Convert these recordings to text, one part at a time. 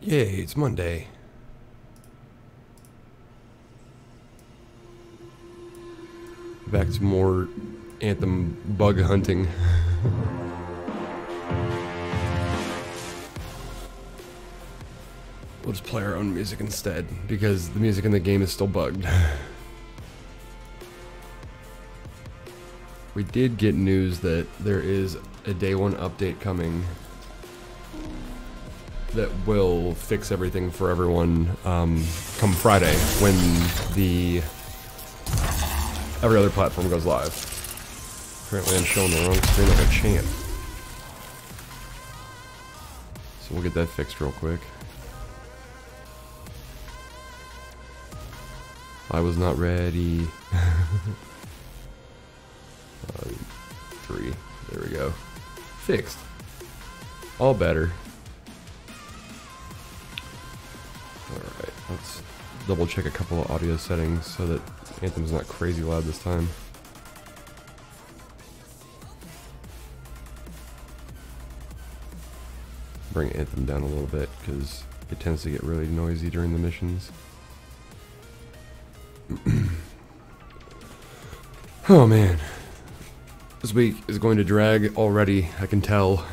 Yay, it's Monday. Back to more Anthem bug hunting. We'll just play our own music instead, because the music in the game is still bugged. We did get news that there is a day one update coming that will fix everything for everyone come Friday, when the every other platform goes live. Apparently I'm showing the wrong screen like a champ. So we'll get that fixed real quick. I was not ready. 3. There we go. Fixed. All better. Alright, let's double check a couple of audio settings so that Anthem's not crazy loud this time. Bring Anthem down a little bit because it tends to get really noisy during the missions. Oh man. This week is going to drag already, I can tell.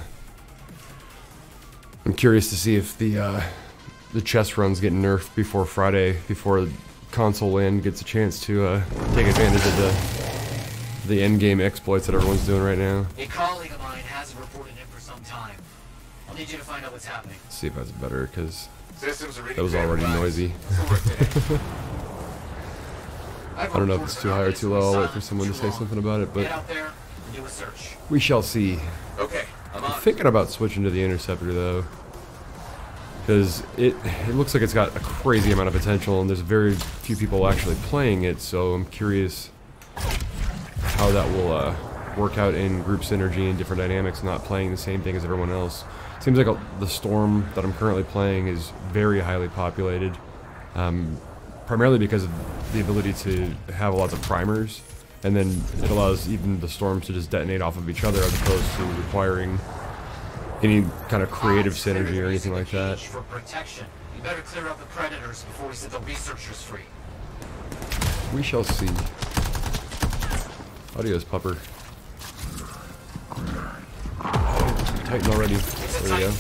I'm curious to see if the chest runs get nerfed before Friday, before console land gets a chance to take advantage of the end game exploits that everyone's doing right now. A colleague of mine hasn't reported him for some time. I'll need you to find out what's happening. Let's see if that's better, because that was already already noisy. I don't know if it's too high or too low. I'll wait for someone to say something about it, but Get out there and do a search. we shall see. Okay, I'm thinking about switching to the Interceptor though, because it looks like it's got a crazy amount of potential, and there's very few people actually playing it. So I'm curious how that will work out in group synergy and different dynamics, not playing the same thing as everyone else. Seems like the Storm that I'm currently playing is very highly populated, primarily because of the ability to have lots of primers, and then it allows even the storms to just detonate off of each other as opposed to requiring any kind of creative synergy or anything like that. For protection, you better clear out the predators before we set the researchers free. We shall see. Adios, pupper. Oh, Titan already. There we go.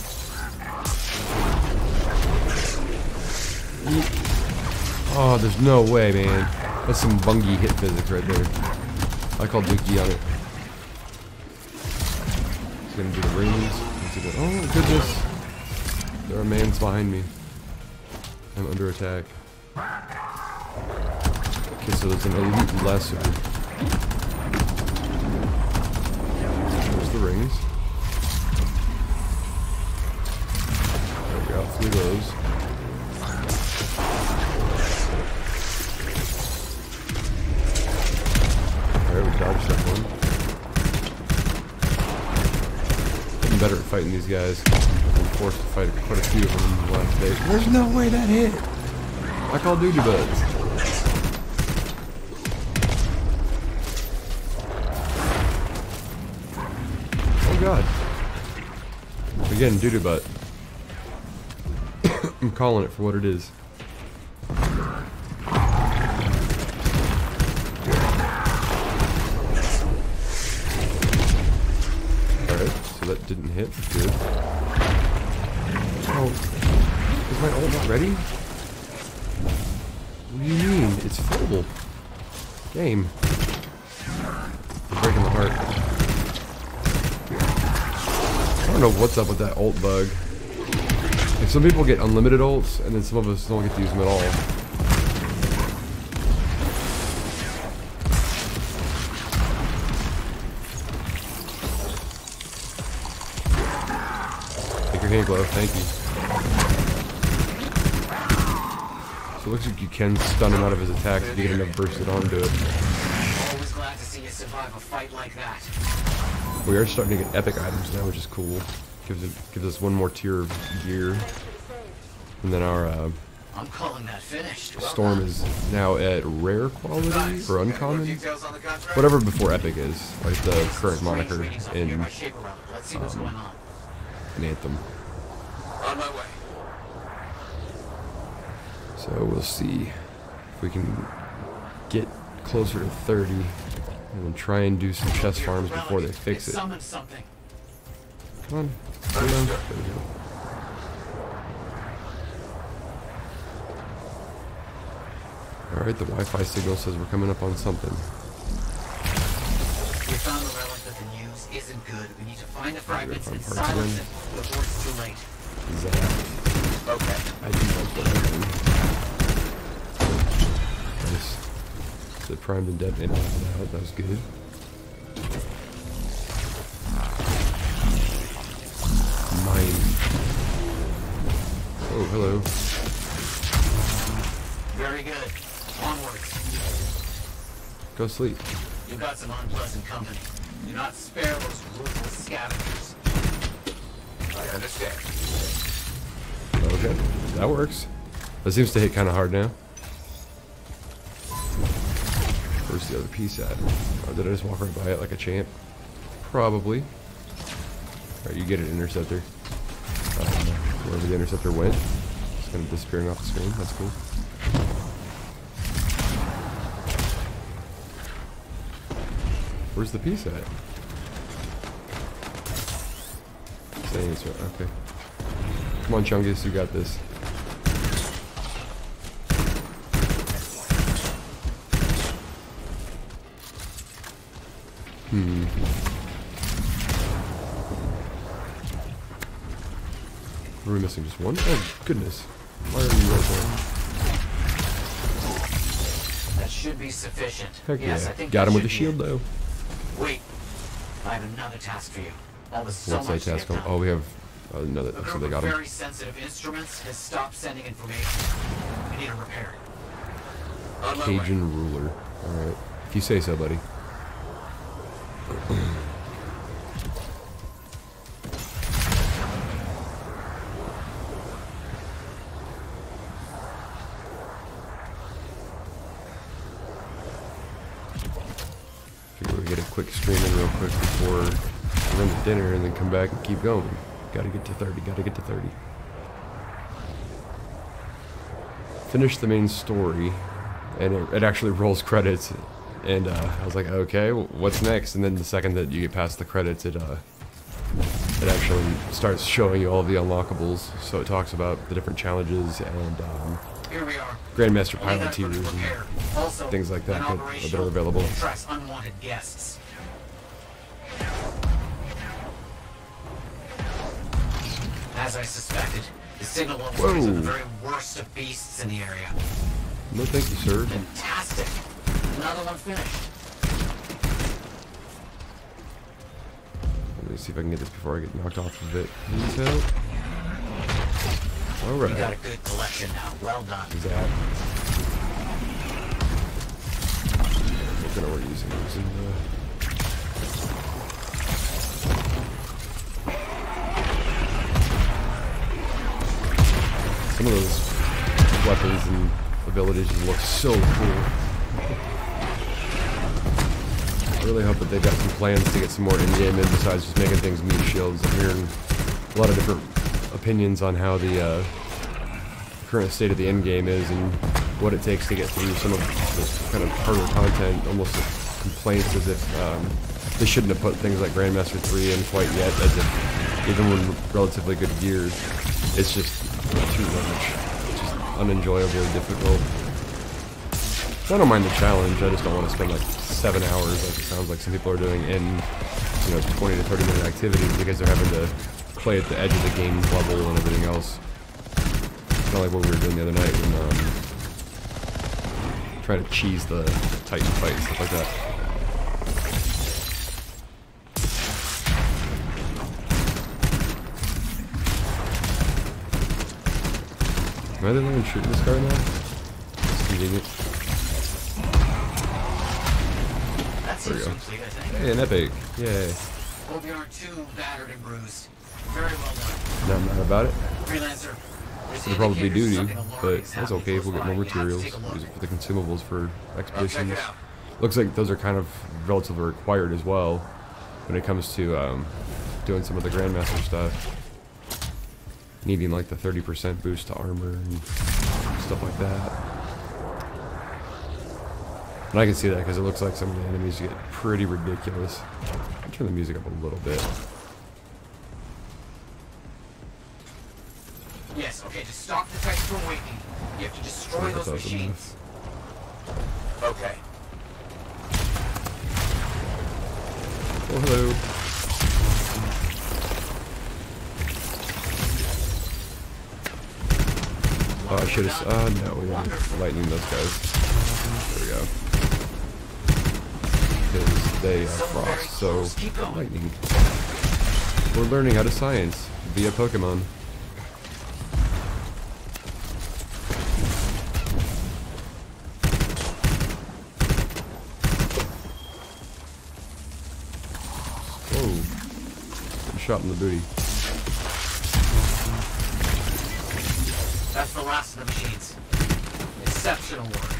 Oh, there's no way, man. That's some Bungie hit physics right there. I call Dookie on it. He's gonna do the rings. Oh, goodness. There are mans behind me. I'm under attack. Okay, so there's an elite lesser. There's the rings. There we go, through those. Alright, we dodged that one. Getting better at fighting these guys. I've been forced to fight quite a few of them in the last days. There's no way that hit! I call duty buds. Oh god. Again, duty butt. I'm calling it for what it is. That didn't hit. Good. Oh, is my ult not ready? What do you mean? It's full. Game. I'm breaking the heart. I don't know what's up with that ult bug. Like, some people get unlimited ults, and then some of us don't get to use them at all. Hand glove, thank you. So it looks like you can stun him out of his attacks if you get enough bursted onto it. Always glad to see you survive a fight like that. We are starting to get epic items now, which is cool. Gives us one more tier of gear. And then our I'm calling that finished. Storm is now at rare quality or uncommon. Whatever before epic is, like the current moniker in Anthem. On my way. So we'll see if we can get closer to 30 and then try and do some chest farms before they fix it. Come on. There we go. Alright, the Wi-Fi signal says we're coming up on something. We found the relic, but the news isn't good. We need to find the fragments and silence it before it's too late. Okay. I think that's what happened. Nice. The primed and detonated out. That was good. Mine. Oh, hello. Very good. Onwards. Go sleep. You got some unpleasant company. Do not spare those ruthless scavengers. I understand. Okay, that works. That seems to hit kind of hard now. Where's the other piece at? Oh, did I just walk right by it like a champ? Probably. Alright, you get it, Interceptor. Wherever the Interceptor went. It's kind of disappearing off the screen. That's cool. Where's the piece at? Saying it's right. Okay. Come on, Chungus, you got this. What are we missing? Just one? Oh, goodness. Why are you right there? That should be sufficient. Heck yes, yeah. I think Got him with the should shield, be it. though. Wait. I have another task for you. That was so What's that much to task? get done. Oh, we have another. A So group they got of him. very sensitive instruments has stopped sending information. We need a repair. On my way. Cajun ruler. Alright. If you say so, buddy. Figure we'll get a quick stream in real quick before we run to dinner and then come back and keep going. Gotta get to 30, gotta get to 30. Finish the main story, and it actually rolls credits, and I was like, okay, what's next? And then the second that you get past the credits, it actually starts showing you all of the unlockables. So it talks about the different challenges and Here we are. Grandmaster Only pilot that tiers looks and prepared. Also, things like that an that are operational available. attracts unwanted guests. As I suspected, the signal levels are the very worst of beasts in the area. No, thank you, sir. Fantastic. Another one finished. Let me see if I can get this before I get knocked off of it. Intel. We Alright. got a good collection now. Well done. That. What kind of we're using? Some of those weapons and abilities just look so cool. I really hope that they've got some plans to get some more in-game in besides just making things meat shields. I'm hearing a lot of different opinions on how the current state of the end game is and what it takes to get through some of this kind of harder content, almost complaints as if they shouldn't have put things like Grandmaster 3 in quite yet, as if even with relatively good gears, it's just too much. It's just unenjoyably difficult. I don't mind the challenge, I just don't want to spend like 7 hours like it sounds like some people are doing in 20 to 30 minute activities because they're having to play at the edge of the game level and everything else. Kind of like what we were doing the other night when trying to cheese the Titan fight and stuff like that. Am I the one shooting this guy now? It's convenient. That There we seems go. complete, I think. Hey, an epic. Yay. Hope you aren't too battered and bruised. Very well done. Not mad about it. Freelancer. It'll probably be duty, but that's okay if we'll get more materials. Use it for the consumables for expeditions. Looks like those are kind of relatively required as well when it comes to doing some of the Grandmaster stuff. Needing like the 30% boost to armor and stuff like that. And I can see that because it looks like some of the enemies get pretty ridiculous. I'll turn the music up a little bit. Yes, okay, to stop the text from waking, you have to destroy those machines. Okay. Oh, hello. Oh, I should have. No, we weren't lightning those guys. There we go. Because they frost, so lightning. We're learning how to science via Pokemon. Whoa. Good shot in the booty. That's the last of the machines. Exceptional work.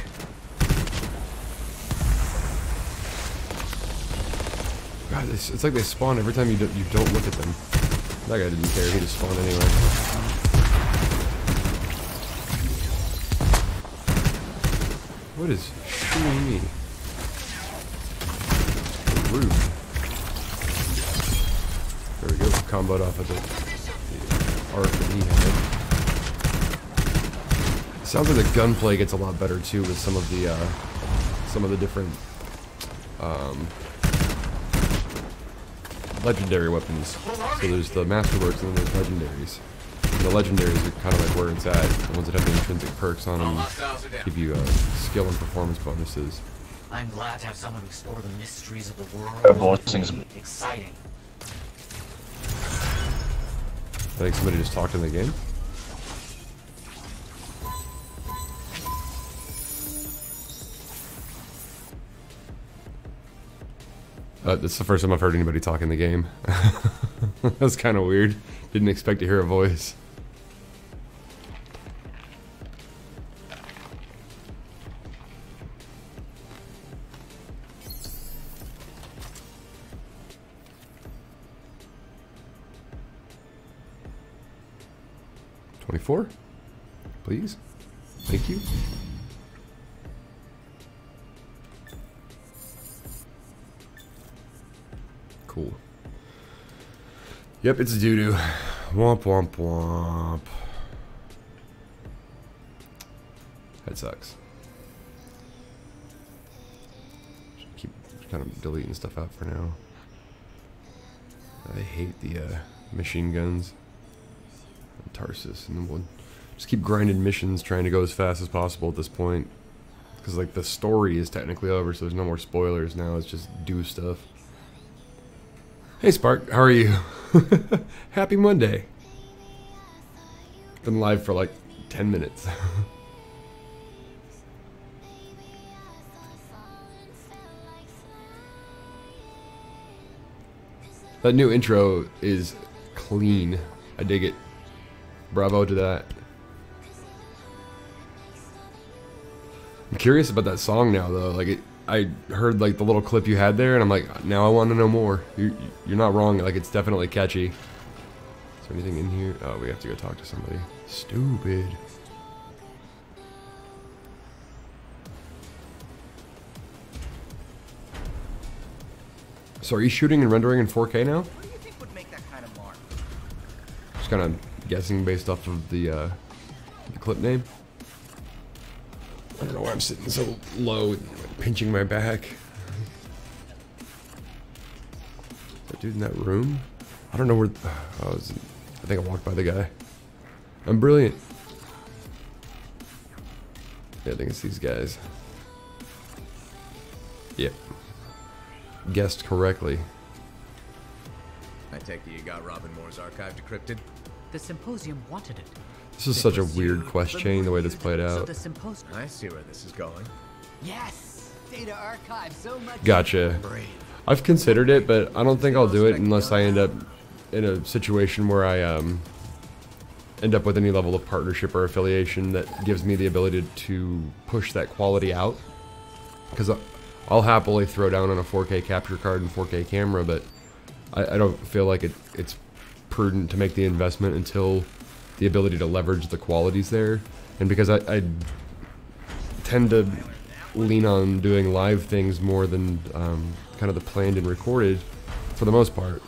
God, it's like they spawn every time you don't look at them. That guy didn't care. He just spawned anyway. What is shooting me? Rude. There we go. Comboed off of the arc that he had. Sounds like the gunplay gets a lot better too with some of the different legendary weapons. So there's the masterworks and then there's legendaries. And the legendaries are kind of like where it's at. The ones that have the intrinsic perks on them give you skill and performance bonuses. I'm glad to have someone explore the mysteries of the world. Exciting. I think somebody just talked in the game. That's the first time I've heard anybody talk in the game. That's kind of weird. Didn't expect to hear a voice. $24, please. Thank you. Cool. Yep, it's doo-doo. Womp womp womp. That sucks. Should keep kind of deleting stuff out for now. I hate the machine guns. And Tarsus, and then we'll just keep grinding missions, trying to go as fast as possible at this point. Because like the story is technically over, so there's no more spoilers now. It's just do stuff. Hey Spark, how are you? Happy Monday. Been live for like 10 minutes. That new intro is clean. I dig it. Bravo to that. I'm curious about that song now though. Like I heard like the little clip you had there, and I'm like, now I want to know more. You're not wrong. Like it's definitely catchy. Is there anything in here? Oh, we have to go talk to somebody. Stupid. So are you shooting and rendering in 4K now? What do you think would make that kind of mark? Just kind of guessing based off of the clip name. I don't know why I'm sitting so low, pinching my back. That dude in that room? I don't know where. I think I walked by the guy. I'm brilliant. Yeah, I think it's these guys. Yep. Guessed correctly. I take it you got Robin Moore's archive decrypted? The symposium wanted it. This is such a weird quest chain, the way this played out. I see where this is going. Yes! Data archive, so much. Gotcha. I've considered it, but I don't think I'll do it unless I end up in a situation where I end up with any level of partnership or affiliation that gives me the ability to push that quality out. Because I'll happily throw down on a 4K capture card and 4K camera, but I don't feel like it's prudent to make the investment until the ability to leverage the qualities there. And because I tend to lean on doing live things more than kind of the planned and recorded, for the most part.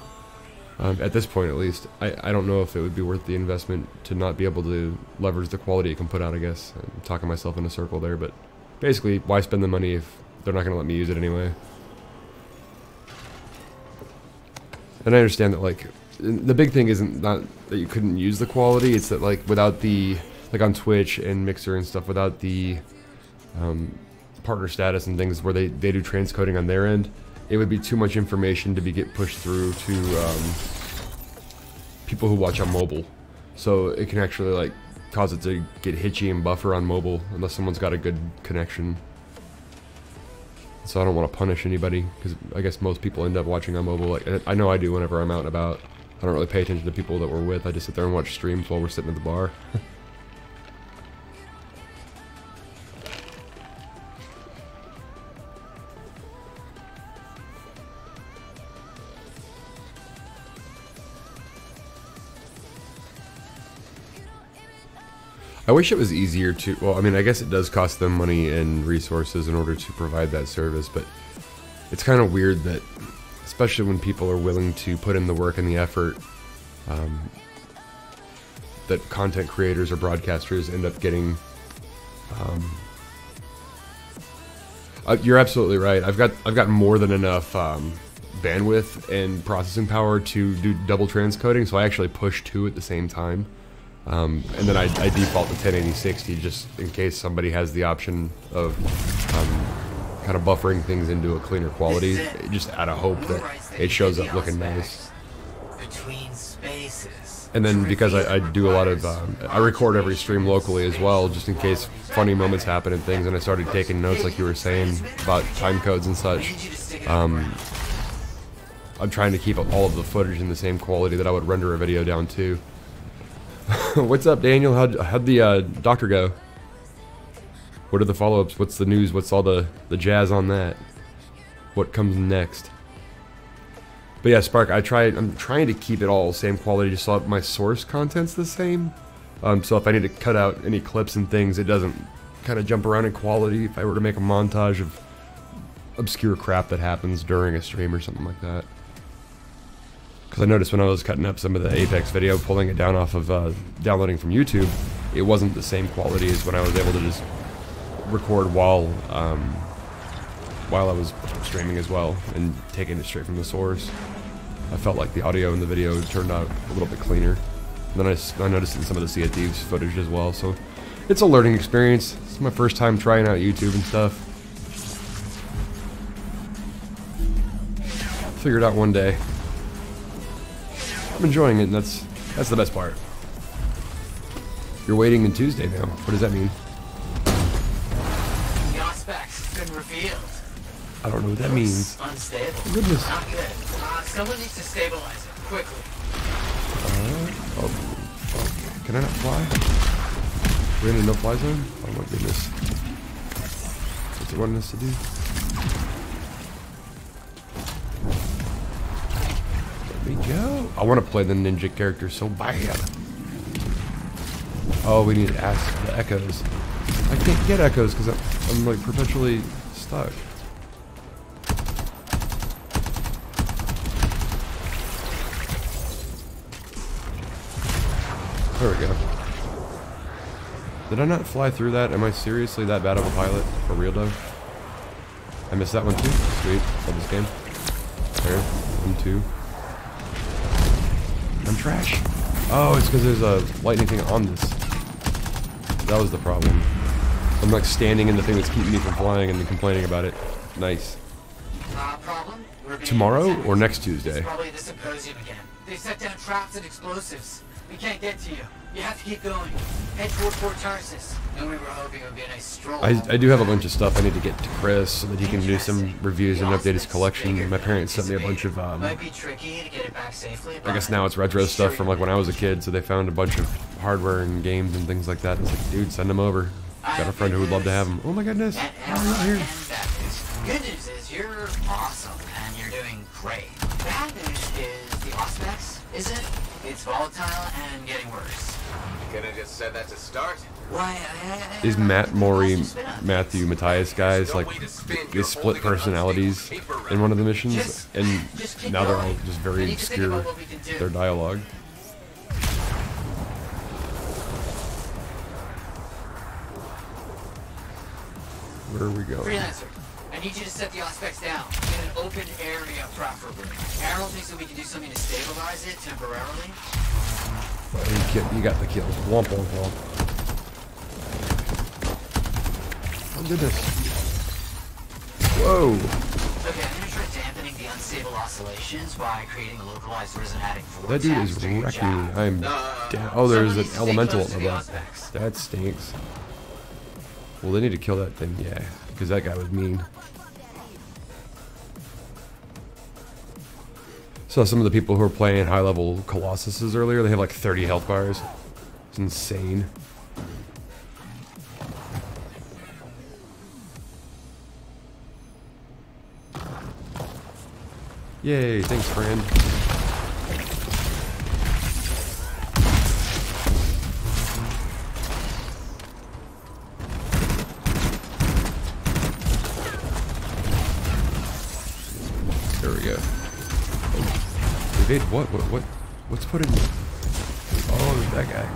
At this point, at least, I don't know if it would be worth the investment to not be able to leverage the quality it can put out, I guess. I'm talking myself in a circle there, but basically, why spend the money if they're not going to let me use it anyway? And I understand that, like, the big thing isn't not that you couldn't use the quality, it's that, like, without the, like on Twitch and Mixer and stuff, without the partner status and things where they do transcoding on their end, it would be too much information to get pushed through to people who watch on mobile. So it can actually like cause it to get hitchy and buffer on mobile unless someone's got a good connection. So I don't want to punish anybody because I guess most people end up watching on mobile. Like I know I do whenever I'm out and about. I don't really pay attention to people that we're with. I just sit there and watch streams while we're sitting at the bar. I wish it was easier to, well, I mean, I guess it does cost them money and resources in order to provide that service, but it's kind of weird that, especially when people are willing to put in the work and the effort, that content creators or broadcasters end up getting, you're absolutely right. I've got more than enough bandwidth and processing power to do double transcoding, so I actually push two at the same time. And then I default to 1080-60 just in case somebody has the option of kind of buffering things into a cleaner quality, just out of hope that it shows up looking nice. And then because I do a lot of, I record every stream locally as well, just in case funny moments happen and things, and I started taking notes like you were saying about time codes and such. I'm trying to keep all of the footage in the same quality that I would render a video down to. What's up, Daniel? How'd the doctor go? What are the follow-ups? What's the news? What's all the jazz on that? What comes next? But yeah, Spark, I'm trying to keep it all same quality just so my source content's the same. So if I need to cut out any clips and things, it doesn't kind of jump around in quality if I were to make a montage of obscure crap that happens during a stream or something like that. Because I noticed when I was cutting up some of the Apex video, pulling it down off of downloading from YouTube, it wasn't the same quality as when I was able to just record while I was streaming as well and taking it straight from the source. I felt like the audio in the video turned out a little bit cleaner. And then I noticed it in some of the Sea of Thieves footage as well, so it's a learning experience. It's my first time trying out YouTube and stuff. Figure it out one day. I'm enjoying it, and that's the best part. You're waiting in Tuesday now. What does that mean? The Auspex has been revealed. I don't know what that means. Unstable. Oh, goodness. Not good. Someone needs to stabilize it quickly. Oh, can I not fly? We're in a no-fly zone? Oh my goodness. What's it wanting us to do? Let me go. I want to play the ninja character so bad. Oh, we need to ask the echoes. I can't get echoes because I'm like perpetually stuck. There we go. Did I not fly through that? Am I seriously that bad of a pilot? For real though? I missed that one too? Sweet. Love this game. There. 1, 2. I'm trash. Oh, it's because there's a lightning thing on this. That was the problem. I'm like standing in the thing that's keeping me from flying and then complaining about it. Nice. Problem? Tomorrow or next Tuesday? It's probably the symposium again. They set down traps and explosives. We can't get to you. You have to keep going. Head toward Fort Tarsus. And we were hoping it would be a nice stroll. I do have a bunch of stuff I need to get to Chris so that he can do some reviews and update his collection. My parents sent me a bunch of, Might be tricky to get it back safely, I guess now it's retro stuff from like when I was a kid, so they found a bunch of hardware and games and things like that. It's like, dude, send them over. Got a friend who would love to have them. Oh my goodness. How are you here? Good news is you're awesome and you're doing great. Bad news is the Auspex Is it? It's volatile and getting worse. You could've just said that to start. Why, These Matt, Maury, Matthew, Matthias guys, like, they split personalities in one of the missions, and now they're all just very obscure, their dialogue. Where are we going? Freelancer, I need you to set the Auspex down in an open area, preferably. Errol thinks that we can do something to stabilize it temporarily. You got the kill. Womp womp womp. Oh goodness. Whoa. Okay, I'm gonna try dampening the unstable oscillations by creating a localized resonatic vortex. That dude is to your wrecking me. job. I'm down. Oh, there's an elemental above. That stinks. Well, they need to kill that thing, yeah, because that guy was mean. Saw some of the people who were playing high-level Colossuses earlier. They have like 30 health bars. It's insane. Yay, thanks, friend. There we go. Oh. Evade what? What's put in? Oh, that guy.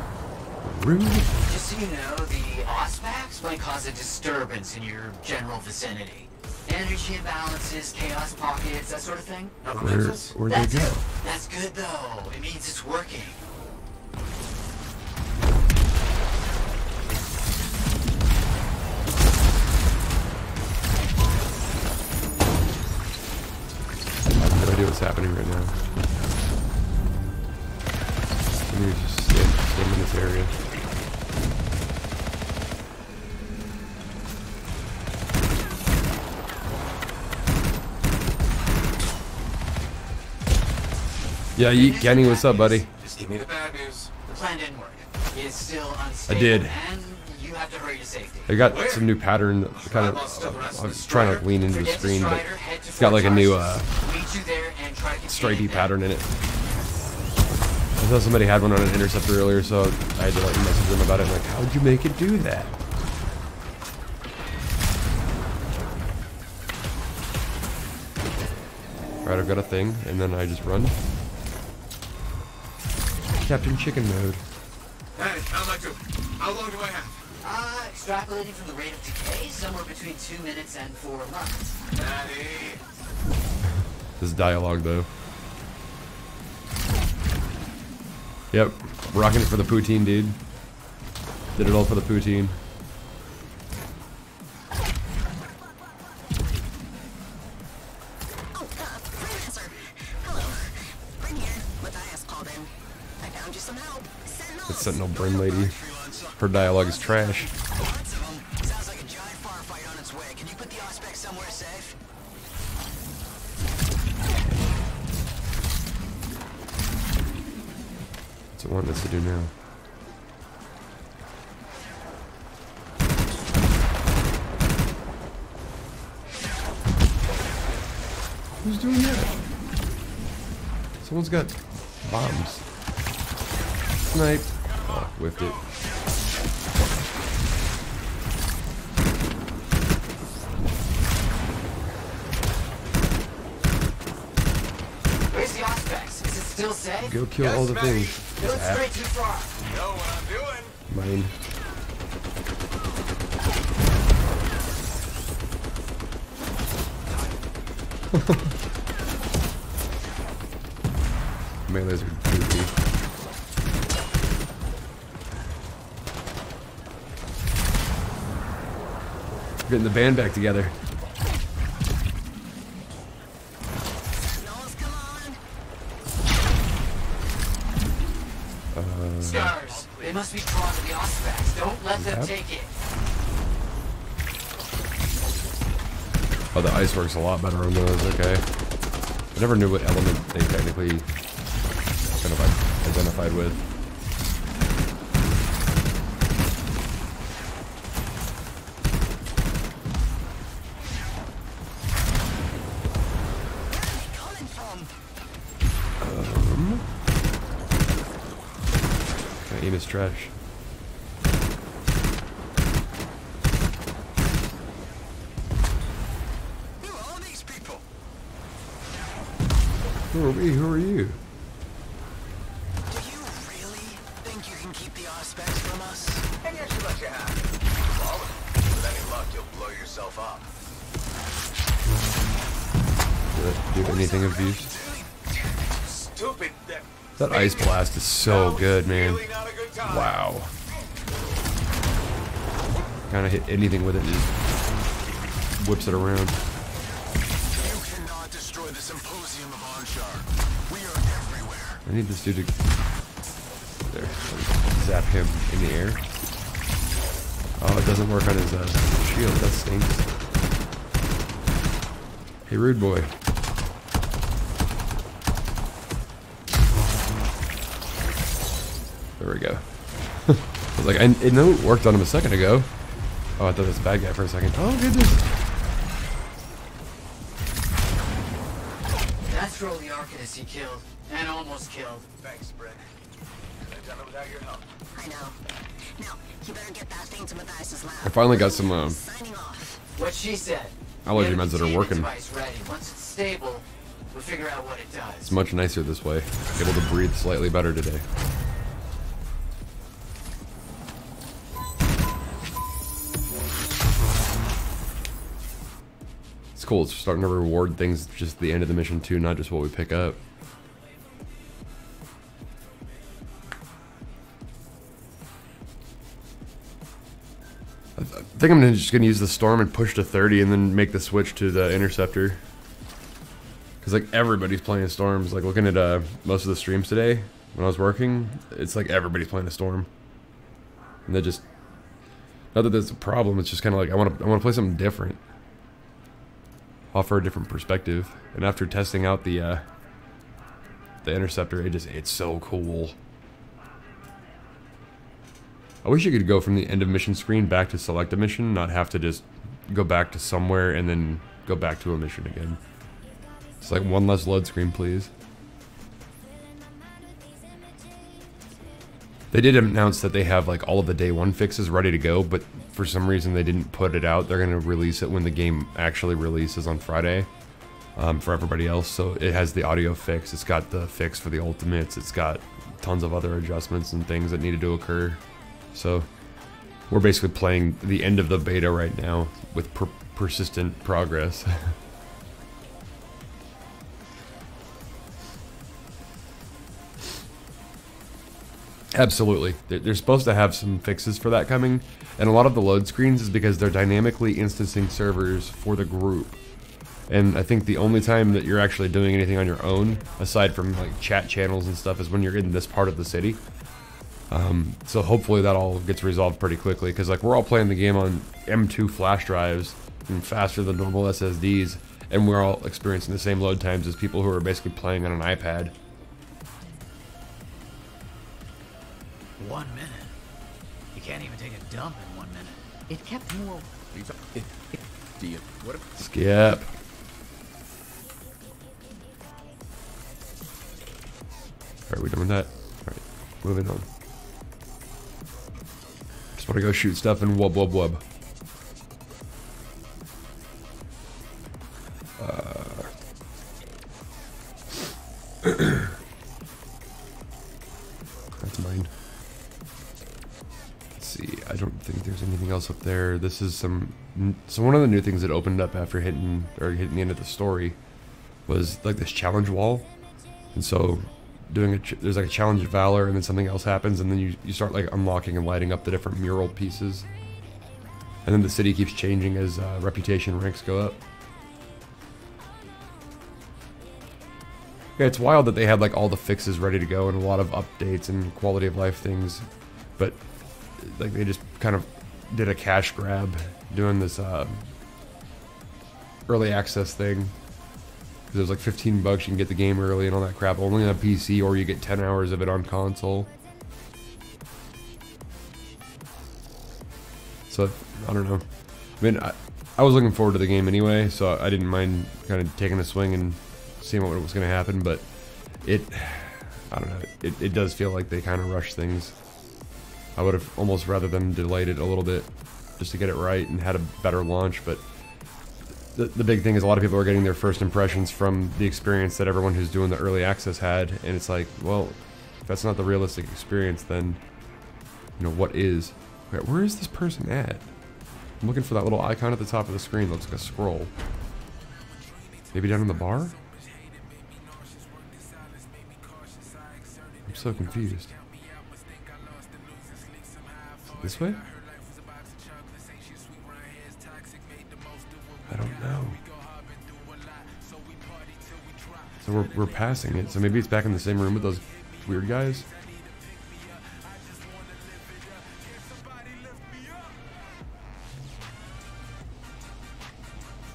Rude. Just so you know, the Auspex might cause a disturbance in your general vicinity. Energy imbalances, chaos pockets, that sort of thing. Where'd they go? That's good though. It means it's working. I have no idea what's happening right now. Let me just stand in this area. Yeah, Yeet Kenny, what's up, buddy? Just give me the bad news. The plan didn't work. It's still unstable. I did. And you have to hurry to safety. I got some new pattern that kind of, I was trying to lean into the screen, but it's got like a new stripey pattern in it. I thought somebody had one on an interceptor earlier, so I had to like message them about it. I'm like, how'd you make it do that? Alright, I've got a thing, and then I just run. Captain Chicken mode. Hey, how am I doing? How long do I have? Extrapolating from the rate of decay, somewhere between 2 minutes and 4 months. Daddy. This dialogue, though. Yep, rocking it for the poutine, dude. Did it all for the poutine. That Sentinel Brim lady. Her dialogue is trash. Sounds like a giant firefight on its way. Can you put the Auspex somewhere safe? What's it want us to do now? Who's doing that? Someone's got bombs. Snipe. Oh, whiffed it. Where's the Auspex? Is it still safe? Go kill all the things. It looks straight too far. You know what I'm doing. Mine. Melees are goofy. Getting the band back together. Stars. They must be drawn to the Auspex. Don't let them Yep. take it. Oh, the ice works a lot better on those. Okay. I never knew what element they technically kind of identified with. My aim is trash. Who are these people? Who are we? Who are you? Do you really think you can keep the aspects from us? Maybe I should let you have it. All of it. With any luck, you'll blow yourself up. Did that do anything of use? Stupid. That ice blast is so good, man. Really not a good time. Wow. Kind of hit anything with it, just whips it around. You cannot destroy the symposium of Anshar. We are everywhere. I need this dude to there zap him in the air. Oh, it doesn't work on his shield. That stinks. Hey, rude boy. There we go. I was like, I know it worked on him a second ago. Oh, I thought it was a bad guy for a second. Oh, goodness. That's for all the Arcanists he killed, and almost killed. Thanks, Brent. Could have done it without your help. I know. Now, you better get that thing to Matthias's lab. I finally got some Signing off. What she said. allergy Get a meds that are containment working. device ready. Once it's stable, we'll figure out what it does. It's much nicer this way. Able to breathe slightly better today. It's cool. It's starting to reward things just at the end of the mission too, not just what we pick up. I think I'm just gonna use the storm and push to 30 and then make the switch to the interceptor. Cause like everybody's playing storms. Like looking at most of the streams today when I was working, it's like everybody's playing a storm. And they just, not that that's a problem. It's just kind of like I want to play something different, offer a different perspective. And after testing out the interceptor, it's so cool. I wish you could go from the end of mission screen back to select a mission, not have to just go back to somewhere and then go back to a mission again. It's like one less load screen, please. They did announce that they have like all of the day one fixes ready to go, but for some reason they didn't put it out. They're going to release it when the game actually releases on Friday for everybody else. So it has the audio fix. It's got the fix for the ultimates. It's got tons of other adjustments and things that needed to occur. So we're basically playing the end of the beta right now with persistent progress. Absolutely. They're supposed to have some fixes for that coming, and a lot of the load screens is because they're dynamically instancing servers for the group. And I think the only time that you're actually doing anything on your own, aside from like chat channels and stuff, is when you're in this part of the city. So hopefully that all gets resolved pretty quickly, because like we're all playing the game on M2 flash drives and faster than normal SSDs, and we're all experiencing the same load times as people who are basically playing on an iPad. 1 minute. You can't even take a dump in 1 minute. It kept more. Do you? What if? Skip. Are we done with that? Alright, moving on. Just want to go shoot stuff and wub wub wub. That's mine. Let's see, I don't think there's anything else up there. This is some... So one of the new things that opened up after hitting the end of the story was like this challenge wall. And so doing there's like a challenge of valor, and then something else happens, and then you start like unlocking and lighting up the different mural pieces. And then the city keeps changing as reputation ranks go up. Yeah, it's wild that they had like all the fixes ready to go and a lot of updates and quality of life things, but like they just kind of did a cash grab doing this early access thing. Because it was like 15 bucks, you can get the game early and all that crap, only on PC, or you get 10 hours of it on console. So I don't know. I mean, I was looking forward to the game anyway, so I didn't mind kind of taking a swing and seeing what was going to happen, but I don't know, it does feel like they kind of rush things. I would have almost rather them delayed it a little bit just to get it right and had a better launch, but the big thing is a lot of people are getting their first impressions from the experience that everyone who's doing the early access had, and it's like, well, if that's not the realistic experience, then, you know, what is? Wait, where is this person at? I'm looking for that little icon at the top of the screen. Looks like a scroll. Maybe down in the bar? I'm so confused. Is it this way? I don't know. So we're passing it. So maybe it's back in the same room with those weird guys?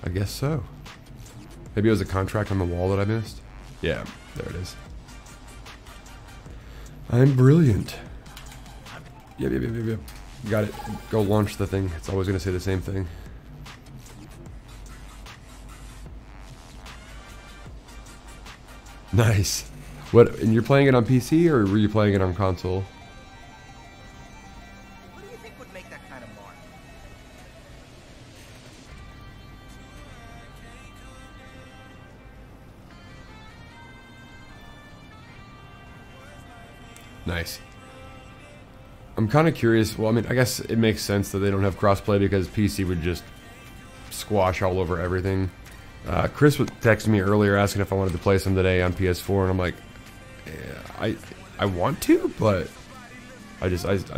I guess so. Maybe it was a contract on the wall that I missed. Yeah, there it is. I'm brilliant. Yep. Got it. Go launch the thing. It's always going to say the same thing. Nice. What? And you're playing it on PC, or were you playing it on console? What do you think would make that kind of mark? Nice. I'm kind of curious. Well, I mean, I guess it makes sense that they don't have crossplay because PC would just squash all over everything. Chris texted me earlier asking if I wanted to play some today on PS4, and I'm like, yeah, I want to, but I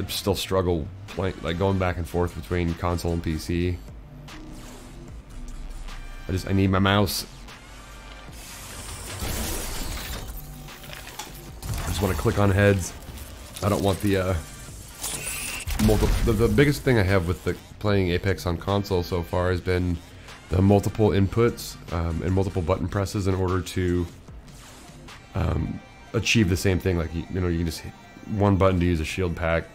still struggle playing, like going back and forth between console and PC. I need my mouse. I just want to click on heads. I don't want the the biggest thing I have with playing Apex on console so far has been the multiple inputs and multiple button presses in order to achieve the same thing. Like, you know, you can just hit one button to use a shield pack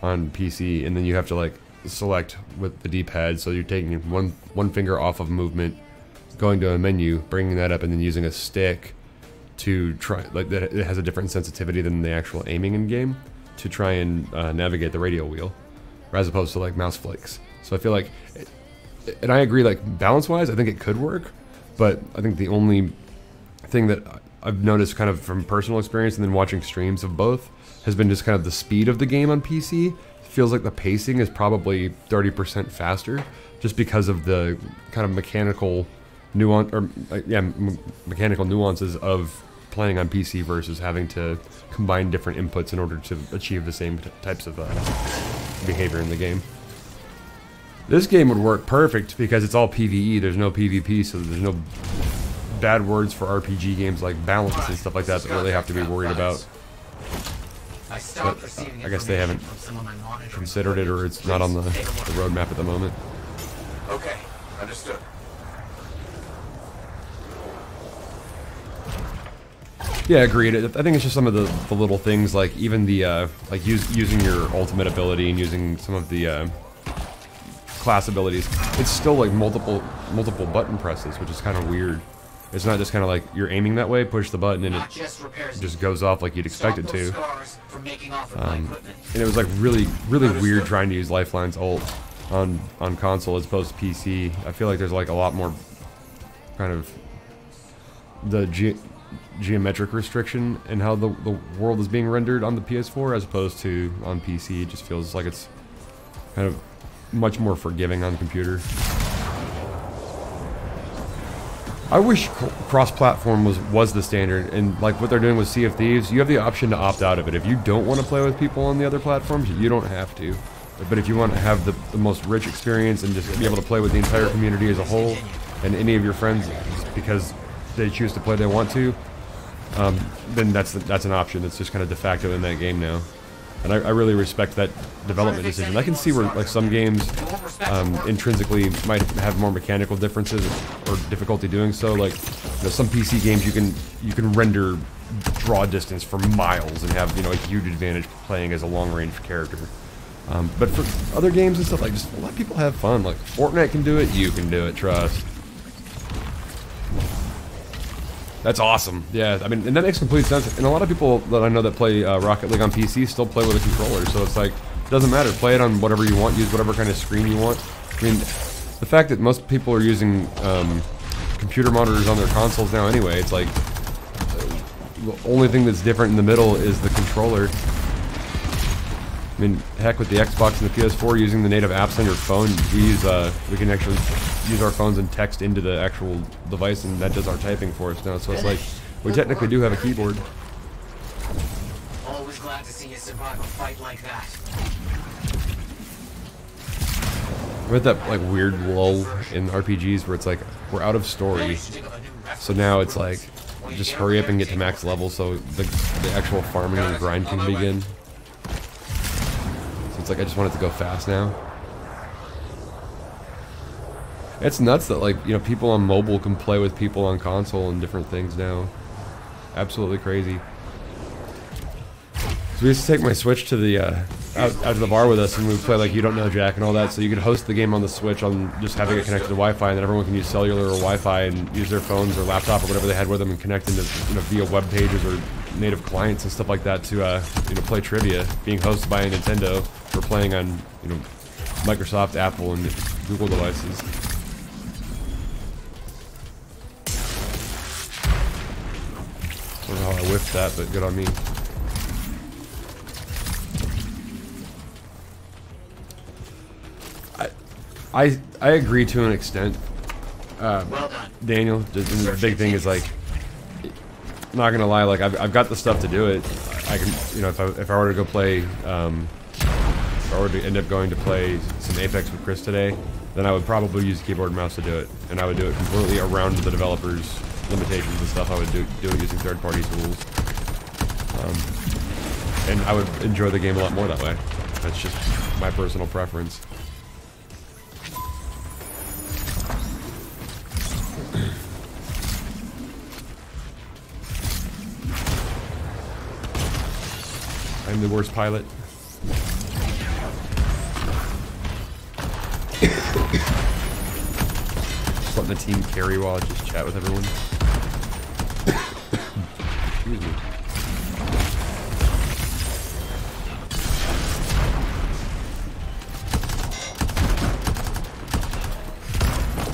on PC, and then you have to like select with the D-pad, so you're taking one finger off of movement, going to a menu, bringing that up, and then using a stick to try, like, that it has a different sensitivity than the actual aiming in game, to try and navigate the radio wheel, as opposed to like mouse flicks. So I feel like, and I agree, like balance-wise, I think it could work, but I think the only thing that I've noticed kind of from personal experience and then watching streams of both has been just kind of the speed of the game on PC. It feels like the pacing is probably 30% faster, just because of the kind of mechanical nuance, or mechanical nuances of playing on PC versus having to combine different inputs in order to achieve the same types of behavior in the game. This game would work perfect because it's all PvE, there's no PvP, so there's no bad words for RPG games like balance and stuff like that really have to be worried about. But I guess they haven't considered it, or it's not on the roadmap at the moment. Okay, understood. Yeah, agreed. I think it's just some of the little things, like even the like using your ultimate ability and using some of the class abilities. It's still like multiple button presses, which is kind of weird. It's not just kind of like you're aiming that way, push the button, and it just goes off like you'd expect it to. And it was like really weird trying to use Lifeline's ult on console as opposed to PC. I feel like there's like a lot more kind of the geometric restriction in how the world is being rendered on the PS4 as opposed to on PC. It just feels like it's kind of much more forgiving on computer. I wish cross-platform was the standard, and like what they're doing with Sea of Thieves, you have the option to opt out of it. If you don't want to play with people on the other platforms, you don't have to. But if you want to have the most rich experience and just be able to play with the entire community as a whole, and any of your friends because they choose to play they want to, then that's an option that's just kind of de facto in that game now. And I really respect that development decision. I can see where like some games intrinsically might have more mechanical differences or difficulty doing so. Like, you know, some PC games you can render draw distance for miles and have, you know, a huge advantage playing as a long range character. But for other games and stuff, like, just let people have fun. Like Fortnite can do it, you can do it. Trust. That's awesome. Yeah, I mean, and that makes complete sense. And a lot of people that I know that play Rocket League on PC still play with a controller. So it's like, doesn't matter. Play it on whatever you want. Use whatever kind of screen you want. I mean, the fact that most people are using computer monitors on their consoles now anyway, it's like the only thing that's different in the middle is the controller. I mean, heck, with the Xbox and the PS4 using the native apps on your phone, we can actually use our phones and text into the actual device, and that does our typing for us now. So it's like we technically do have a keyboard. Always glad to see you survive a fight like that. We're at that like weird lull in RPGs where it's like we're out of story, so now it's like just hurry up and get to max level so the actual farming and grind can begin. So it's like I just want it to go fast now. It's nuts that, like, you know, people on mobile can play with people on console and different things now. Absolutely crazy. So we used to take my Switch to the out to the bar with us, and we would play like You Don't Know Jack and all that. So you could host the game on the Switch on just having it connected to Wi-Fi, and then everyone can use cellular or Wi-Fi and use their phones or laptop or whatever they had with them and connect into, you know, via web pages or native clients and stuff like that to you know, play trivia, being hosted by Nintendo or playing on, you know, Microsoft, Apple, and Google devices. I don't know how I whiffed that, but good on me. I agree to an extent. Well done. Daniel, the big thing is, like, I'm not gonna lie, like I've got the stuff to do it. I can, you know, if I were to go play, if I were to end up going to play some Apex with Chris today, then I would probably use keyboard and mouse to do it, and I would do it completely around the developers' limitations and stuff. I would do it using third-party tools, and I would enjoy the game a lot more that way. That's just my personal preference. I'm the worst pilot. Just letting the team carry while I just chat with everyone. Excuse me.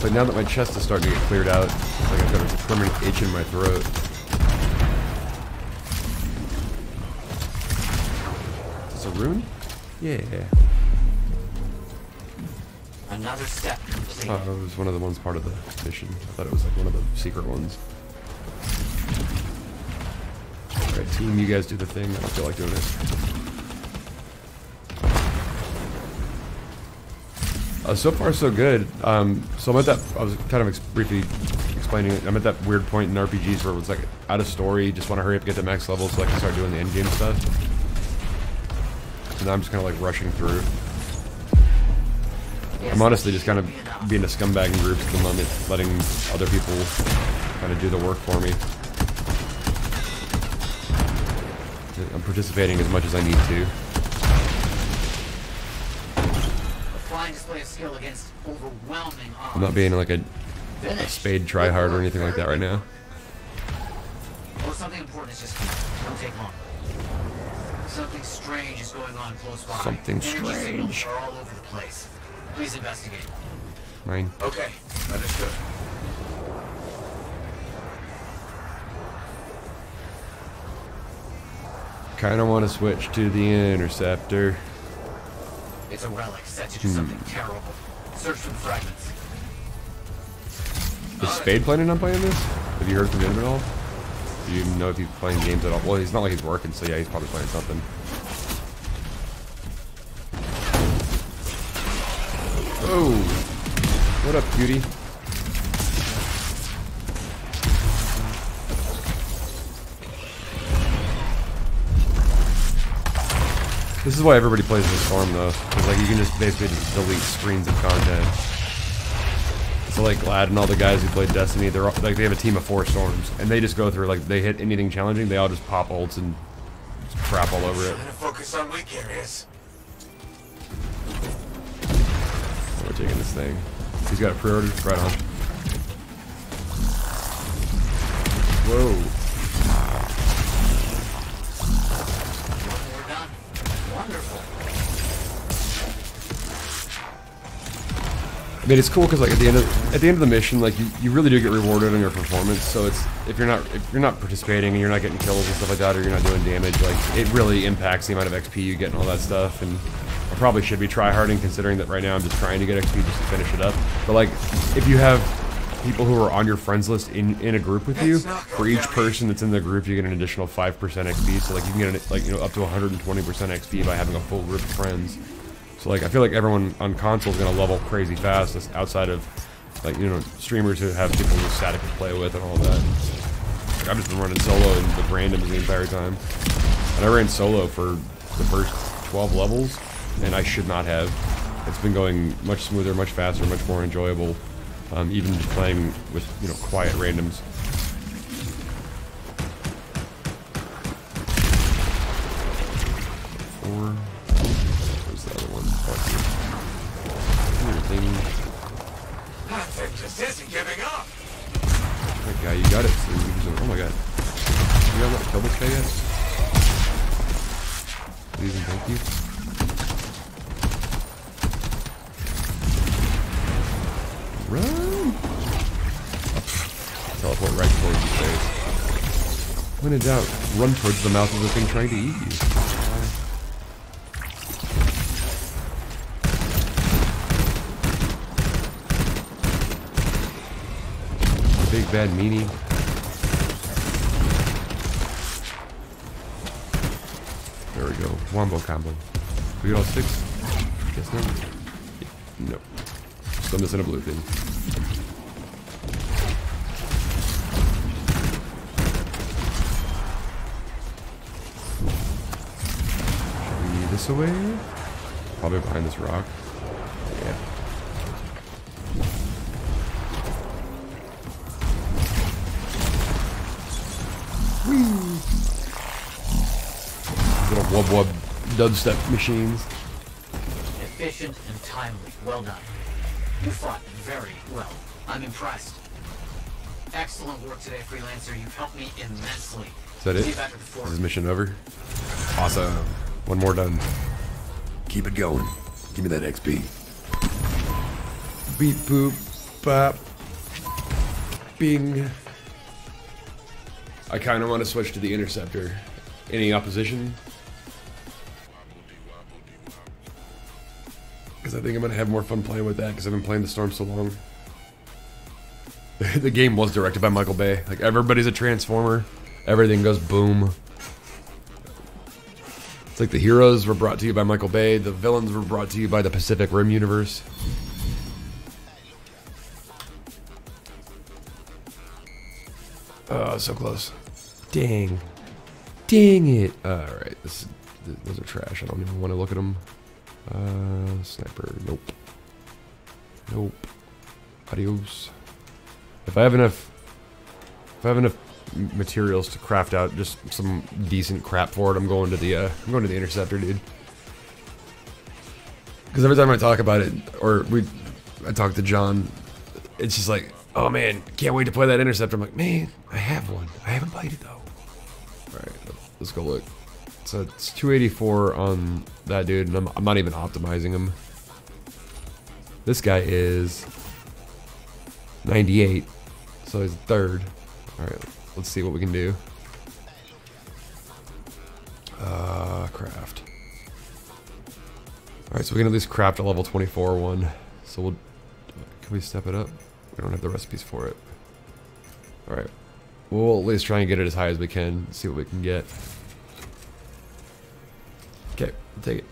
But now that my chest is starting to get cleared out, it's like I've got a permanent itch in my throat. Is this a rune? Yeah. Another step complete. Oh, it was one of the ones part of the mission. I thought it was like one of the secret ones. Alright, team, you guys do the thing. I don't feel like doing it. So far, so good. So I'm at that, I was kind of briefly explaining it. I'm at that weird point in RPGs where it's like out of story, just want to hurry up, get to max level so I can start doing the end game stuff. So now I'm just kind of like rushing through. I'm honestly just kind of being a scumbag in groups at the moment, letting other people kind of do the work for me. I'm participating as much as I need to. Display of skill against overwhelming odds. I'm not being like a spade tryhard or anything like that right now. Well, something important is just don't take long. Something strange is going on close by. Something Energy signals strange. are all over the place. Please investigate. Mine. Okay, understood. Kinda want to switch to the interceptor. It's a relic set to do something terrible. Search for the fragments. Is Spade planning on playing this? Have you heard from him at all? Do you know if he's playing games at all? Well, he's not like he's working, so yeah, he's probably playing something. Oh! What up, cutie? This is why everybody plays this farm, though. Because, like, you can just basically just delete screens of content. So, like, Glad and all the guys who played Destiny, they're all, like, they have a team of 4 storms, and they just go through, like, they hit anything challenging, they all just pop ults and just crap all over it. Trying to focus on weak areas. So we're taking this thing. He's got a pre-order, right on. Whoa. We're done. Wonderful. I mean, it's cool because like at the end of the mission, like you really do get rewarded on your performance. So it's if you're not participating and you're not getting kills and stuff like that, or you're not doing damage, like it really impacts the amount of XP you get and all that stuff. And I probably should be tryharding, considering that right now I'm just trying to get XP just to finish it up. But like, if you have people who are on your friends list in a group with you, for each person that's in the group, you get an additional 5% XP. So like you can get like up to 120% XP by having a full group of friends. So like I feel like everyone on console is gonna level crazy fast, outside of like streamers who have people just static to play with and all that. Like, I've just been running solo and with randoms the entire time, and I ran solo for the first 12 levels, and I should not have. It's been going much smoother, much faster, much more enjoyable, even just playing with quiet randoms. Four. Where's the other one? That thing just isn't giving up. That guy, you got it. So oh my god. You got to kill this guy yet? Please and thank you. Run! Teleport right towards his face. When in doubt, run towards the mouth of the thing trying to eat you. Big bad meanie. There we go. Wombo combo. We got all 6? Guess no. Yeah. No. Still missing a blue thing. Should we this away? Probably behind this rock. Yeah. Little wub wub dubstep machines. Efficient and timely. Well done. You fought very well. I'm impressed. Excellent work today, Freelancer. You've helped me immensely. Is that it? See you back at the fort. Is this mission over? Awesome. One more done. Keep it going. Give me that XP. Beep boop bop. Bing. I kind of want to switch to the Interceptor. Any opposition? Because I think I'm going to have more fun playing with that because I've been playing the Storm so long. The game was directed by Michael Bay. Like, everybody's a Transformer. Everything goes boom. It's like the heroes were brought to you by Michael Bay. The villains were brought to you by the Pacific Rim universe. Oh, so close. Dang. Dang it. Alright, those are trash. I don't even want to look at them. Sniper. Nope. Nope. Adios. If I have enough materials to craft out just some decent crap for it, I'm going to the Interceptor, dude. Because every time I talk about it, or I talk to John, it's just like, oh man, can't wait to play that Interceptor. I'm like, man, I have one. I haven't played it though. Alright, let's go look. So it's 284 on that dude, and I'm not even optimizing him. This guy is 98, so he's third. Alright, let's see what we can do. Craft. Alright, so we can at least craft a level 24 one. So can we step it up? We don't have the recipes for it. Alright. We'll at least try and get it as high as we can, see what we can get. Okay, we'll take it.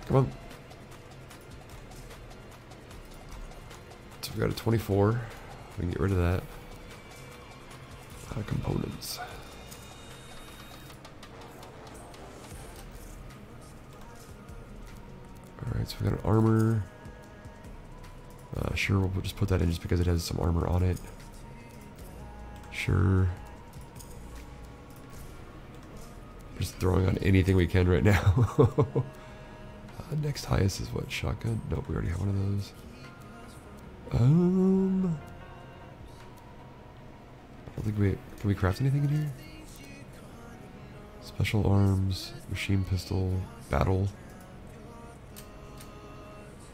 Come on. So we got a 24. We can get rid of that. Components. Alright, so we got an armor. Sure, we'll just put that in just because it has some armor on it. Sure. Just throwing on anything we can right now. Next highest is what? Shotgun? Nope, we already have one of those. I don't think can we craft anything in here? Special arms, machine pistol, battle.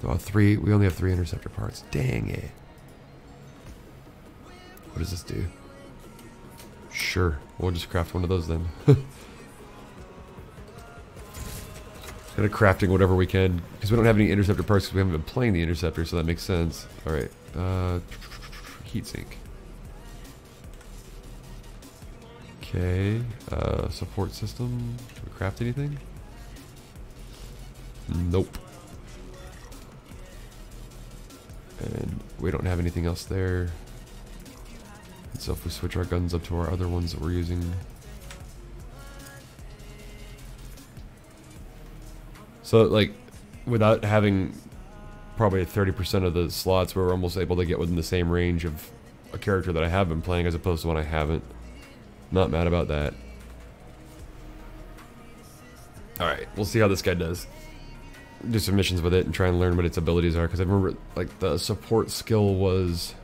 Oh, 3. We only have 3 interceptor parts. Dang it. What does this do? Sure. We'll just craft one of those then. Kind of crafting whatever we can. Because we don't have any interceptor parts because we haven't been playing the interceptor, so that makes sense. Alright. Heatsink. Okay. Support system. Can we craft anything? Nope. And we don't have anything else there. And so if we switch our guns up to our other ones that we're using. So like, without having probably 30% of the slots, we're almost able to get within the same range of a character that I have been playing as opposed to one I haven't. Not mad about that. Alright, we'll see how this guy does. Do some missions with it and try and learn what its abilities are, because I remember like the support skill was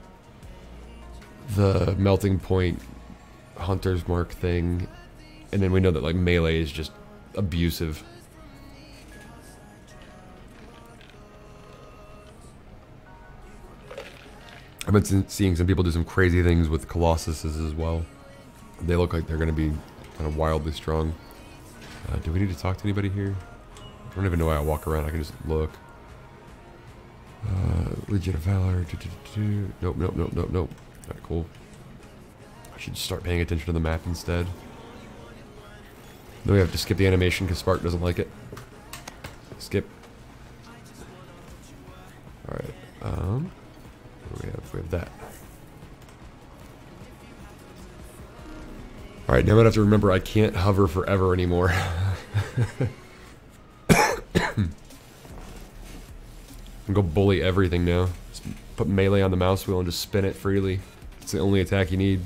the melting point hunter's mark thing, and then we know that like melee is just abusive. I've been seeing some people do some crazy things with Colossuses as well. They look like they're going to be kind of wildly strong. Do we need to talk to anybody here? I don't even know why I walk around. I can just look. Legion of Valor. Nope, nope, nope, nope, nope. Alright, cool. I should start paying attention to the map instead. Then we have to skip the animation because Spark doesn't like it. Skip. Alright, what do we have? We have that. Alright, now I have to remember I can't hover forever anymore. And go bully everything now. Just put melee on the mouse wheel and just spin it freely. It's the only attack you need.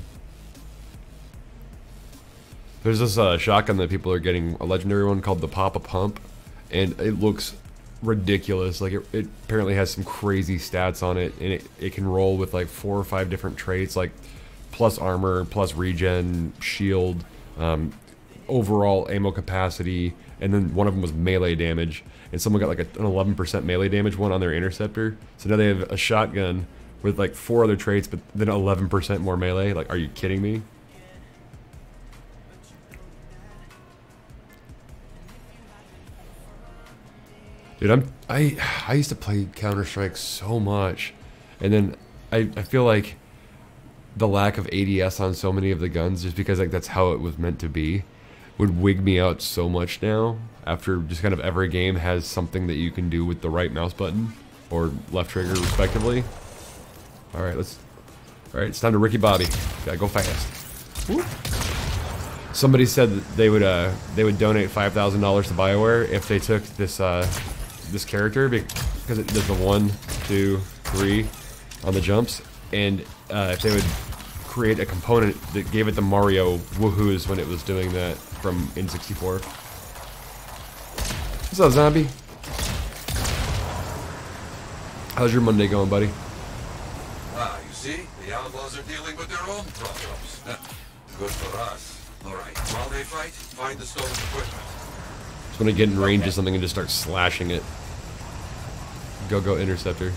There's this shotgun that people are getting, a legendary one called the Papa Pump, and it looks ridiculous. Like it apparently has some crazy stats on it, and it can roll with like 4 or 5 different traits, like plus armor, plus regen, shield, overall ammo capacity, and then one of them was melee damage. And someone got like an 11% melee damage one on their interceptor. So now they have a shotgun with like 4 other traits, but then 11% more melee. Like, are you kidding me? Dude, I used to play Counter-Strike so much, and then I feel like the lack of ADS on so many of the guns, just because like that's how it was meant to be, would wig me out so much now. After just kind of every game has something that you can do with the right mouse button or left trigger respectively. Alright, it's time to Ricky Bobby. Gotta go fast. Woo. Somebody said that they would donate $5,000 to BioWare if they took this this character because it does the 1, 2, 3 on the jumps, and if they would create a component that gave it the Mario woohoos when it was doing that from N64. What's up, zombie? How's your Monday going, buddy? Ah, you see? The outlaws are dealing with their own problems. Good for us. Alright, while they fight, find the stolen equipment. Just want to get in range of something and just start slashing it. Go interceptor.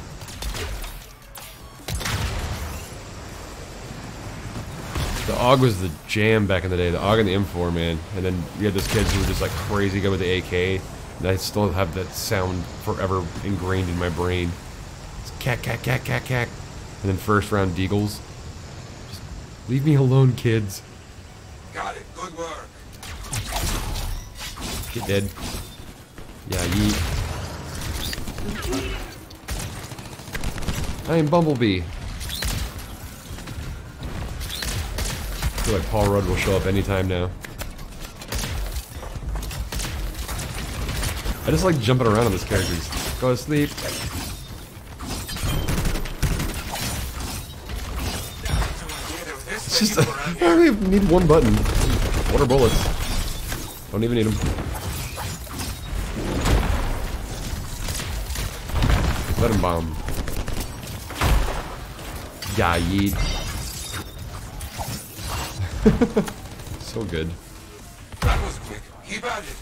The AUG was the jam back in the day. The AUG and the M4, man. And then you had those kids who were just like crazy good with the AK. And I still have that sound forever ingrained in my brain. It's cack, cack, cack, cack, cack. And then first round deagles. Just leave me alone, kids. Got it. Good work. Get dead. Yeah, yeet. I am Bumblebee. I feel like Paul Rudd will show up anytime now. I just like jumping around on this character. Go to sleep. It's just, I don't even need one button. Water bullets. Don't even need them. Let him bomb. Yeah, yeet. So good. That was quick. Keep at it.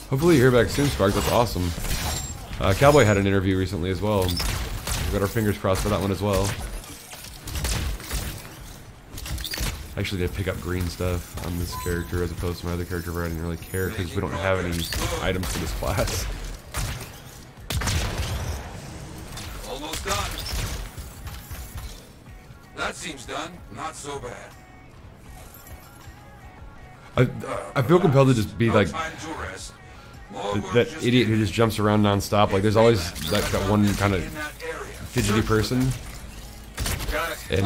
Hopefully you hear back soon, Spark. That's awesome. Cowboy had an interview recently as well. We got our fingers crossed for that one as well. I actually did pick up green stuff on this character as opposed to my other character where I didn't really care because we don't have any items for this class. Almost done. That seems done. Not so bad. I feel compelled to just be like Time to rest. More work that just idiot who just jumps around non-stop. Like there's always that one kind of in that area. fidgety person Got it.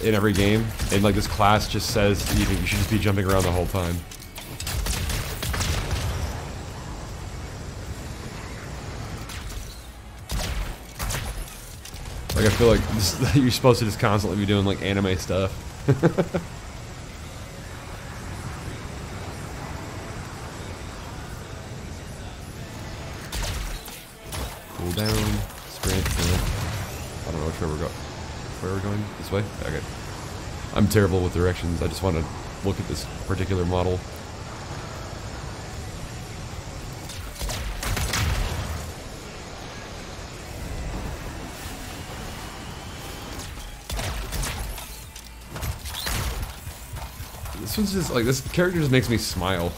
in every game, and like this class just says you should just be jumping around the whole time. Like I feel like you're supposed to just constantly be doing like anime stuff. Cool down, sprint. I don't know which way we're going. Where are we going? This way? Okay. I'm terrible with directions. I just want to look at this particular model. This one's just like, this character just makes me smile.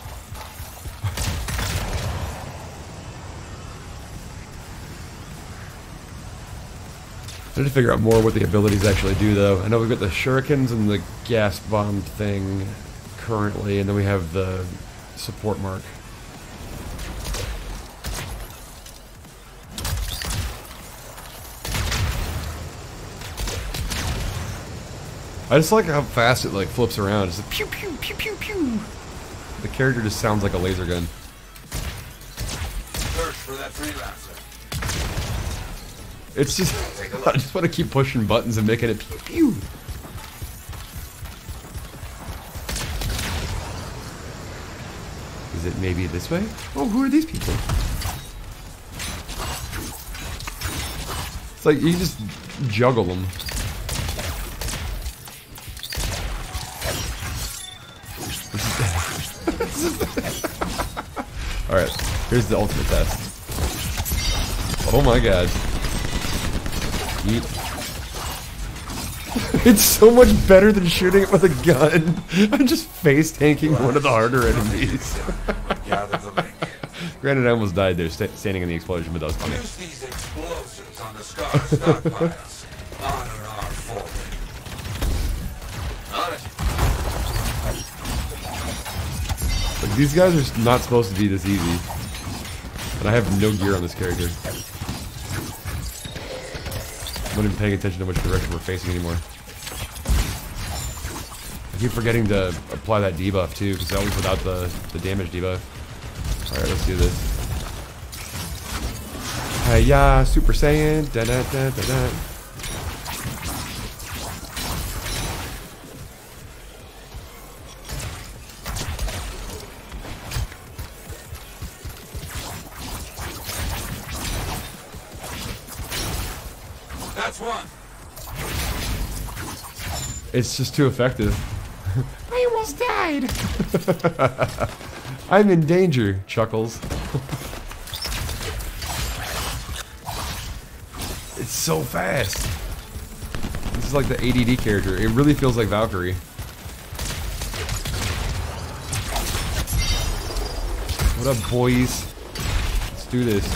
I need to figure out more what the abilities actually do, though. I know we've got the shurikens and the gas bomb thing currently, and then we have the support mark. I just like how fast it like flips around. It's like pew pew pew pew pew. The character just sounds like a laser gun. Search for that freelancer. It's just, I just want to keep pushing buttons and making it pew pew. Is it maybe this way? Oh, who are these people? It's like you just juggle them. Alright, here's the ultimate test. Oh my god. Yeet. It's so much better than shooting it with a gun. I'm just face tanking one of the harder enemies. Gather the link. Granted, I almost died there standing in the explosion, but that was funny. Use these explosives on the Scar stockpiles. Honor our fallen. On it. Like, these guys are not supposed to be this easy. And I have no gear on this character. I'm not even paying attention to which direction we're facing anymore. I keep forgetting to apply that debuff too, because always without the damage debuff. Alright, let's do this. Hiya, Super Saiyan. Da da da da da. That's one. It's just too effective. I almost died. I'm in danger, Chuckles. It's so fast. This is like the ADD character. It really feels like Valkyrie. What up, boys? Let's do this.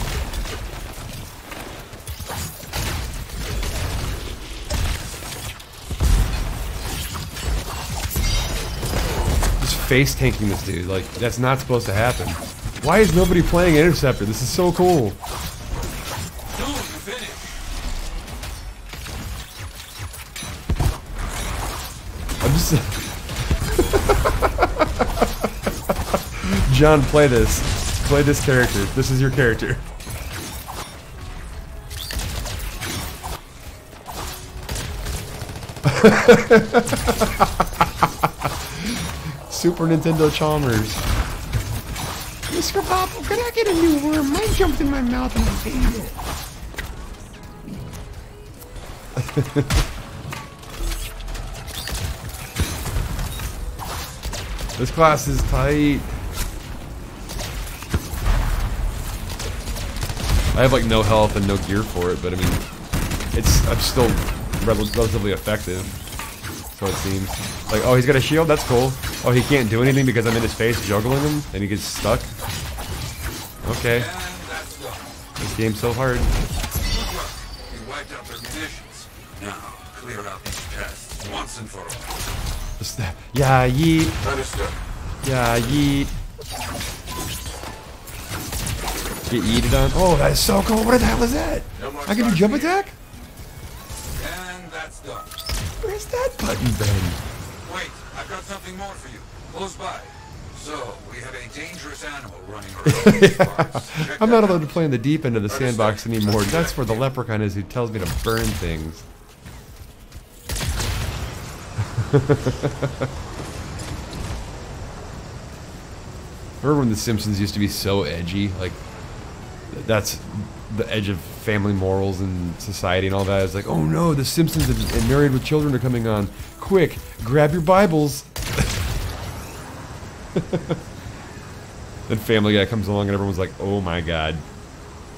Face tanking this dude, like that's not supposed to happen. Why is nobody playing Interceptor? This is so cool. Soon you finish. I'm just John, play this. Play this character. This is your character. Super Nintendo Chalmers. Mr. Popple, can I get a new worm? Mine jumped in my mouth and I hated it. This class is tight. I have like no health and no gear for it, but I mean, I'm still relatively effective. So it seems. Like, oh, he's got a shield? That's cool. Oh, he can't do anything because I'm in his face juggling him and he gets stuck? Okay. This game's so hard. You wiped out their munitions. Now, clear out these chests once and for all. Yeah, yeet. Understood. Yeah, yeet. Get yeeted on. Oh, that is so cool. What the hell is that? No more I can do jump stars attack? And that's done. Where's that button been? Wait, I've got something more for you. Close by. So, we have a dangerous animal running around these parts. Check I'm not that allowed to out. play in the deep end of the sandbox anymore. That's where the leprechaun is who tells me to burn things. Remember when The Simpsons used to be so edgy? Like, that's the edge of family morals and society and all that. It's like, oh no, The Simpsons and Married with Children are coming on. Quick, grab your Bibles. Then Family Guy comes along and everyone's like, oh my god.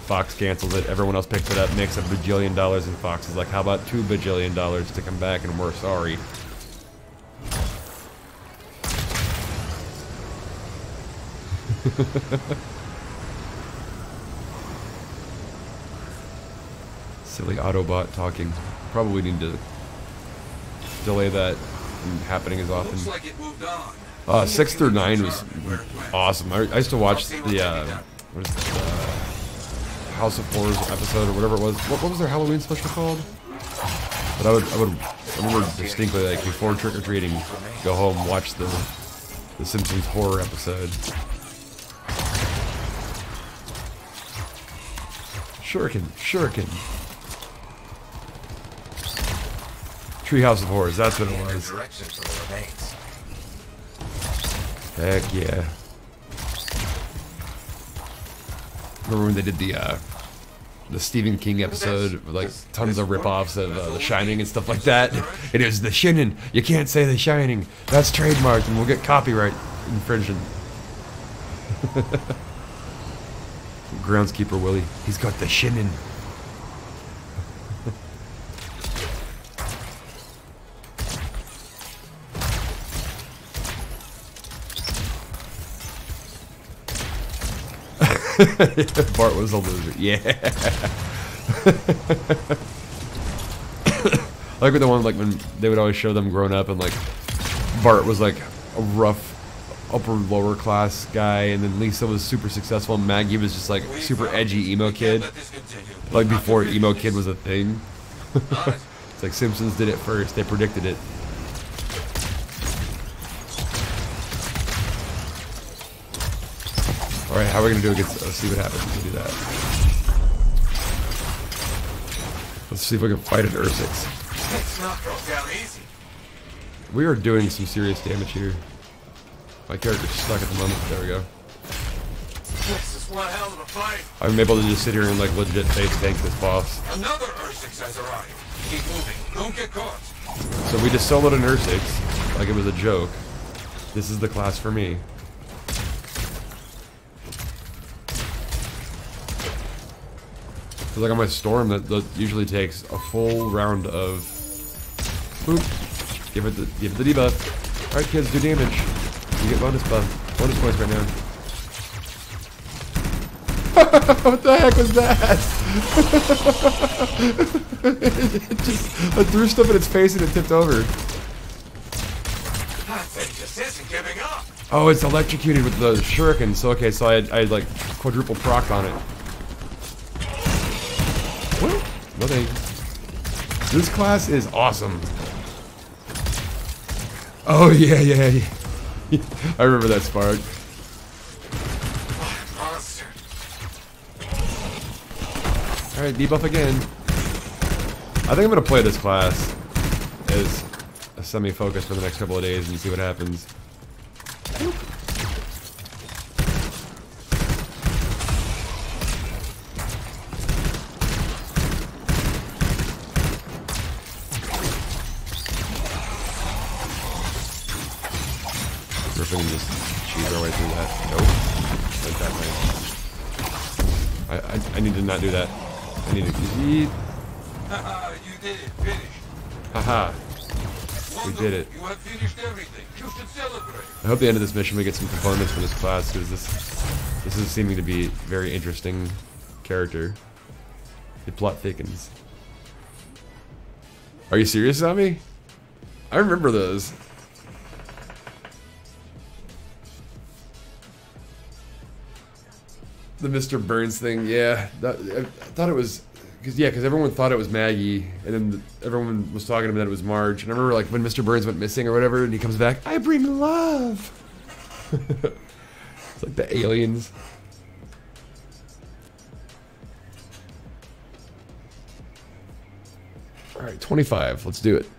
Fox cancels it, everyone else picks it up, makes $1 bajillion, and Fox is like, how about $2 bajillion to come back and we're sorry. Silly Autobot talking. Probably need to delay that from happening as often. Looks like it moved on. 6 through 9 was awesome. I used to watch the what is it, House of Horrors episode or whatever it was. What was their Halloween special called? But I remember distinctly, like, before trick or treating, go home, watch the Simpsons horror episode. Shuriken. Treehouse of Horrors, that's what it was. Direction for the remains. Heck yeah. Remember when they did the Stephen King episode with like tons of rip-offs of The Shining and stuff like that? It is The Shining. You can't say The Shining. That's trademarked and we'll get copyright infringement. Groundskeeper Willie. He's got the Shining. Bart was a loser. Yeah. Like with the one, like when they would always show them growing up, and like Bart was like a rough upper lower class guy, and then Lisa was super successful, and Maggie was just like super edgy emo kid. Like before emo kid was a thing. It's like Simpsons did it first. They predicted it. Alright, how are we gonna do against, let's see what happens if we do that. Let's see if we can fight an Ursix. It's not going down easy. We are doing some serious damage here. My character's stuck at the moment. There we go. This is one hell of a fight. I'm able to just sit here and like legit face tank this boss. Another Ursix has arrived. Keep moving. Don't get caught. So we just soloed an Ursix like it was a joke. This is the class for me. So like on my Storm, that usually takes a full round of boop. Give it the debuff. Alright kids, do damage. You get bonus buff. Bonus points right now. What the heck was that? I threw stuff in its face and it tipped over. That thing just isn't giving up. Oh, it's electrocuted with the shuriken. So okay, so I had like quadruple proc on it. What? No thanks. This class is awesome. Oh yeah. I remember that spark. Monster. Alright, debuff again. I think I'm gonna play this class as a semi-focus for the next couple of days and see what happens. If we can just cheese our way through that. Nope. Like that way. I need to not do that. I need to eat. Haha, you did it. Finished. Haha. We did it. You have finished everything. You should celebrate. I hope the end of this mission we get some components for this class, because this is seeming to be a very interesting character. The plot thickens. Are you serious, Zombie? I remember those. The Mr. Burns thing, yeah. I thought it was, because everyone thought it was Maggie, and then everyone was talking to him that it was Marge. And I remember, like, when Mr. Burns went missing or whatever, and he comes back, I bring love. It's like the aliens. All right, 25. Let's do it.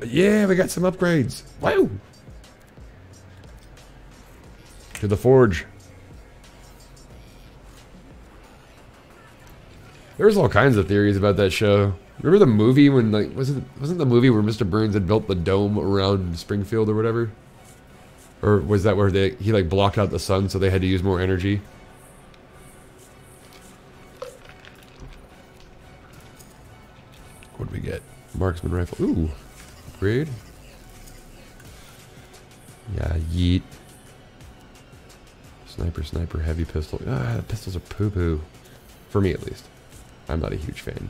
Yeah, we got some upgrades. Wow. To the forge. There's all kinds of theories about that show. Remember the movie when, like, wasn't the movie where Mr. Burns had built the dome around Springfield or whatever? Or was that where he like blocked out the sun so they had to use more energy? What did we get? Marksman rifle. Ooh. Upgrade. Yeah, yeet. Sniper, heavy pistol. Ah, pistols are poo-poo. For me, at least. I'm not a huge fan.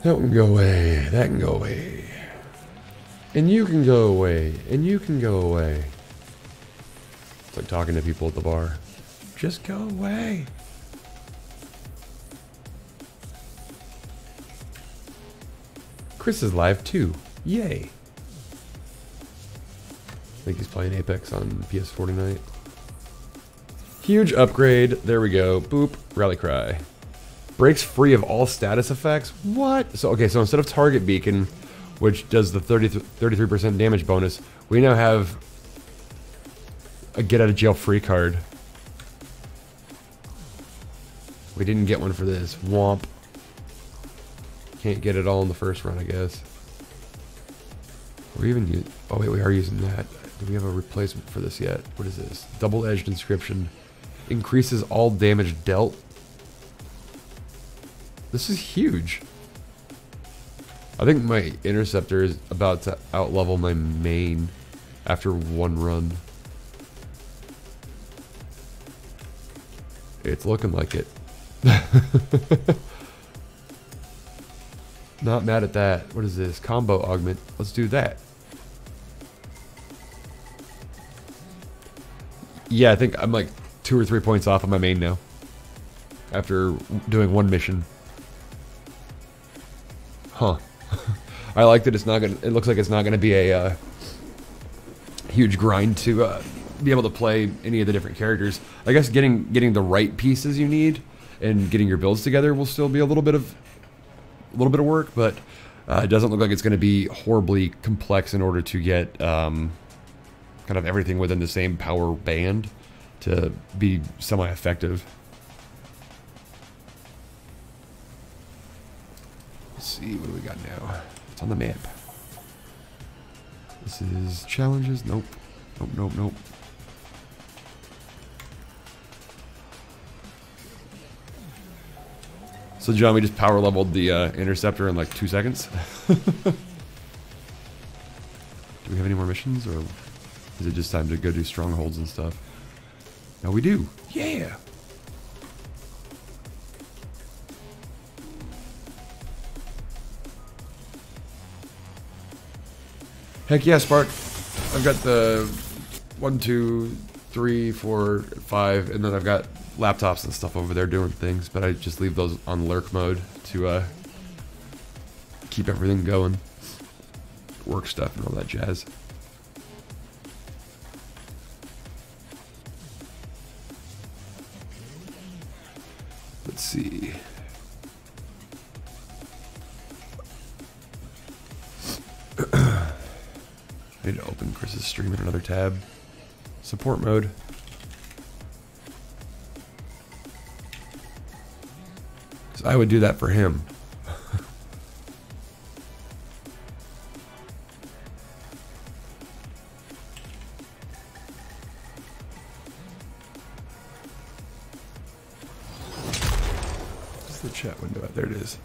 That can go away. That can go away. And you can go away. And you can go away. It's like talking to people at the bar. Just go away. Chris is live too. Yay. I think he's playing Apex on PS4 tonight. Huge upgrade. There we go. Boop. Rally cry. Breaks free of all status effects. What? So okay, so instead of target beacon, which does the 33% damage bonus, we now have a get out of jail free card. We didn't get one for this. Womp. Can't get it all in the first run, I guess. We're even using... Oh wait, we are using that. Do we have a replacement for this yet? What is this? Double-edged inscription. Increases all damage dealt. This is huge. I think my interceptor is about to outlevel my main after one run. It's looking like it. Not mad at that. What is this? Combo augment. Let's do that. Yeah, I think I'm like 2 or 3 points off of my main now. After doing one mission. Huh. I like that it's not gonna. It looks like it's not gonna be a huge grind to be able to play any of the different characters. I guess getting the right pieces you need and getting your builds together will still be a little bit of work, but it doesn't look like it's going to be horribly complex in order to get kind of everything within the same power band to be semi-effective. Let's see, what do we got now? It's on the map. This is challenges. Nope. Nope. So John, we just power leveled the interceptor in like 2 seconds. Do we have any more missions, or is it just time to go do strongholds and stuff? No, we do. Yeah. Heck yeah, Spark. I've got the 1, 2, 3, 4, 5, and then I've got laptops and stuff over there doing things, but I just leave those on lurk mode to keep everything going. Work stuff and all that jazz. Let's see. I need to open Chris's stream in another tab. Support mode. Because I would do that for him. the chat window at? There it is.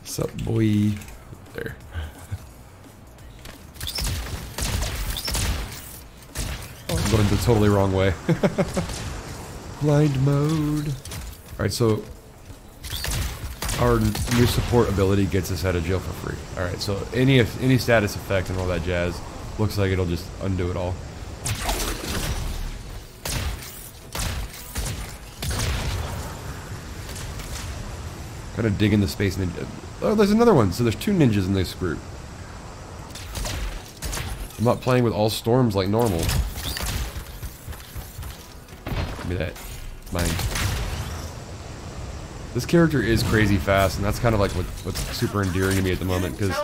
Sup, boy? There. I'm going the totally wrong way. Blind mode. Alright, so our new support ability gets us out of jail for free. Alright, so any status effect and all that jazz looks like it'll just undo it all. Kind of digging the space ninja. Oh, there's another one. So there's 2 ninjas in this group. I'm not playing with all storms like normal. Give me that. Mine. This character is crazy fast, and that's kind of like what's super endearing to me at the moment, because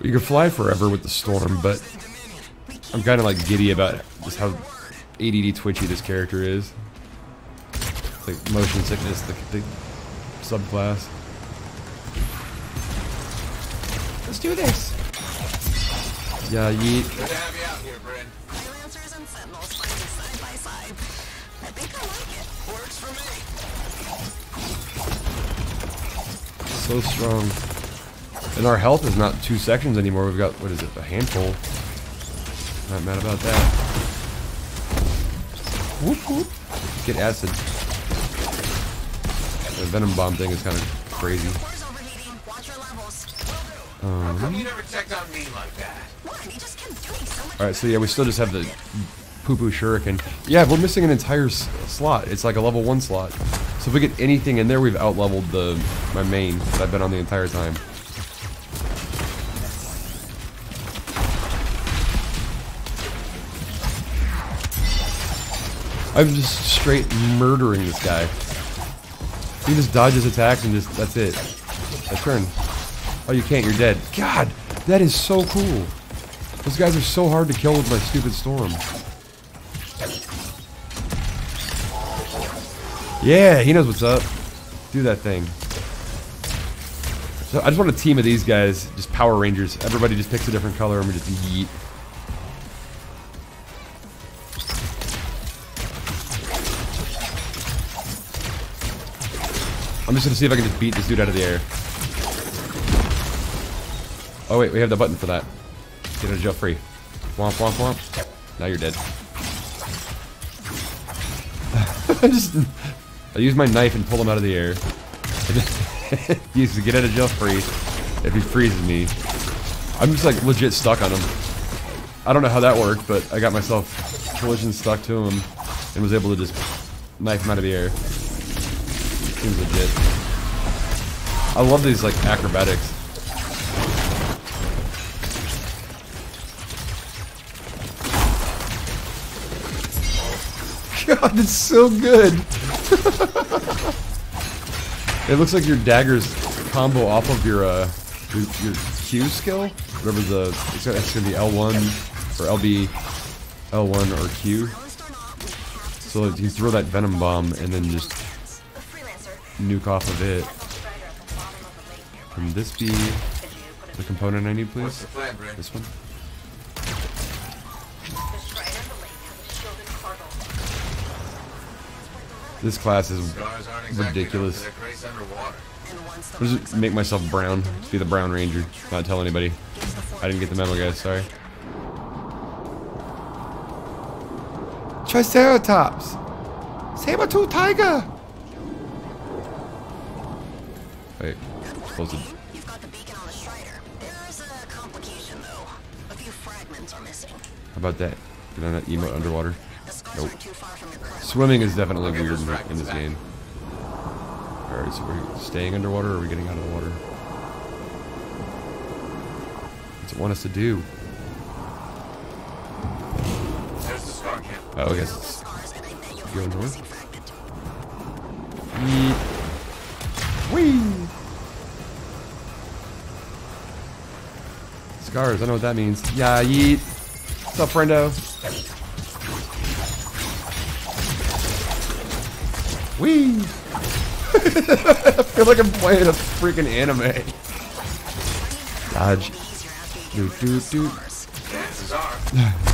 you can fly forever with the storm, but I'm kind of like giddy about just how ADD twitchy this character is. It's like motion sickness, the subclass. Let's do this! Yeah, yeet. Good to have you out here, Bryn. Freelancers and Sentinels fighting side by side. I think I like it. Works for me. So strong. And our health is not 2 sections anymore. We've got, what is it, a handful. Not mad about that. Whoop whoop. Get acid. The venom bomb thing is kind of crazy. Core's overheating. Watch your levels. How come you never checked on me like that? What? He just kept doing so much. Alright, so yeah, we still just have the poo-poo shuriken. Yeah, we're missing an entire slot. It's like a level 1 slot. So if we get anything in there, we've out-leveled my main that I've been on the entire time. I'm just straight murdering this guy. He just dodges attacks and just, that's it. I turn. Oh, you can't, you're dead. God, that is so cool. Those guys are so hard to kill with my stupid storm. Yeah, he knows what's up. Do that thing. So I just want a team of these guys, just Power Rangers. Everybody just picks a different color and we just yeet. I'm just gonna see if I can just beat this dude out of the air. Oh wait, we have the button for that. Get out of jail free. Womp womp womp. Now you're dead. I use my knife and pull him out of the air. He used to get out of jail free if he freezes me. I'm just like legit stuck on him. I don't know how that worked, but I got myself collision stuck to him and was able to just knife him out of the air. Seems legit. I love these like acrobatics. God, it's so good. It looks like your daggers combo off of your Q skill. Whatever it's gonna be L1 or LB, L1 or Q. So if you throw that venom bomb and then just nuke off of it. Can this be the component I need, please? This one. This class is ridiculous. I'll just make myself brown. Just be the Brown Ranger. Not tell anybody. I didn't get the memo, guys. Sorry. Triceratops! Saber-tooth tiger! Wait. Close it. You've got the beacon on the Strider. There's a complication though. A few fragments are missing. How about that? Get on that emote underwater. The scars Nope. aren't too far from your current Swimming is definitely weird in this game. Alright, so we're staying underwater or are we getting out of the water? What's it want us to do? There's the scar camp. Oh, I guess the it's scars, and I bet you'll going find a north. missing fragment. Yeet. Whee! Scars, I know what that means. Yeah, yeet. What's up, friendo? Whee! I feel like I'm playing a freaking anime. Dodge. Doot doot doot. Chances are.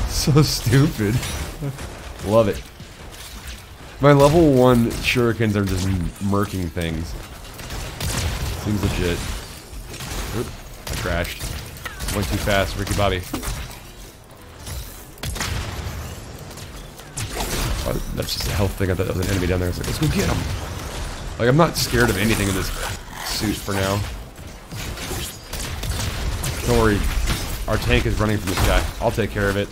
So stupid. Love it. My level 1 shurikens are just murking things. Seems legit. Oop, I crashed. Went too fast, Ricky Bobby. Oh, that's just a health thing. I thought there was an enemy down there. I was like, let's go get him. Like, I'm not scared of anything in this suit for now. Don't worry. Our tank is running from this guy. I'll take care of it.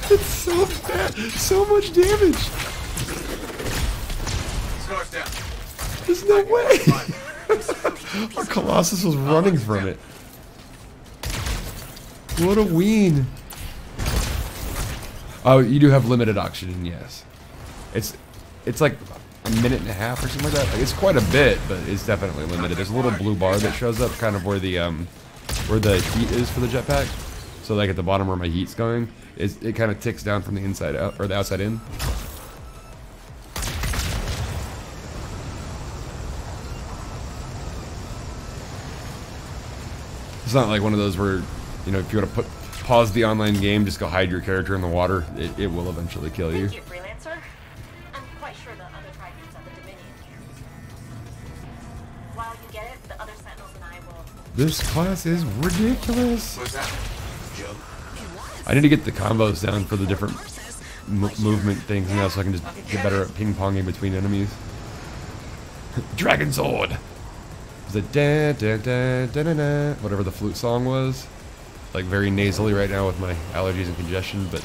It's so bad. So much damage. Scars down. There's no way. Our Colossus was running from it. What a ween. Oh, you do have limited oxygen, yes. It's like a minute and a half or something like that. Like, it's quite a bit, but it's definitely limited. There's a little blue bar that shows up kind of where the heat is for the jetpack. So like at the bottom where my heat's going, it kind of ticks down from the inside out or the outside in. It's not like one of those where, you know, if you want to pause the online game, just go hide your character in the water. It will eventually kill you. Thank you, Freelancer. I'm quite sure the other fragments of the Dominion here. While you get it, the other Sentinels and I will... This class is ridiculous. What's that? Joe? I need to get the combos down for the different movement things now so I can just get better at ping-ponging between enemies. Dragon Sword! Is it da da da da da da, whatever the flute song was. Like very nasally right now with my allergies and congestion, but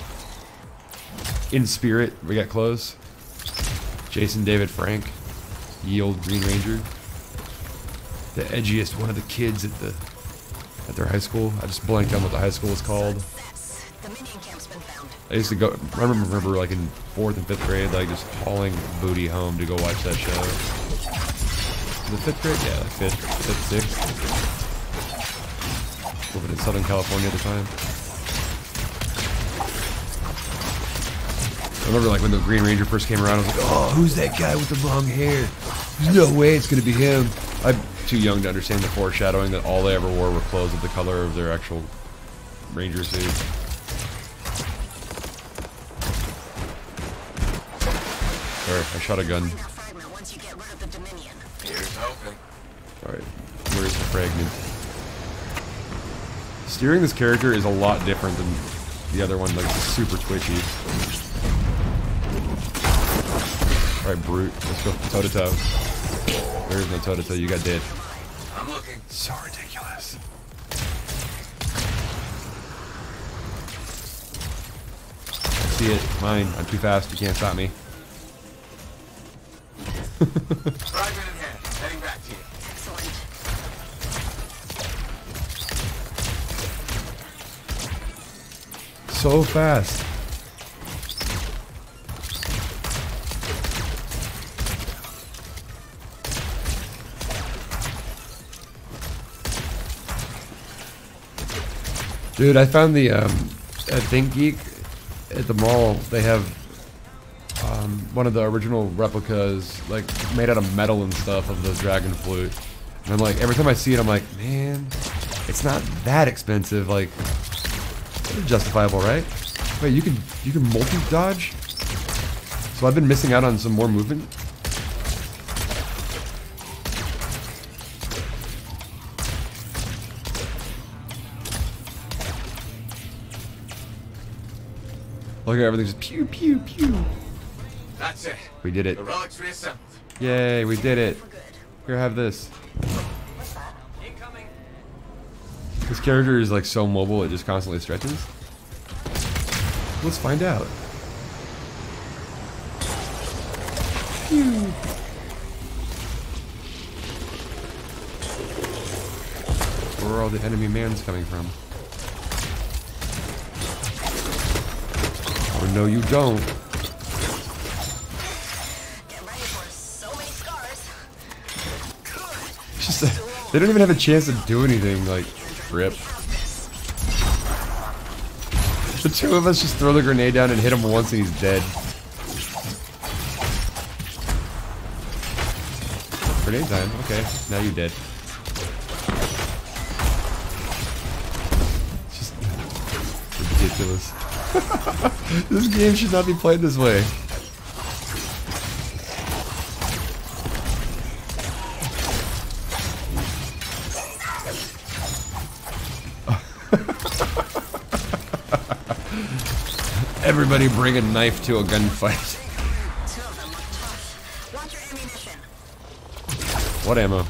in spirit, we got close. Jason David Frank, ye old Green Ranger. The edgiest one of the kids at their high school. I just blanked on what the high school was called. I used to go, I remember like in 4th and 5th grade, like just hauling booty home to go watch that show. The 5th grade? Yeah, like 5th, 6th. Living in Southern California at the time. I remember like when the Green Ranger first came around, I was like, oh, who's that guy with the long hair? There's no way it's gonna be him. I'm too young to understand the foreshadowing that all they ever wore were clothes of the color of their actual Ranger suit. Sorry, I shot a gun. Here's hoping. Alright, where's the fragment? Steering this character is a lot different than the other one, like super twitchy. Alright, Brute, let's go toe to toe. There is no toe to toe, you got dead. I'm looking. So ridiculous. I see it, mine. I'm too fast, you can't stop me. Fragment in hand. Heading back to you. Excellent. So fast. Dude, I found the at Think Geek at the mall. They have one of the original replicas, like made out of metal and stuff, of the Dragon Flute. And I'm like, every time I see it, I'm like, man, it's not that expensive. Like, it's justifiable, right? Wait, you can multi-dodge? So I've been missing out on some more movement. Look at everything's just pew pew pew. That's it. We did it. The relic's reassembled. Yay, we did it. Here, have this. Incoming. This character is like so mobile, it just constantly stretches. Let's find out. Phew. Where are all the enemy mans coming from? Oh no, you don't. Get ready for so many scars. It's just they don't even have a chance to do anything. Like, rip. The two of us just throw the grenade down and hit him once and he's dead. Grenade time. Okay, now you're dead. It's just ridiculous. This game should not be played this way. Everybody bring a knife to a gunfight. Two of them look tough. Want your ammunition? What ammo?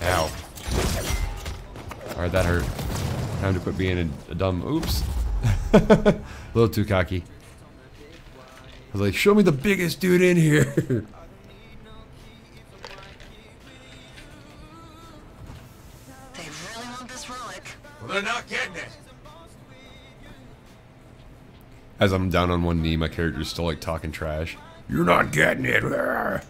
Ow. Alright, that hurt. Time to quit being a dumb... Oops. A little too cocky. I was like, show me the biggest dude in here. They really want this relic. Well, they're not getting it. As I'm down on one knee, my character's still like talking trash. You're not getting it. There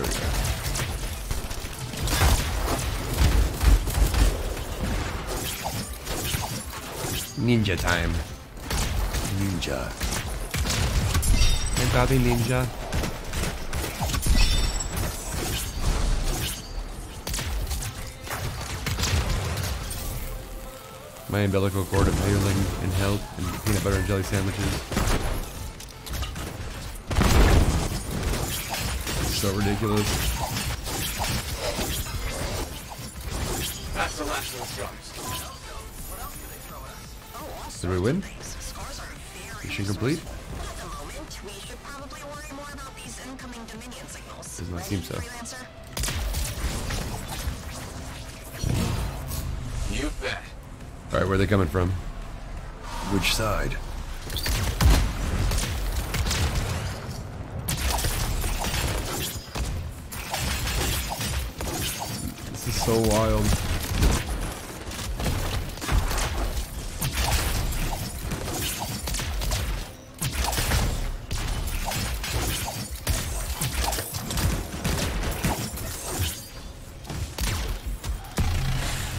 we go. Ninja time. Ninja. Hey, Bobby Ninja. My umbilical cord of iron and help and peanut butter and jelly sandwiches. So ridiculous. That's the last of the scars. Did we win? Scars are very Mission complete? At the moment, we should probably worry more about these incoming Dominion signals. Does not seem so. Freelancer? You bet. Alright, where are they coming from? Which side? This is so wild.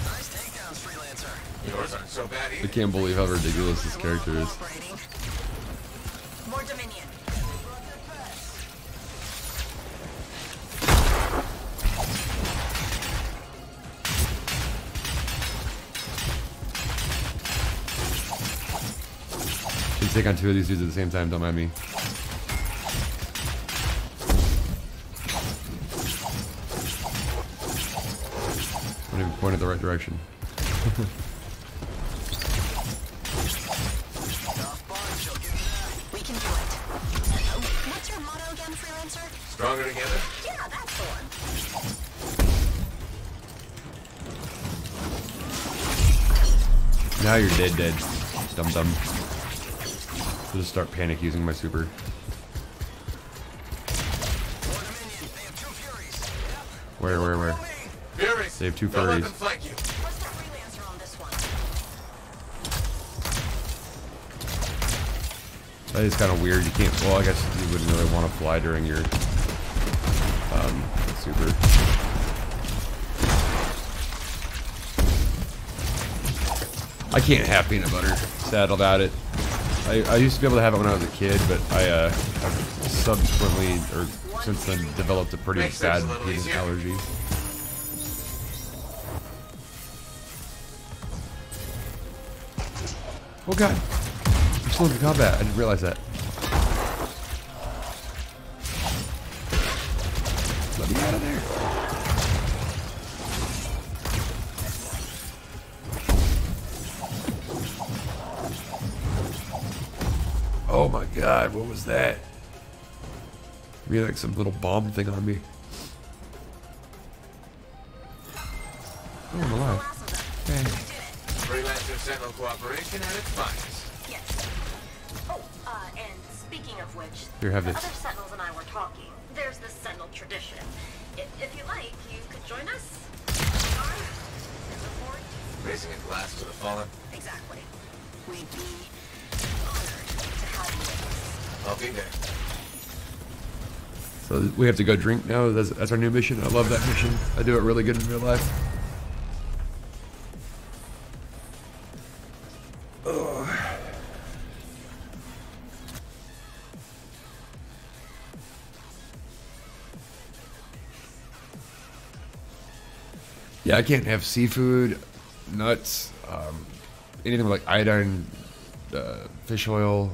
Nice takedowns, Freelancer. Yours aren't so bad I either. can't believe how ridiculous this character is. Operating. More Dominion. Can take on two of these dudes at the same time, don't mind me. I'm not even pointing the right direction. We can do it. What's your motto again, Freelancer? Stronger together? Yeah, that's the one. Now you're dead. Dum-dum. I'll just start panic using my super. Where? Furies. They have two Don't let furries. them flank you. What's the Freelancer on this one? That is kind of weird. You can't. Well, I guess you wouldn't really want to fly during your super. I can't have peanut butter. Sad about it. I used to be able to have it when I was a kid, but I've subsequently, or since then, developed a pretty Makes bad things a little peanut easier. allergy. Oh god! I'm still in combat. I didn't realize that. Let me out of there. Oh my god, what was that? Maybe like some little bomb thing on me. Oh, I'm alive. Okay. Freelancer Sentinel cooperation at its finest. Yes. Oh, and speaking of which, Here, have the this. other Sentinels and I were talking. There's this Sentinel tradition. If you like, you could join us. Arm, support. Raising a glass to the fallen. Exactly. We'd be honored to have you with us. I'll be there. So we have to go drink now? That's our new mission? I love that mission. I do it really good in real life. Yeah, I can't have seafood, nuts, anything like iodine, fish oil,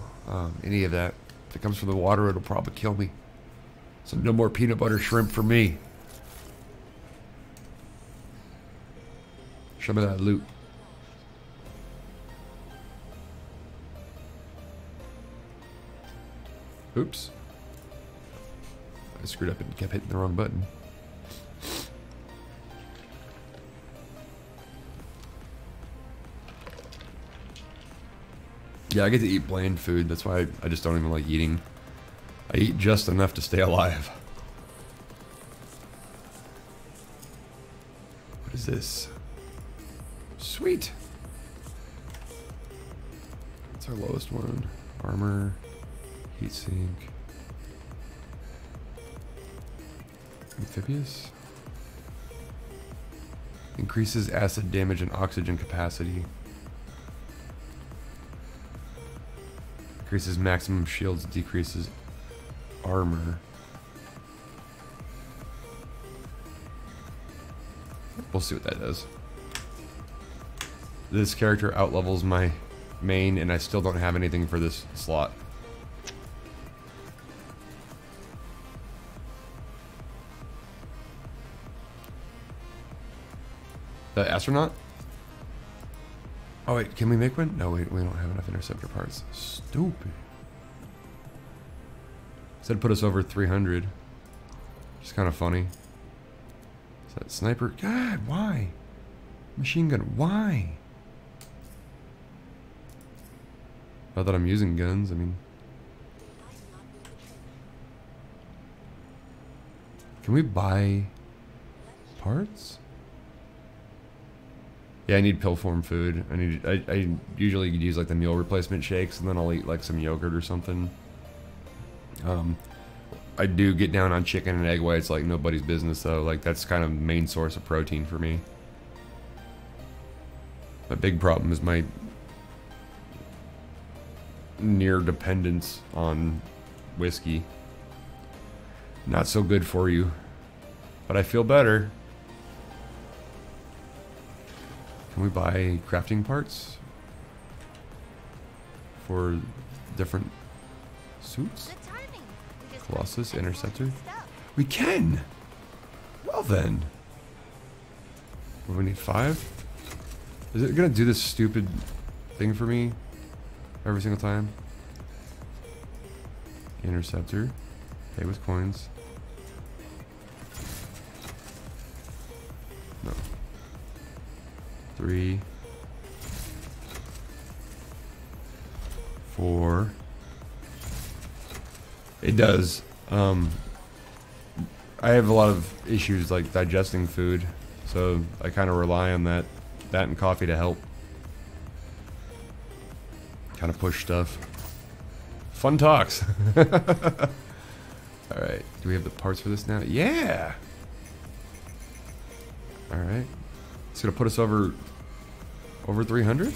any of that. If it comes from the water, it'll probably kill me. So no more peanut butter shrimp for me. Show me that loot. Oops. I screwed up and kept hitting the wrong button. Yeah, I get to eat bland food. That's why I just don't even like eating. I eat just enough to stay alive. What is this? Sweet. That's our lowest one. Armor. Heatsink. Amphibious. Increases acid damage and oxygen capacity. Increases maximum shields, decreases armor. We'll see what that does. This character outlevels my main, and I still don't have anything for this slot. The astronaut? Oh wait, can we make one? No, wait, we don't have enough interceptor parts. Stupid. Said put us over 300. Which is kind of funny. Is that sniper? God, why? Machine gun, why? Not that I'm using guns, I mean. Can we buy parts? Yeah, I need pill form food. I usually use like the meal replacement shakes, and then I'll eat like some yogurt or something. I do get down on chicken and egg whites like nobody's business though. Like that's kind of the main source of protein for me. My big problem is my near dependence on whiskey. Not so good for you, but I feel better. Can we buy crafting parts for different suits? Colossus, Interceptor? We can! Well then. What, we need 5? Is it gonna do this stupid thing for me every single time? Interceptor. Pay with coins. No. 3, 4. It does. I have a lot of issues like digesting food, so I kind of rely on that and coffee to help. Kind of push stuff. Fun talks. All right. Do we have the parts for this now? Yeah. All right. It's gonna put us over 300.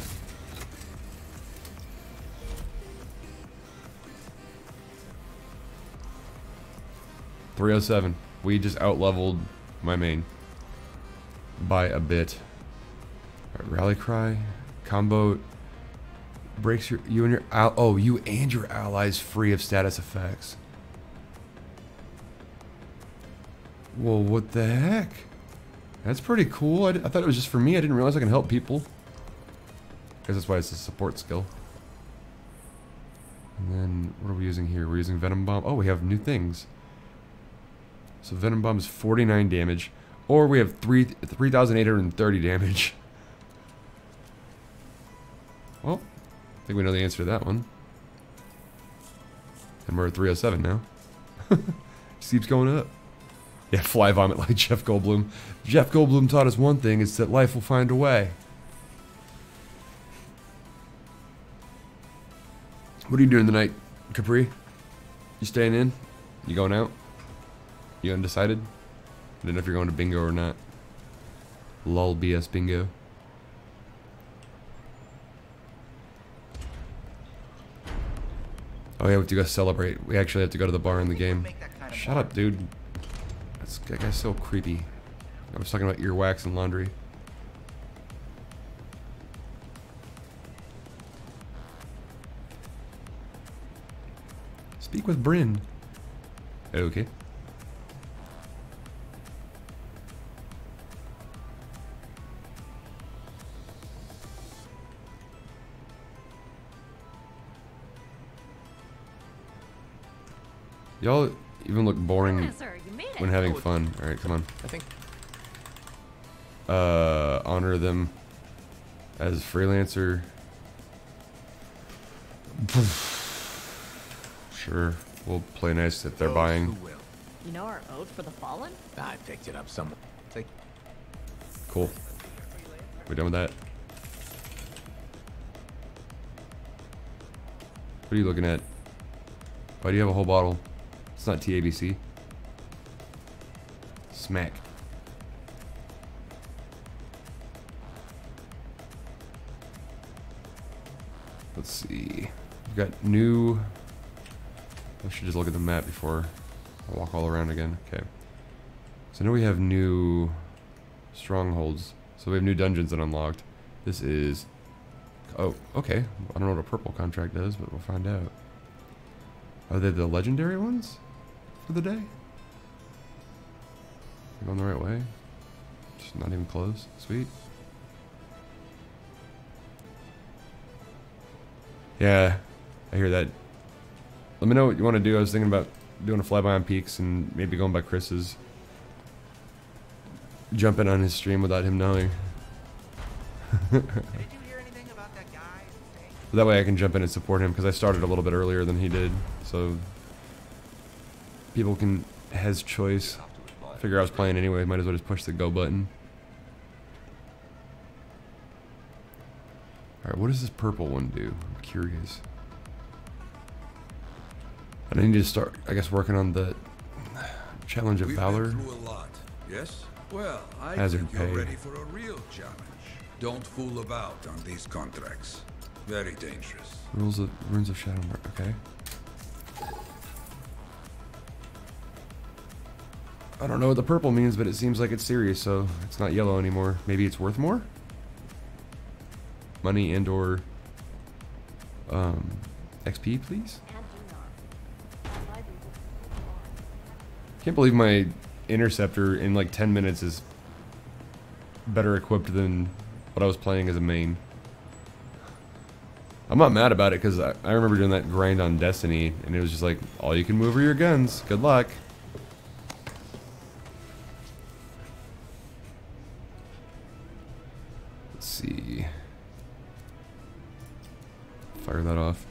$307. We just out-leveled my main by a bit. All right, rally cry combo breaks you and your allies free of status effects. Well, what the heck? That's pretty cool. I thought it was just for me. I didn't realize I can help people. I guess that's why it's a support skill. And then, what are we using here? We're using Venom Bomb. Oh, we have new things. So Venom Bomb is 49 damage. Or we have 3,830 damage. Well, I think we know the answer to that one. And we're at 307 now. Just keeps going up. Yeah, fly vomit like Jeff Goldblum. Jeff Goldblum taught us one thing, it's that life will find a way. What are you doing tonight, Capri? You staying in? You going out? You undecided? I don't know if you're going to bingo or not. Lol BS bingo. Oh yeah, we have to go celebrate. We actually have to go to the bar in the game. Shut up, dude. That guy's so creepy. I was talking about earwax and laundry. Speak with Bryn. Okay. Y'all even look boring Yeah, sir, you made it. when having fun. Alright, come on. I think. Honor them as freelancer. Sure, we'll play nice if they're buying. You know our ode for the fallen? I picked it up somewhere. Cool. We done with that? What are you looking at? Why do you have a whole bottle? It's not TABC. Smack. Let's see. We've got new... I should just look at the map before I walk all around again. Okay. So now we have new strongholds. So we have new dungeons that unlocked. This is... Oh, okay. I don't know what a purple contract does, but we'll find out. Are they the legendary ones for the day? We're going the right way? Just not even close. Sweet. Yeah, I hear that. Let me know what you want to do. I was thinking about doing a flyby on Peaks and maybe going by Chris's. Jumping on his stream without him knowing. Did you hear anything about that guy? That way I can jump in and support him because I started a little bit earlier than he did. So people can has choice. Figure I was playing anyway. Might as well just push the go button. Alright, what does this purple one do? I'm curious. And I need to start, I guess, working on the challenge of Valor. We've been through a lot, yes? Well, I Hazard think you're pay. ready for a real challenge. Don't fool about on these contracts. Very dangerous. Runes of Shadow Mark, okay. I don't know what the purple means, but it seems like it's serious, so it's not yellow anymore. Maybe it's worth more? Money and or XP, please? Can't believe my interceptor in like 10 minutes is better equipped than what I was playing as a main. I'm not mad about it because I remember doing that grind on Destiny and it was just like, all you can move are your guns. Good luck. Let's see. Fire that off.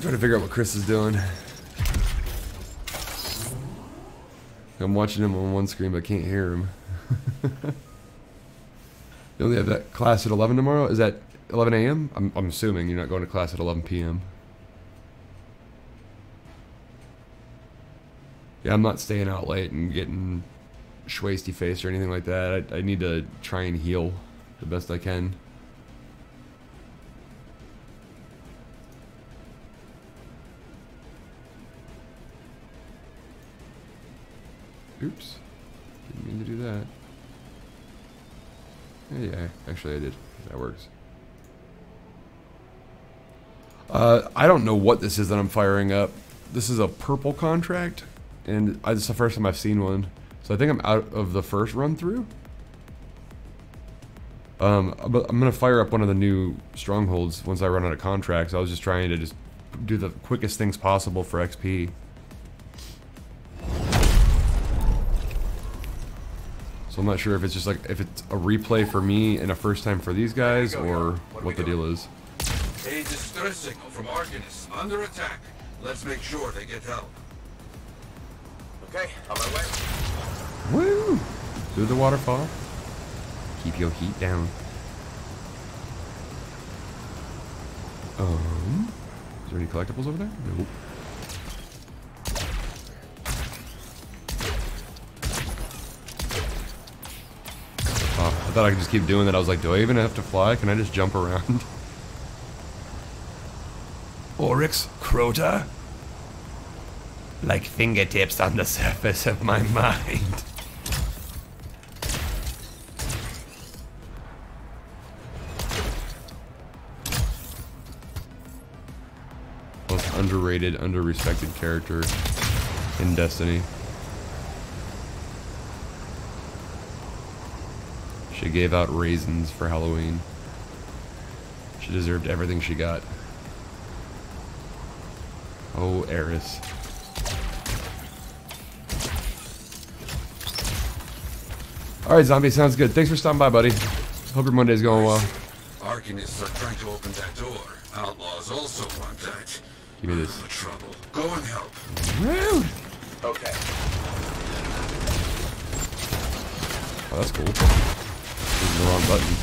Trying to figure out what Chris is doing. I'm watching him on one screen, but I can't hear him. You only have that class at 11 tomorrow? Is that 11 a.m.? I'm assuming you're not going to class at 11 p.m. Yeah, I'm not staying out late and getting schwasty face or anything like that. I need to try and heal the best I can. Oops. Didn't mean to do that. Yeah, actually I did. That works. I don't know what this is that I'm firing up. This is a purple contract, and it's the first time I've seen one. So I think I'm out of the first run through. But I'm gonna fire up one of the new strongholds once I run out of contracts. I was just trying to just do the quickest things possible for XP. So I'm not sure if it's just like, if it's a replay for me and a first time for these guys, or what the deal is. A distress signal from Arcanus. Under attack. Let's make sure they get help. Okay, on my way. Woo! Through the waterfall. Keep your heat down. Is there any collectibles over there? Nope. Oh, I thought I could just keep doing that. I was like, do I even have to fly? Can I just jump around? Oryx, Crota? Like fingertips on the surface of my mind. Most underrated, underrespected character in Destiny. She gave out raisins for Halloween. She deserved everything she got. Oh, Eris. Alright, Zombie, sounds good. Thanks for stopping by, buddy. Hope your Monday's going well. Arcanists are trying to open that door. Outlaws also want that. Give me this. Trouble. Go and help. Rude! Okay. Oh, that's cool. Using the wrong button.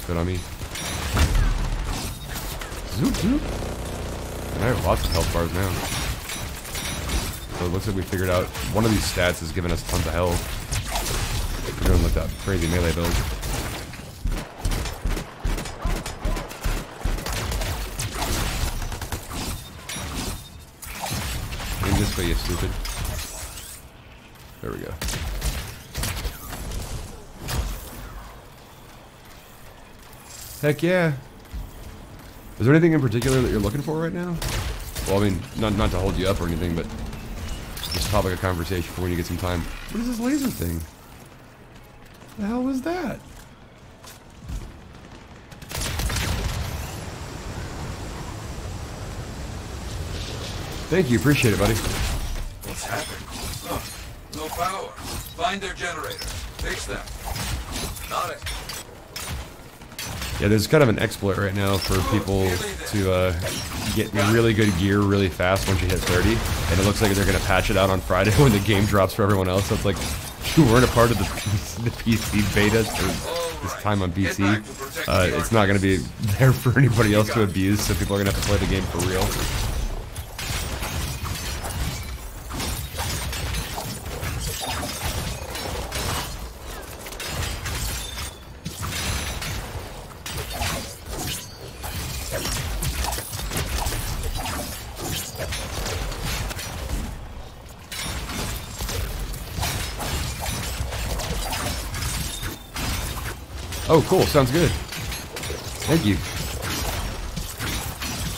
Good on me. Zoop, zoop. And I have lots of health bars now. So it looks like we figured out one of these stats is giving us tons of health. We're doing like that crazy melee build. Aim this way, you stupid. There we go. Heck yeah. Is there anything in particular that you're looking for right now? Well, I mean, not to hold you up or anything, but just topic of conversation for when you get some time. What is this laser thing? The hell was that? Thank you, appreciate it, buddy. What's happened? Oh, no power. Find their generator. Fix them. Got it. Yeah, there's kind of an exploit right now for people to get really good gear really fast once you hit 30, and it looks like they're going to patch it out on Friday when the game drops for everyone else. So it's like, you weren't a part of the PC beta or this time on PC. It's not going to be there for anybody else to abuse, so people are going to have to play the game for real. Oh, cool. Sounds good. Thank you.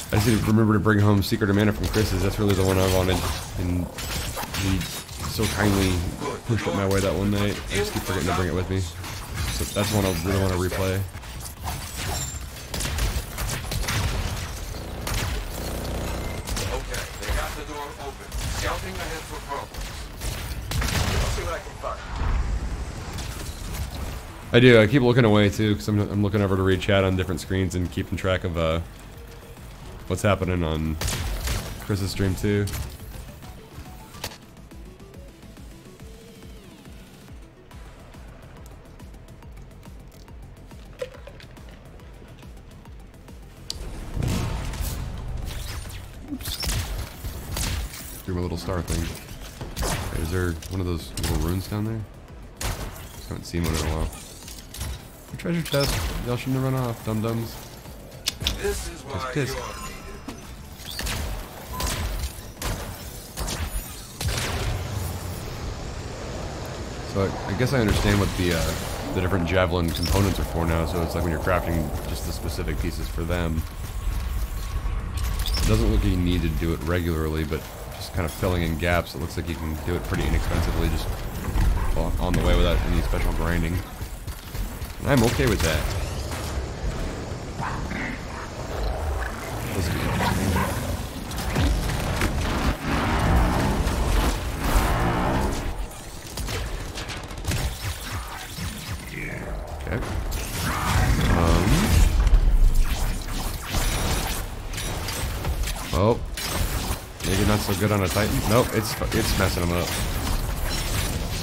I just need to remember to bring home Secret of Mana from Chris's. That's really the one I wanted. And he so kindly pushed it my way that one night. I just keep forgetting to bring it with me. So that's one I really want to replay. Okay, they got the door open. Scouting ahead for problems. I'll see what I can find. I do. I keep looking away too, because I'm looking over to read chat on different screens and keeping track of what's happening on Chris's stream too. Oops. Do my little star thing. Okay, is there one of those little runes down there? I haven't seen one in a while. A treasure chest. Y'all shouldn't have run off, dum-dums. This is why Piss. you're needed. So I guess I understand what the different javelin components are for now. So it's like when you're crafting just the specific pieces for them. It doesn't look like you need to do it regularly, but just kind of filling in gaps. It looks like you can do it pretty inexpensively, just on the way without any special grinding. And I'm okay with that. This will be interesting. Okay. Oh. Maybe not so good on a Titan. Nope, it's messing him up.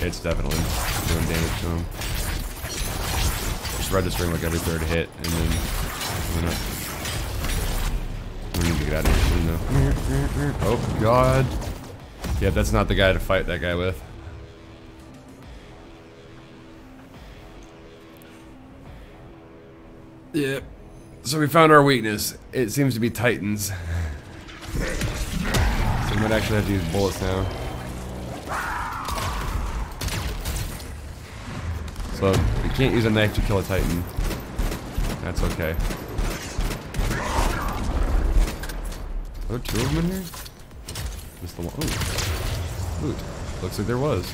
It's definitely doing damage to him. Just registering like every third hit, and then we need to get out of here soon though. Oh god. Yeah, that's not the guy to fight that guy with. Yep. So we found our weakness. It seems to be Titans. So we might actually have to use bullets now. So we can't use a knife to kill a Titan. That's okay. Are there 2 of them in here? Just the one. Oh. Loot. Looks like there was.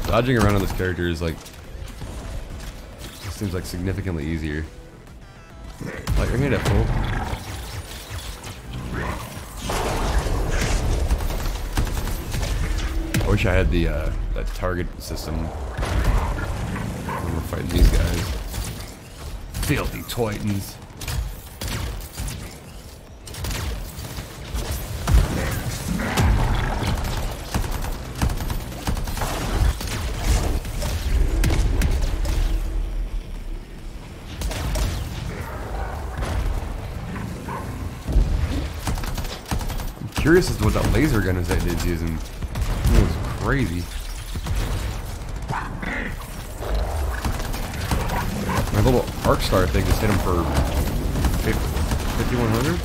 Dodging around on this character is like, seems like significantly easier. Light your hand up, fool. I wish I had the that target system when we're fighting these guys. Filthy Titans. Curious as to what that laser gun is that dude's using. It was crazy. My little arc star thing just hit him for 5,100.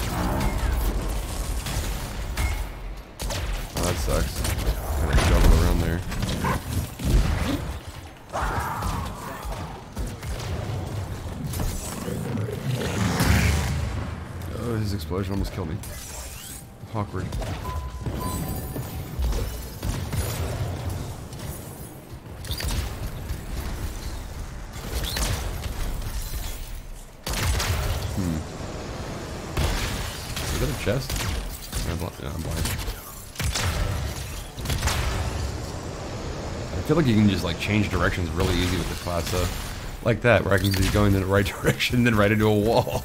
Oh, that sucks. Gotta juggle around there. Oh, his explosion almost killed me. Awkward. Is that a chest? Yeah, I'm blind. I feel like you can just like change directions really easy with this class, though. Like that, where I can just go in the right direction, then right into a wall.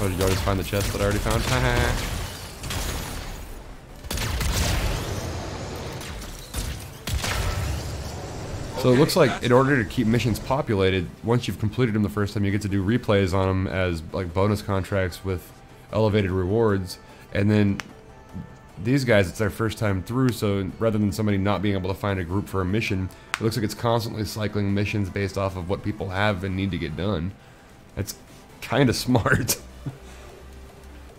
Oh, did y'all just find the chest that I already found? So it looks like in order to keep missions populated, once you've completed them the first time, you get to do replays on them as like bonus contracts with elevated rewards. And then these guys, it's their first time through, so rather than somebody not being able to find a group for a mission, it looks like it's constantly cycling missions based off of what people have and need to get done. That's kind of smart.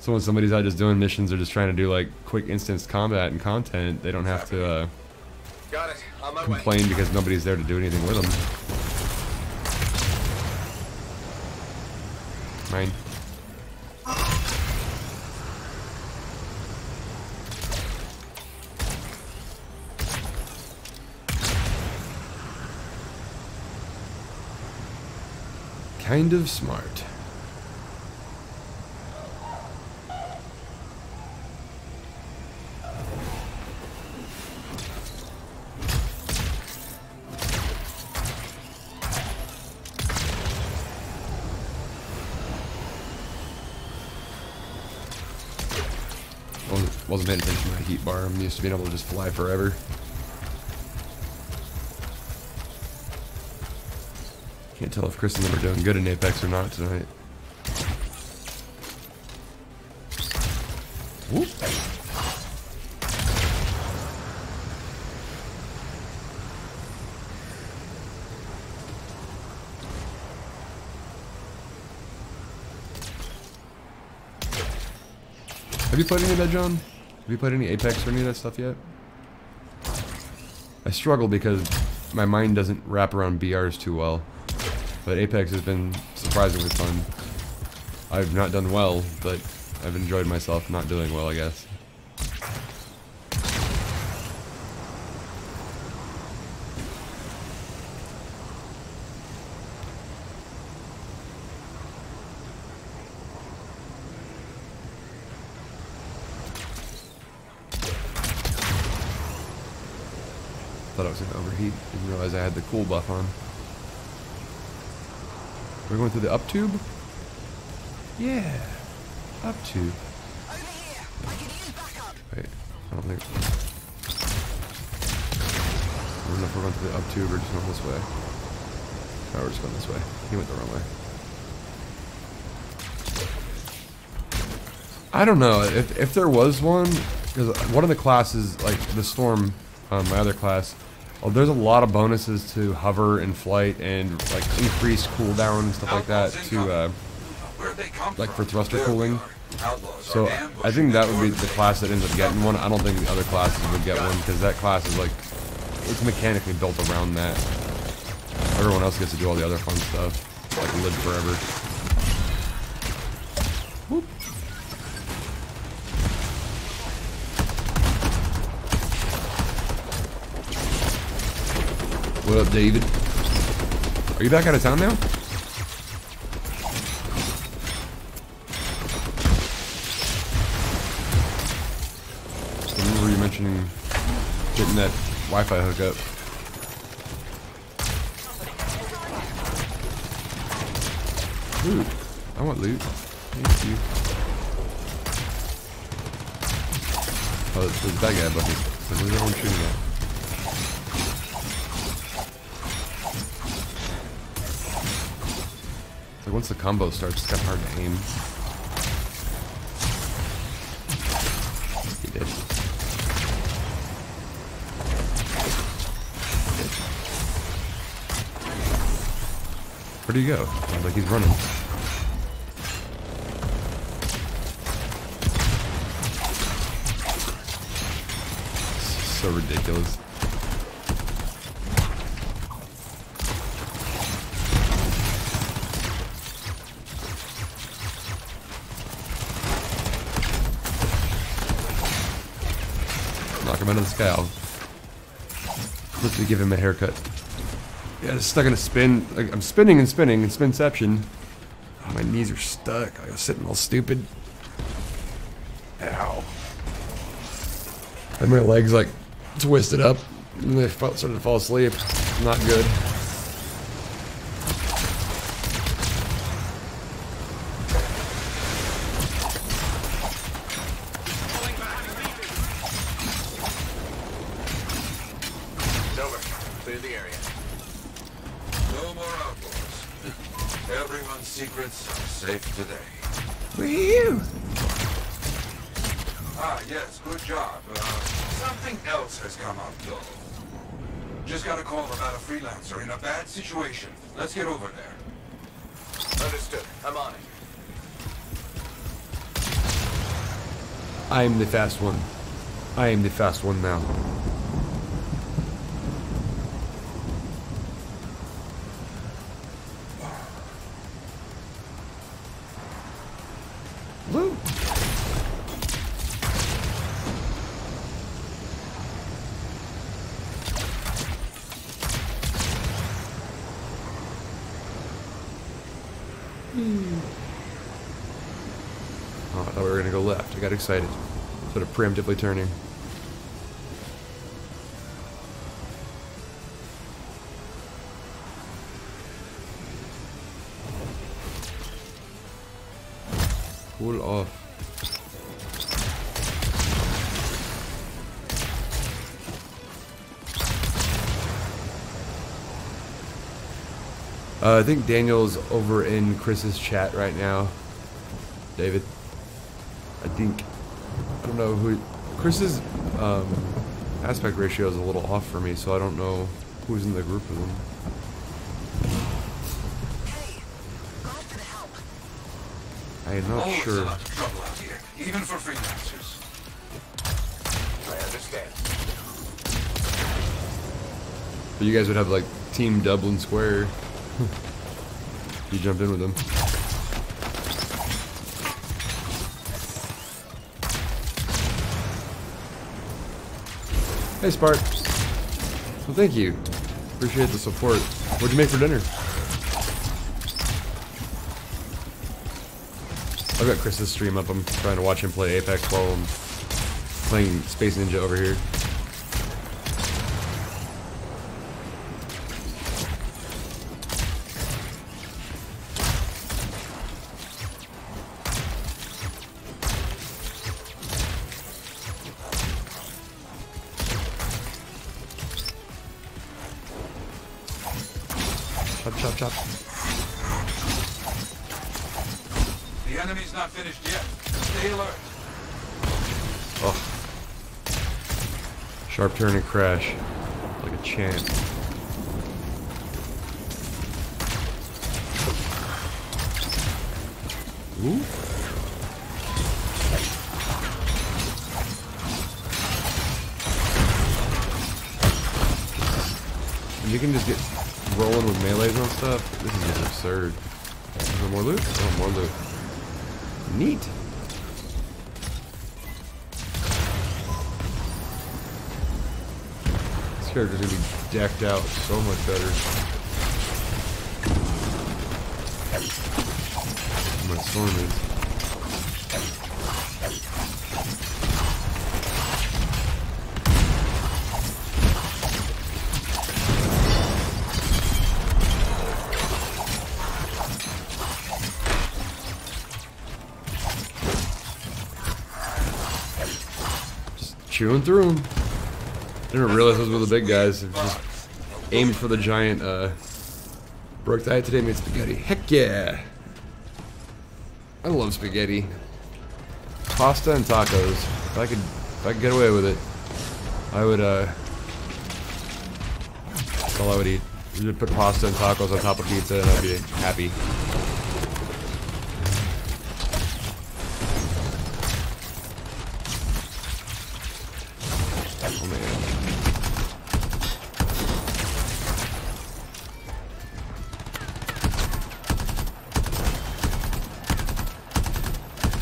So when somebody's out just doing missions or just trying to do like quick instance combat and content, they don't have to Got it. On my complain because nobody's there to do anything with them. Mine. Kind of smart. Wasn't paying attention to my heat bar. I'm used to being able to just fly forever. Can't tell if Chris and them are doing good in Apex or not tonight. Whoop. Have you played any of that, John? Have you played any Apex or any of that stuff yet? I struggle because my mind doesn't wrap around BRs too well. But Apex has been surprisingly fun. I've not done well, but I've enjoyed myself not doing well, I guess. Thought I was gonna overheat. Didn't realize I had the cool buff on. We're going through the up tube? Yeah. Up tube. Over here. I could use backup. Wait, I don't think. I don't know if we're going through the up tube or just going this way. Oh, we're just going this way. He went the wrong way. I don't know if there was one, because one of the classes, like the Storm, my other class, there's a lot of bonuses to hover and flight and like increased cooldown and stuff like that to like for thruster cooling. So I think that would be the class that ends up getting one. I don't think the other classes would get one because that class is like it's mechanically built around that. Everyone else gets to do all the other fun stuff, like live forever. Whoop. What up, David? Are you back out of town now? I remember you mentioning getting that Wi-Fi hookup. Loot. I want loot. Thank you. Oh, there's that guy bucket. Where's everyone shooting at? Like once the combo starts, it's kind of hard to aim. He did. Where'd he go? Sounds like he's running. So ridiculous. Knock him out of the sky. I'll quickly give him a haircut. Yeah, just stuck in a spin. Like, I'm spinning and spinning in spinception. Oh, my knees are stuck. I was sitting all stupid. Ow. And my legs like twisted up. And they started to fall asleep. Not good. Safe today. Woo! Ah, yes, good job. Something else has come up, though. Just got a call about a freelancer in a bad situation. Let's get over there. Understood. I'm on it. I am the fast one. I am the fast one now. Woo! Oh, I thought we were gonna go left. I got excited. Sort of preemptively turning. Cool off. I think Daniel's over in Chris's chat right now. David. I think. I don't know who. Chris's aspect ratio is a little off for me, so I don't know who's in the group with him. Hey, glad for the help. I am not Always sure. a lot of trouble out here, even for freelancers. I understand. But you guys would have like Team Dublin Square. You jumped in with them. Hey, Spark. Well, thank you. Appreciate the support. What'd you make for dinner? I've got Chris's stream up. I'm trying to watch him play Apex while I'm playing Space Ninja over here. chop. The enemy's not finished yet. Stay alert. Oh. Sharp turn and crash. Like a champ. Ooh. And you can just get rolling with melees on stuff. This is just absurd. Is there more loot? Oh, more loot. Neat. This character's gonna be decked out so much better. My storm is. Chewing through them. Didn't realize those were the big guys. Just aimed for the giant, broke diet today, made spaghetti. Heck yeah! I love spaghetti. Pasta and tacos. If I could get away with it, I would, that's all I would eat. You would put pasta and tacos on top of pizza and I'd be happy. Oh man.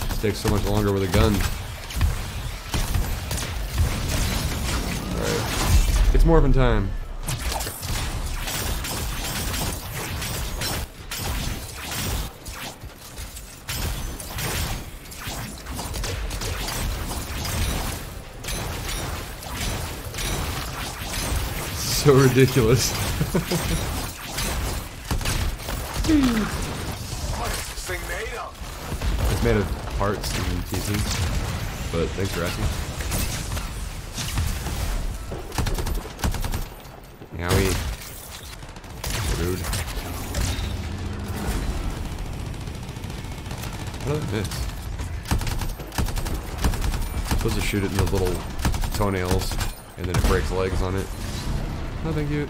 This takes so much longer with a gun. Alright. It's morphin' time. So ridiculous. What is this thing made of? It's made of parts and pieces, but thanks for asking. Yowie. Rude. How did I miss? I'm supposed to shoot it in the little toenails, and then it breaks legs on it. No, thank you.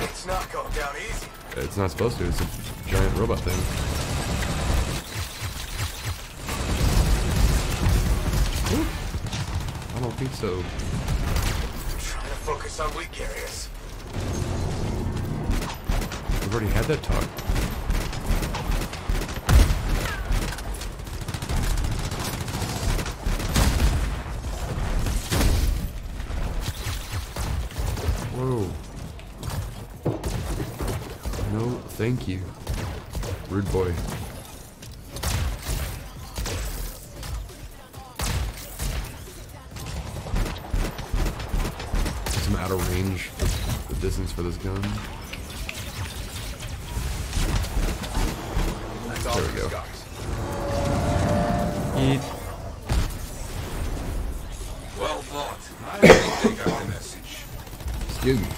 It's not going down easy. It's not supposed to. It's a giant robot thing. Ooh. I don't think so. I'm trying to focus on weak areas. We've already had that talk. Whoa. No, thank you. Rude boy. I'm out of range for the distance for this gun. That's all There we go. got. Eat. Well thought. I think they got the message. Excuse me.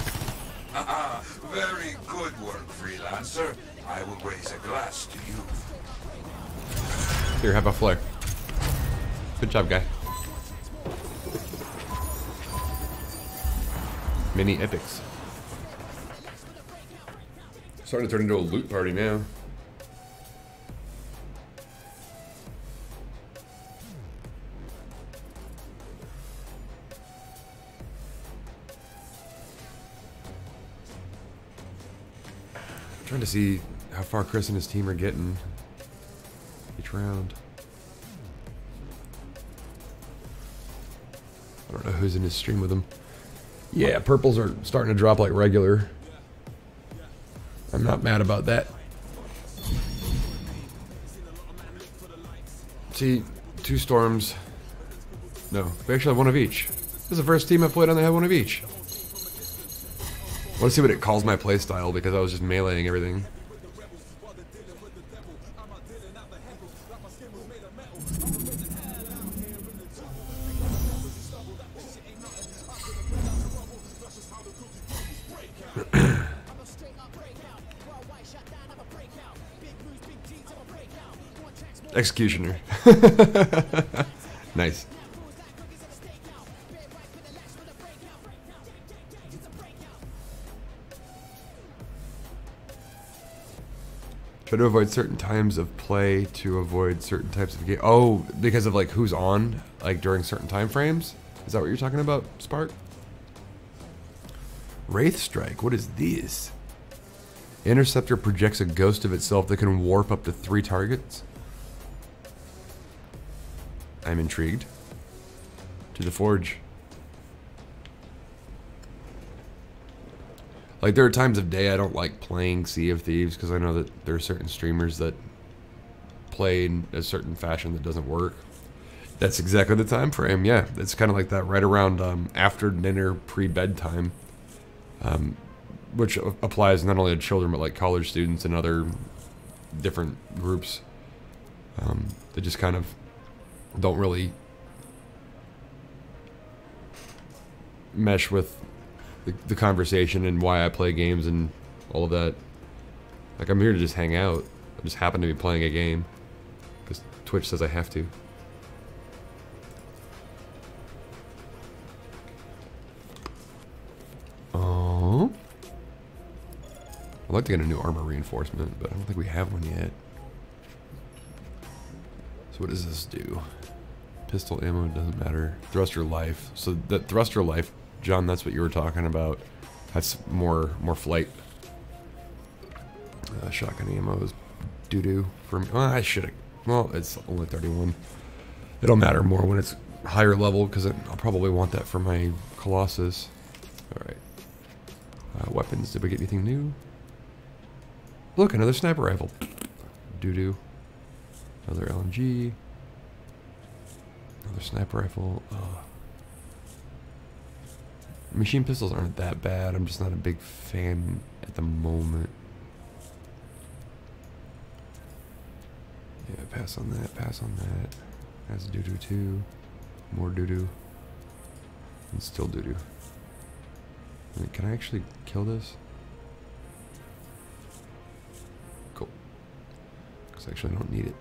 Very good work, freelancer. I will raise a glass to you. Here, have a flare. Good job, guy. Mini epics. Starting to turn into a loot party now. Trying to see how far Chris and his team are getting each round. I don't know who's in his stream with him. Yeah, purples are starting to drop like regular. I'm not mad about that. See, 2 storms. No, we actually have 1 of each. This is the first team I've played on that had 1 of each. I want to see what it calls my playstyle because I was just meleeing everything. Executioner. Nice. Try to avoid certain times of play to avoid certain types of game. Oh, because of like who's on, like during certain time frames? Is that what you're talking about, Spark? Wraith Strike, what is this? Interceptor projects a ghost of itself that can warp up to 3 targets. I'm intrigued. To the Forge. Like, there are times of day I don't like playing Sea of Thieves because I know that there are certain streamers that play in a certain fashion that doesn't work. That's exactly the time frame, yeah. It's kind of like that right around after dinner, pre-bedtime. Which applies not only to children, but like college students and other different groups. That just kind of don't really mesh with the conversation and why I play games and all of that. Like, I'm here to just hang out. I just happen to be playing a game because Twitch says I have to. Oh, I'd like to get a new armor reinforcement, but I don't think we have one yet. So what does this do? Pistol ammo doesn't matter. Thruster life. So that thruster life, John, that's what you were talking about. That's more flight. Shotgun ammo is doo-doo for me. Well, I should have. Well, it's only 31. It'll matter more when it's higher level because I'll probably want that for my Colossus. Alright. Weapons. Did we get anything new? Look, another sniper rifle. Doo-doo. Another LMG. Another sniper rifle. Machine pistols aren't that bad. I'm just not a big fan at the moment. Yeah, pass on that. Pass on that. That's doo-doo too. More doo-doo. And still doo-doo. Wait, can I actually kill this? Cool. Because I actually don't need it.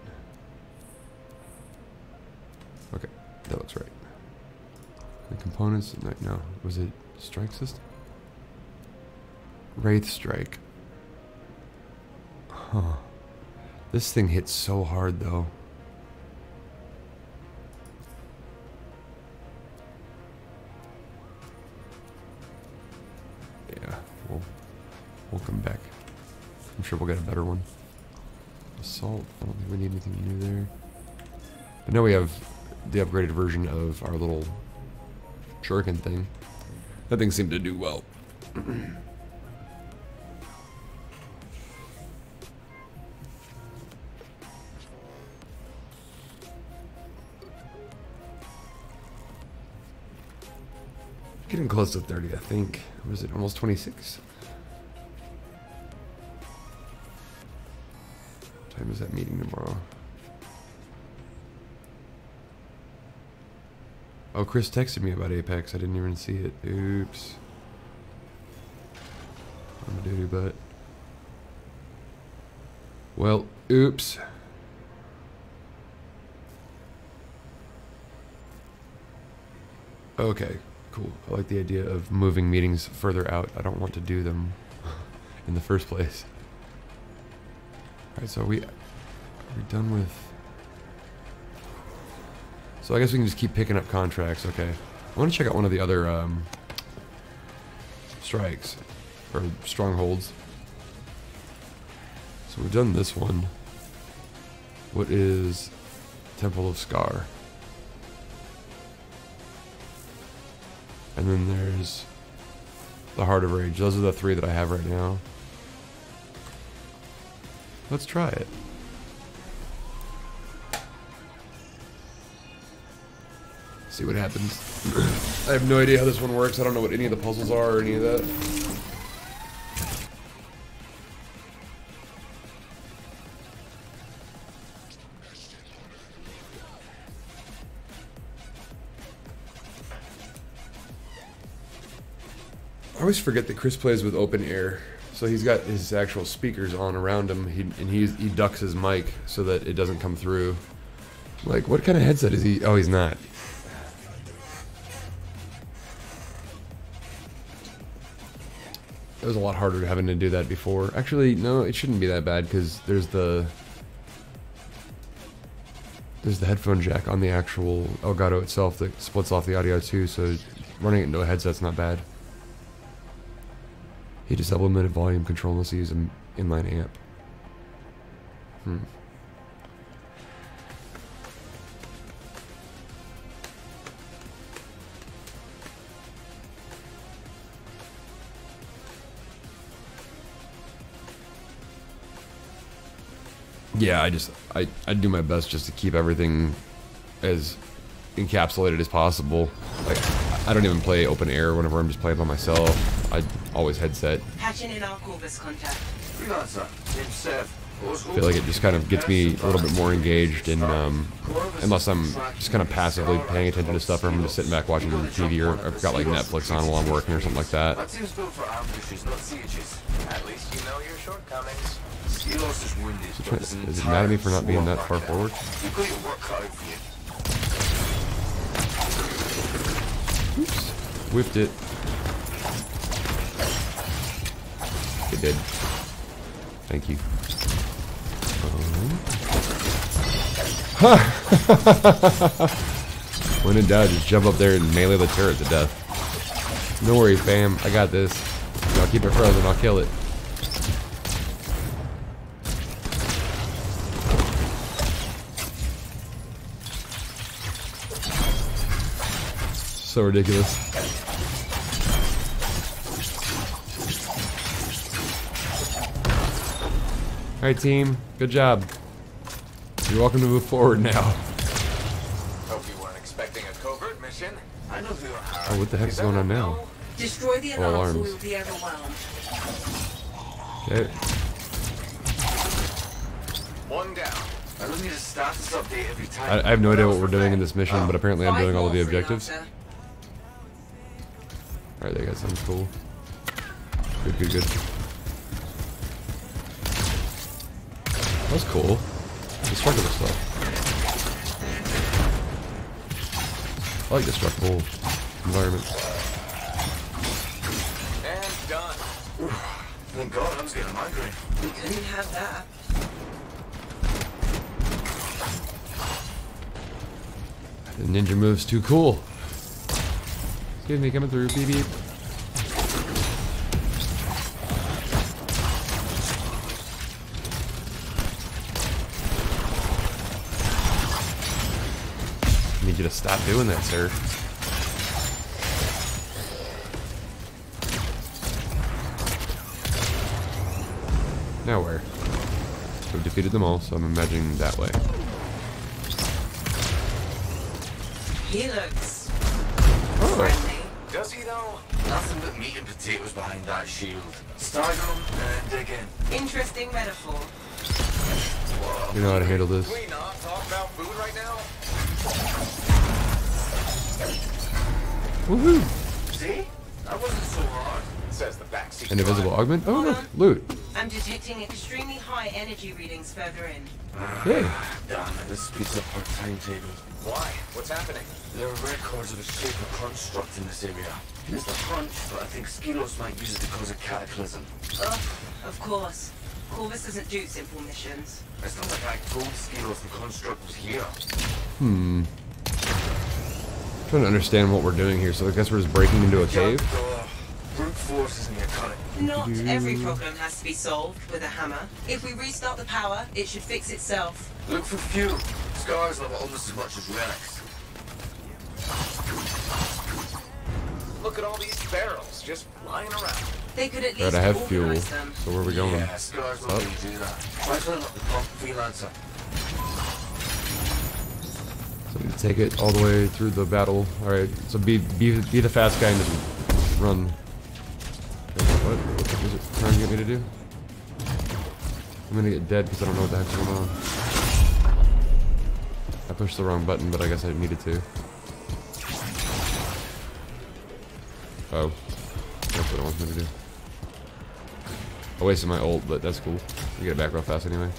Okay, that looks right. The components, no, was it strike system? Wraith Strike. Huh. This thing hits so hard though. Yeah, we'll come back. I'm sure we'll get a better one. Assault, I don't think we need anything new there. But now we have the upgraded version of our little shuriken thing. That thing seemed to do well. Getting close to 30, I think. Was it almost 26? What time is that meeting tomorrow? Oh, Chris texted me about Apex. I didn't even see it. Oops. I'm a doo-doo butt. Well, oops. Okay, cool. I like the idea of moving meetings further out. I don't want to do them in the first place. Alright, so are we done with... So I guess we can just keep picking up contracts, okay. I want to check out one of the other strikes, or strongholds. So we've done this one. What is Temple of Scar? And then there's the Heart of Rage. Those are the 3 that I have right now. Let's try it. See what happens. I have no idea how this one works. I don't know what any of the puzzles are or any of that. I always forget that Chris plays with open air, so So he's got his actual speakers on around him, and he ducks his mic so that it doesn't come through. Like, what kind of headset is he? Oh, he's not. It was a lot harder having to do that before. Actually, no, it shouldn't be that bad because there's the headphone jack on the actual Elgato itself that splits off the audio too, so running it into a headset's not bad. He just implemented volume control unless he uses an inline amp. Yeah, I do my best just to keep everything as encapsulated as possible. Like, I don't even play open air whenever I'm just playing by myself. I always headset. Patching in our Corvus contact. I feel like it just kind of gets me a little bit more engaged in, unless I'm just kind of passively paying attention to stuff, or I'm just sitting back watching TV, or I've got like Netflix on while I'm working or something like that. At least you know your shortcomings. Is it mad at me for not being that far forward? Oops. Whiffed it. It did. Thank you. When in doubt, just jump up there and melee the turret to death. No worries, fam. I got this. I'll keep it frozen. I'll kill it. So ridiculous. Alright, team. Good job. You're welcome to move forward now. Hope you weren't expecting a covert mission. I know who you are. Oh, what the heck is going on now? Destroy the Oh, alarms or alarms. we'll be overwhelmed. Okay. One down. I don't need a status update every time. I have no idea what we're doing in this mission, but apparently I'm doing all of the objectives. Alright, there you go. Sounds cool. Good, good, good. That's cool. Destructible stuff. I like destructible environments. And done. Thank God, I was getting a migraine. We couldn't have that. The ninja move's too cool. Excuse me, coming through. Beep beep. I need you to stop doing that, sir. Now where? We've defeated them all, so I'm imagining that way. He looks Oh. friendly. Does he though? Nothing but meat and potatoes behind that shield. Start them and dig in. Interesting metaphor. You know how to handle this. Can we not talk about food right now? Woohoo! See? That wasn't so hard. Says the backseat. An invisible driver. augment? Oh, Hold look, on. loot. I'm detecting extremely high energy readings further in. Yay. Damn it, this speeds up our timetable. Why? What's happening? There are records of a shaper construct in this area. It's the hunch, but I think Skilos might use it to cause a cataclysm. Ugh, of course. Corvus doesn't do simple missions. It's not like I told Skilos the construct was here. Trying to understand what we're doing here, so I guess we're just breaking into a cave. Brute force isn't gonna cut it. Not every problem has to be solved with a hammer. If we restart the power, it should fix itself. Look for fuel. Scars level almost as much as relics. Look at all these barrels just lying around. They could at Right, least I have fuel. organize them. So where are we going? Yeah, scars will let you do that. Try filling up the pump, freelancer. So we need to take it all the way through the battle. Alright, so be the fast guy and just run. What the heck is it trying to get me to do? I'm gonna get dead because I don't know what the heck's going on. I pushed the wrong button, but I guess I needed to. Oh. That's what it wants me to do. I wasted my ult, but that's cool. We get it back real fast anyway.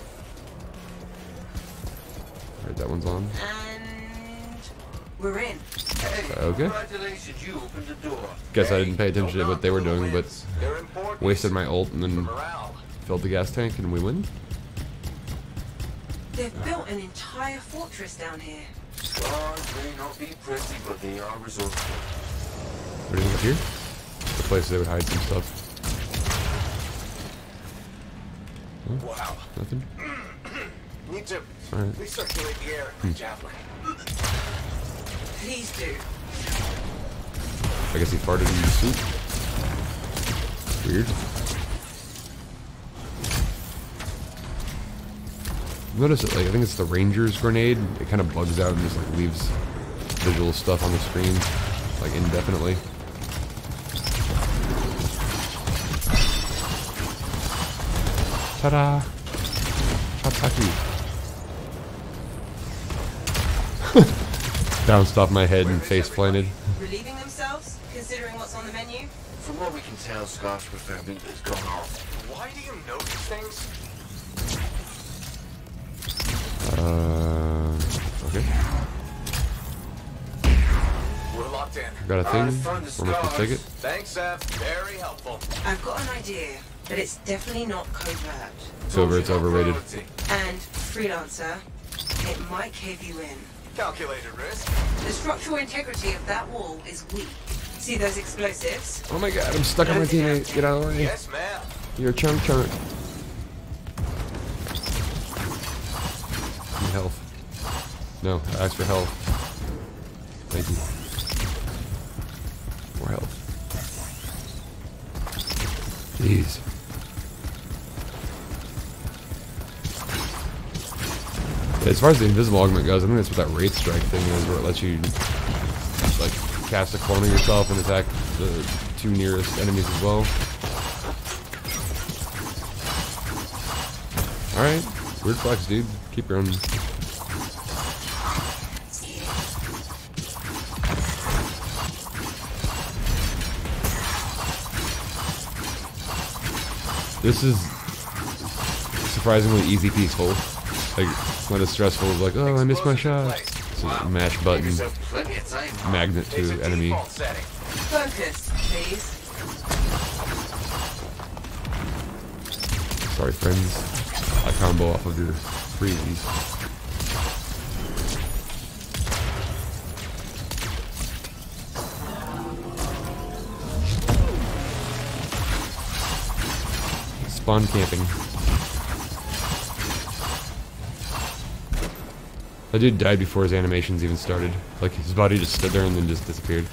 Alright, that one's on. And we're in. Okay. Congratulations, you opened the door. Guess I didn't pay attention to what they were doing, but They're important. wasted my ult and then Morale. filled the gas tank and we win. They've built an entire fortress down here. Stars may not be pretty, but they are resourceful. What do you think here? The place they would hide some stuff. Huh? Wow. Nothing? Need to Alright. recirculate the air, Javelin. Please do. I guess he farted in the soup. Weird. Notice it, like, I think it's the Ranger's grenade. It kind of bugs out and just like leaves visual stuff on the screen, like indefinitely. Ta-da! Chataki. Bounced off my head and face planted. Relieving themselves, considering what's on the menu? From what we can tell, Scott's preferred meat has gone off. Why do you know these things? Okay. We're locked in. Got a thing. I found the We're supposed to take it. Thanks, Seth. Very helpful. I've got an idea, but it's definitely not covert. Silver, it's overrated. And freelancer, it might cave you in. Calculated risk. The structural integrity of that wall is weak. See those explosives? Oh my god, I'm stuck on my teammate. Get out of the way. Yes, ma'am. You're a chunk. Need health. No, I asked for health. Thank you. More health. Jeez. As far as the invisible augment goes, I think that's what that Wraith Strike thing is, where it lets you like cast a clone of yourself and attack the two nearest enemies as well. Alright, weird flex, dude. Keep running. This is surprisingly easy peaceful. Like, it's not as stressful as like, oh, I missed my shot. It's a mash button, magnet to enemy. Focus, please. Sorry, friends. I combo off of your freezies. Spawn camping. That dude died before his animations even started. Like, his body just stood there and then just disappeared.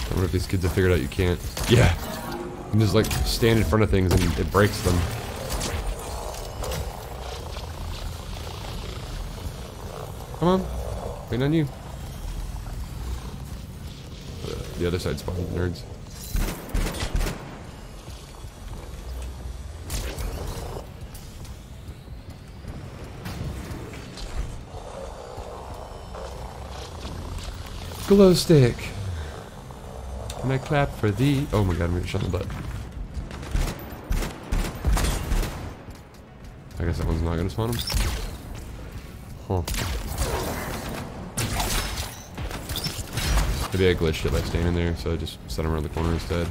I wonder if these kids have figured out you can't. Yeah! You can just, like, stand in front of things and it breaks them. Come on. Waiting on you. The other side spawned nerds. Glow stick. Can I clap for thee? Oh my god, I'm gonna shut the butt. I guess that one's not gonna spawn him. Huh. Maybe I glitched it by standing there, so I just set him around the corner instead.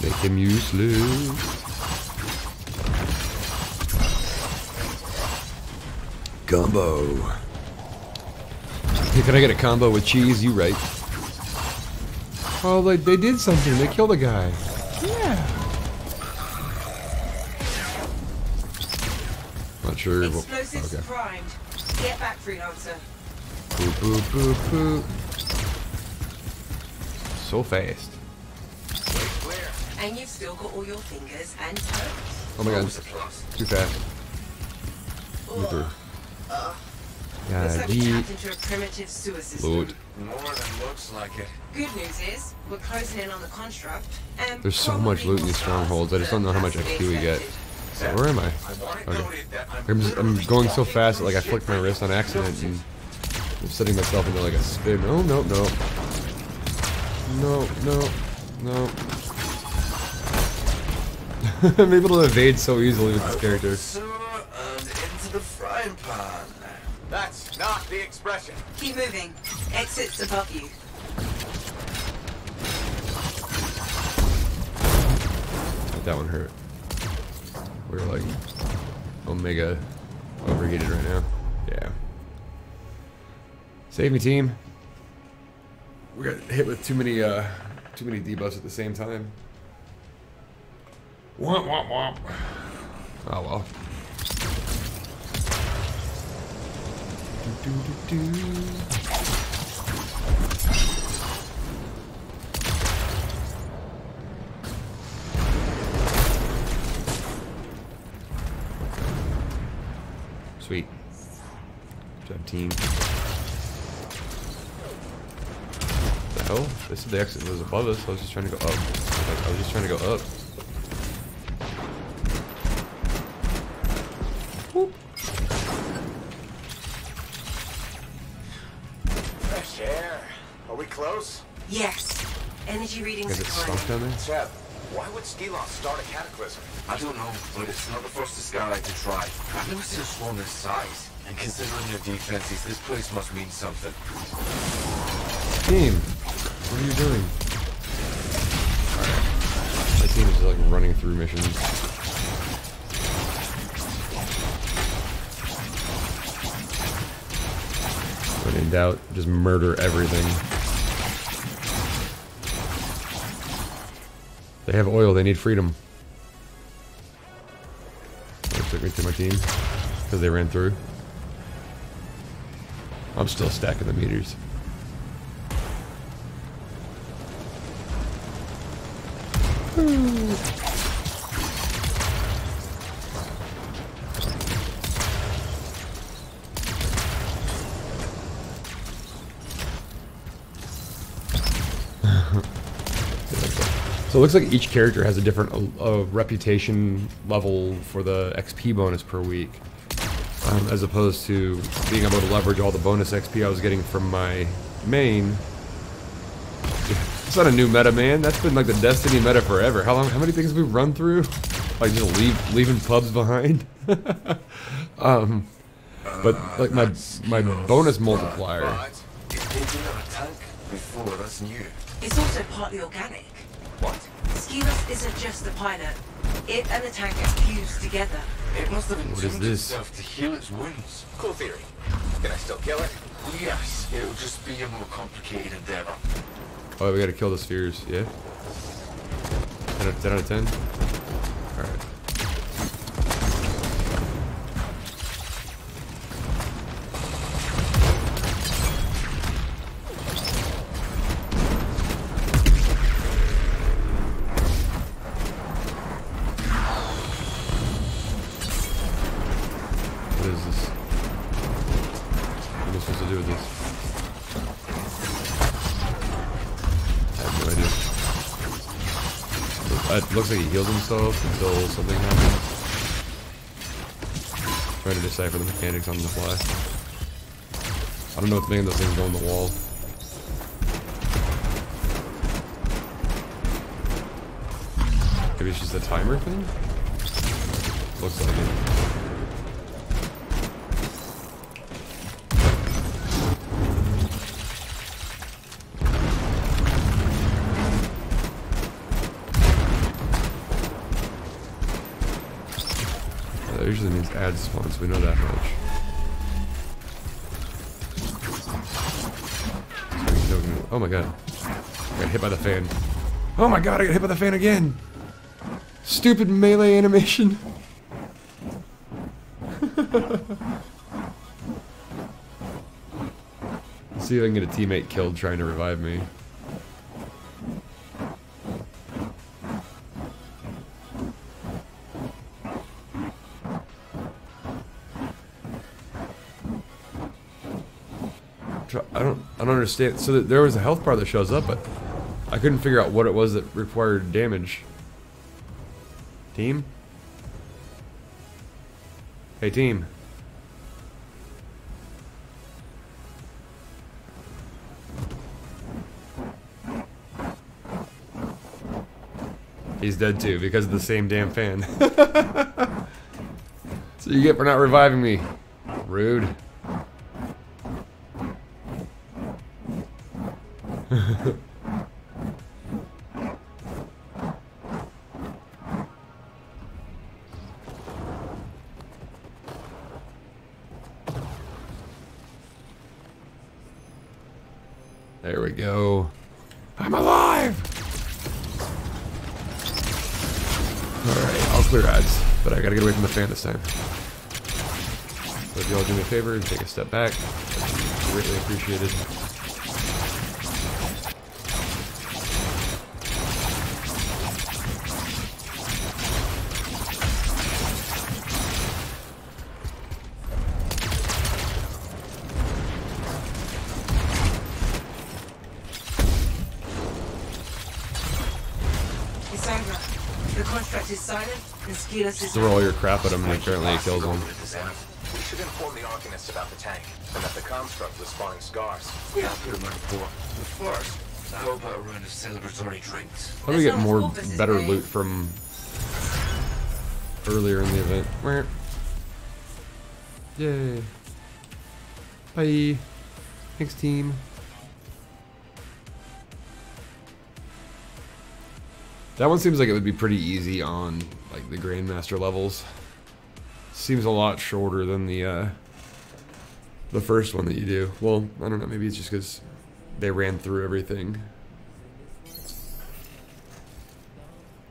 Make him useless. Combo. Hey, can I get a combo with cheese? You right. Oh, they did something. They killed a guy. Yeah. Not sure. Explosives Okay. primed. Get back, freelancer. Boop, boop, boop, boop. so fast. And you've still got all your fingers and toes. Oh my god. Too fast. Move through. Looks like we Yeah, tapped into a primitive sewer system. loot. More than looks like it. Good news is, we're closing in on the construct, and There's so much loot in these strongholds. I just don't know how much XP we get. So where am I? Okay. I'm going so fast that like I flicked my wrist on accident and I'm setting myself into like a spin. Oh no no. No, no, no. I'm able to evade so easily with this character. Sewer and into the frying pan. That's not the expression. Keep moving. Exit's above you. That one hurt. We're like Omega overheated right now. Yeah. Save me, team. We got hit with too many debuffs at the same time. Womp womp womp. Oh well. Do, do, do, do. Sweet. Good job, team. The hell? This is the exit was above us. I was just trying to go up. I was just trying to go up. Whoop. Fresh air. Are we close? Yes. Energy readings Is are it stuck climbing. down there? Chad, why would Skelos start a cataclysm? I don't know, but it's not the first the Skylight to try. I've never seen a swarm this size. And considering their defenses, this place must mean something. Team, what are you doing? Alright. My team is just like running through missions. When in doubt, just murder everything. They have oil, they need freedom. They took me to my team because they ran through. I'm still stacking the meters. So it looks like each character has a different reputation level for the XP bonus per week, as opposed to being able to leverage all the bonus XP I was getting from my main. It's not a new meta, man. That's been like the Destiny meta forever. How many things have we run through? Like just leaving pubs behind. But like my bonus multiplier. They didn't have a tank before, that's new. It's also partly organic. What? Skelos isn't just the pilot. It and the tank are fused together. It must have What is entombed this? itself to heal its wounds. Cool theory. Can I still kill it? Yes, it'll just be a more complicated endeavor. Oh, we gotta kill the spheres, yeah? 10 out of 10? Alright. What is this? What am I supposed to do with this? I have no idea. It looks like he healed himself until something happened. Trying to decipher the mechanics on the fly. I don't know what's making those things go on the wall. Maybe it's just a timer thing? Looks like it. That usually means ad spawns, we know that much. Oh my god. I got hit by the fan. Oh my god, I got hit by the fan again! Stupid melee animation! Let's see if I can get a teammate killed trying to revive me. understand. So there was a health bar that shows up, but I couldn't figure out what it was that required damage. Team? Hey, team. He's dead too, because of the same damn fan. So you get for not reviving me. Rude. There we go. I'm alive! Alright, I'll clear ads, but I gotta get away from the fan this time. So if y'all do me a favor and take a step back, that'd be greatly appreciated. The contract is silent, and Skelos is... Throw all your crap at him and apparently it kills him. We should inform the Arcanists about the tank, and that the construct was spawning scars. We have to report. But first, I hope I run a celebratory drinks. How do we get more better loot from earlier in the event? Where? Yay. Bye. Thanks, team. That one seems like it would be pretty easy on like the Grandmaster levels. Seems a lot shorter than the first one that you do. Well, I don't know, maybe it's just because they ran through everything.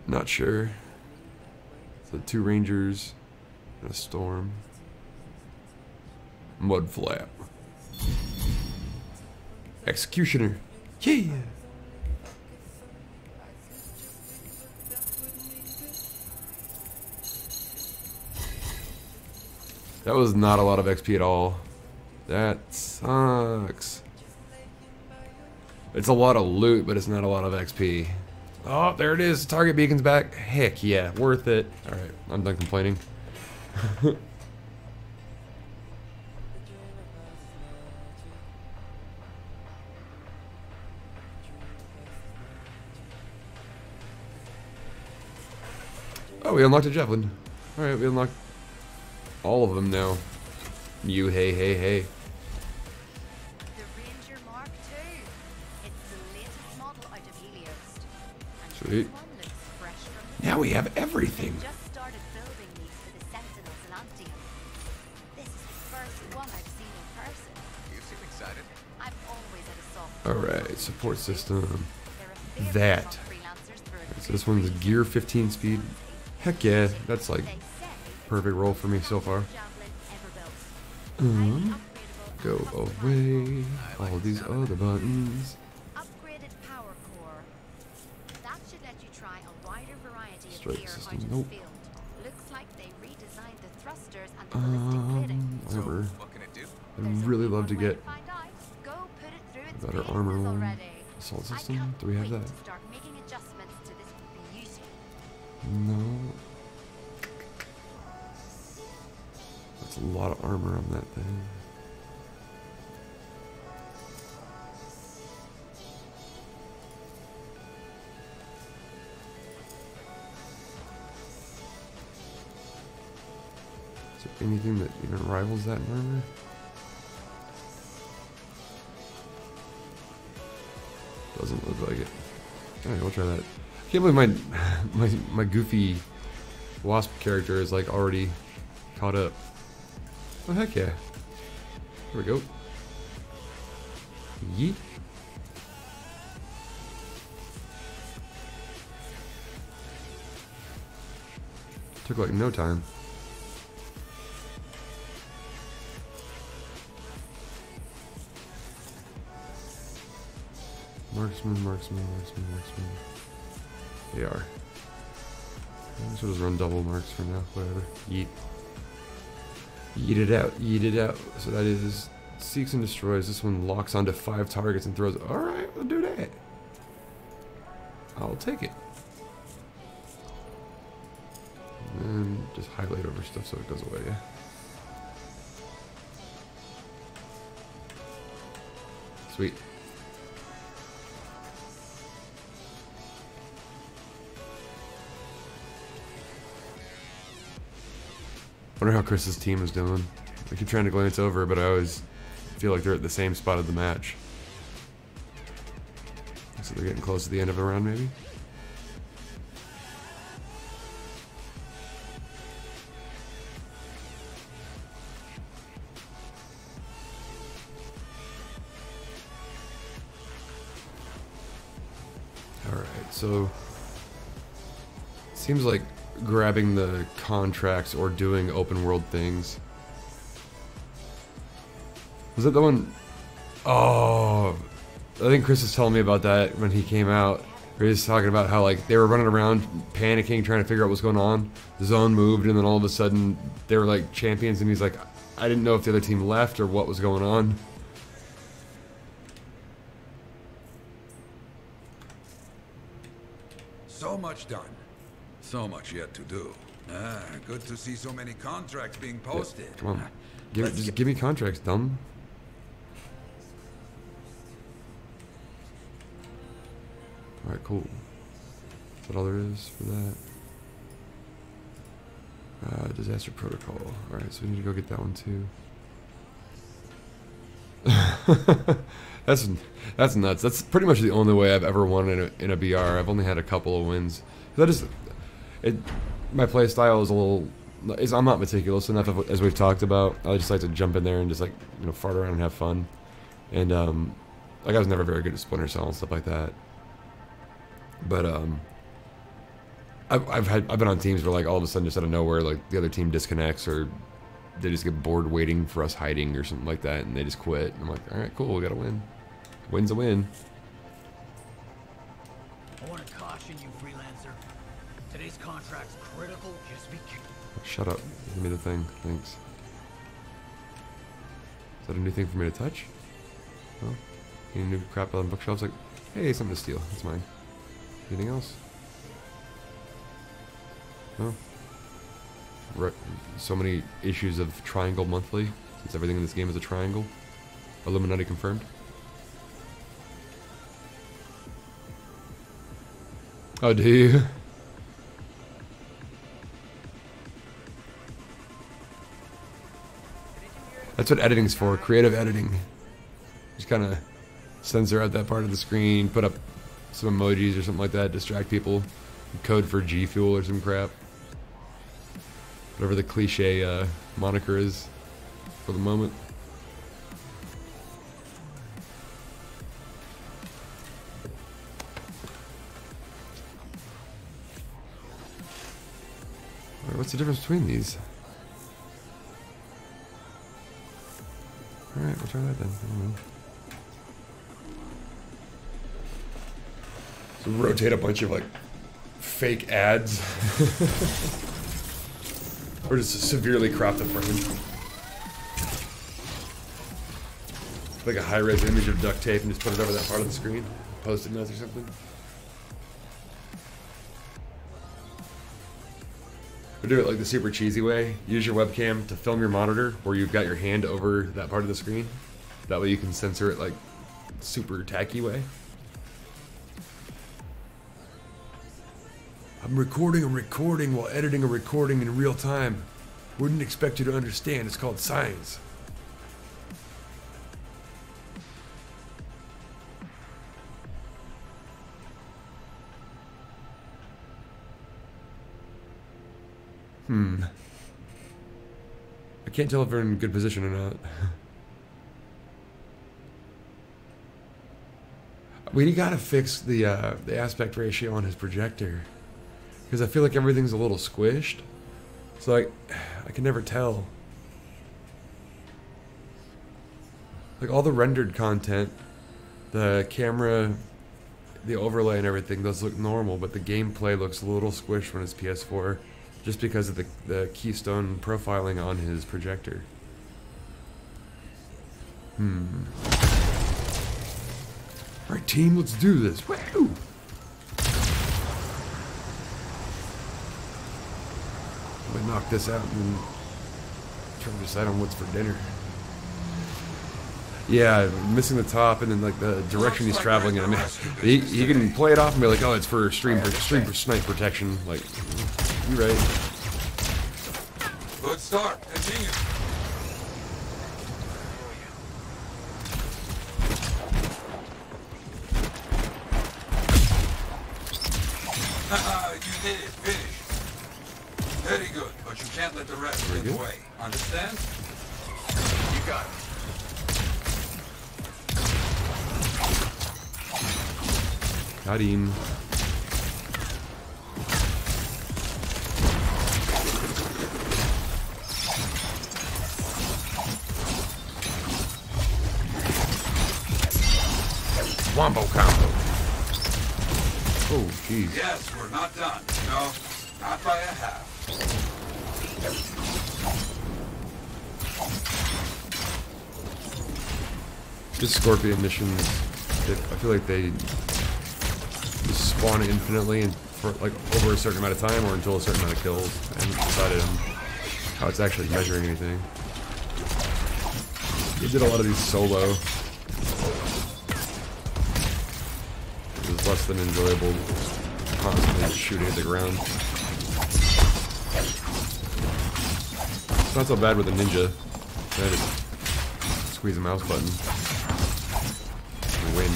Not sure. So 2 Rangers and a Storm. Mud Flap. Executioner. Yeah! That was not a lot of XP at all. That sucks. It's a lot of loot, but it's not a lot of XP. Oh, there it is. Target beacon's back. Heck yeah, worth it. Alright, I'm done complaining. Oh, we unlocked a Javelin. Alright, we unlocked all of them now. You, hey, hey, hey. The Ranger Mark II. It's the latest model out of Helios. And Sweet. this one looks fresh from the Now we have everything. They just started building these for the Sentinels in Anthem. This is the first one I've seen in person. You seem excited. I've always had a soft Alright, support system. They're a favorite That. among freelancers through So this one's gear 15 speed. Heck yeah, that's like perfect roll for me so far. Go away. All these other buttons. Upgraded power core. That should let you try a wider variety of Strike gear system, out of nope. the field. Looks like they redesigned the thrusters and the ballistic plating. Armor. What can it do? I'd really love to get Find out. Go put it through its better paces armor one. already. Assault I system? can't Do we have wait that? to start making adjustments to this beauty. No. That's a lot of armor on that thing. Is there anything that even rivals that in armor? Doesn't look like it. Alright, we'll try that. I can't believe my goofy wasp character is like already caught up. Oh heck yeah. There we go. Yeet. Took like no time. Marksman, marksman, marksman, marksman. They are. So just run double marks for now, whatever. Yeet. Yeet it out, yeet it out. So that is seeks and destroys. This one locks onto 5 targets and throws. Alright, we'll do that. I'll take it. And then just highlight over stuff so it goes away. Sweet. Wonder how Chris's team is doing. I keep trying to glance over, but I always feel like they're at the same spot of the match. So they're getting close to the end of a round, maybe? Alright, so seems like grabbing the contracts or doing open world things. Was that the one? Oh, I think Chris was telling me about that when he came out. He was talking about how like they were running around panicking, trying to figure out what's going on. The zone moved, and then all of a sudden they were like champions, and he's like, I didn't know if the other team left or what was going on. So much done. So much yet to do. Ah, good to see so many contracts being posted. Yeah, come on. Just give me contracts, dumb. Alright, cool. Is that all there is for that? Disaster protocol. Alright, so we need to go get that one too. That's nuts. That's pretty much the only way I've ever won in a BR. I've only had a couple of wins. My play style is a little. I'm not meticulous enough, as we've talked about. I just like to jump in there and just like fart around and have fun. And like I was never very good at Splinter Cell and stuff like that. But I've been on teams where like all of a sudden just out of nowhere like the other team disconnects or they just get bored waiting for us hiding or something like that and they just quit. And I'm like, all right, cool, we gotta win. Win's a win. I want to caution you, freelancer. Today's contract's critical. Just be careful. Shut up. Give me the thing. Thanks. Is that a new thing for me to touch? No? Any new crap on bookshelves? Like, hey, something to steal. That's mine. Anything else? No? So many issues of Triangle Monthly, since everything in this game is a triangle. Illuminati confirmed. Oh, do you? That's what editing's for, creative editing. Just kind of censor out that part of the screen, put up some emojis or something like that, distract people, code for G Fuel or some crap. Whatever the cliche moniker is for the moment. Alright, what's the difference between these? Alright, we'll try that then. I don't know. So rotate a bunch of like fake ads. Or just severely crop the frame. Like a high-res image of duct tape and just put it over that part of the screen. Post-it notes or something. Or do it like the super cheesy way. Use your webcam to film your monitor where you've got your hand over that part of the screen. That way you can censor it like super tacky way. I'm recording while editing a recording in real time. Wouldn't expect you to understand. It's called science. I can't tell if they're in good position or not. We gotta fix the aspect ratio on his projector. Because I feel like everything's a little squished. So I can never tell. Like all the rendered content, the camera, the overlay and everything does look normal, but the gameplay looks a little squished when it's PS4. Just because of the keystone profiling on his projector. Alright, team, let's do this. Woo! I'm gonna knock this out and try to decide on what's for dinner. Yeah, missing the top and then like the direction he's traveling in. I mean, he can play it off and be like, "Oh, it's for stream for snipe protection." Like, you're right. Good start. Continue. Haha, you did it. Finish. Very good, but you can't let the rest get in the way. Understand? You got it. Got him. Wombo combo. Oh, jeez. Yes, we're not done. No, not by a half. This Scorpion missions, I feel like they just spawn infinitely and for like over a certain amount of time or until a certain amount of kills. I haven't decided on how it's actually measuring anything. They did a lot of these solo. It was less than enjoyable constantly shooting at the ground. It's not so bad with a ninja. I just squeeze the mouse button and win.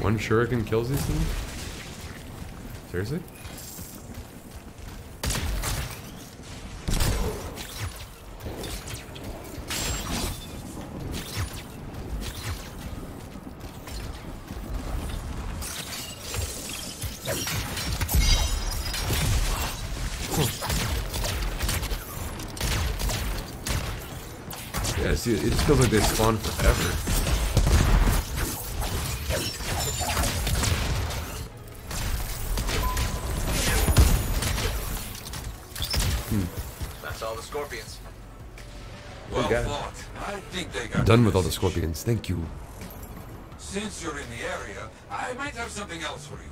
One shuriken kills these things? Seriously? Yeah, see, it just feels like they spawn forever. That's all the scorpions. Well got it. fought. I think they got Done you with all the this. scorpions, thank you. Since you're in the area, I might have something else for you.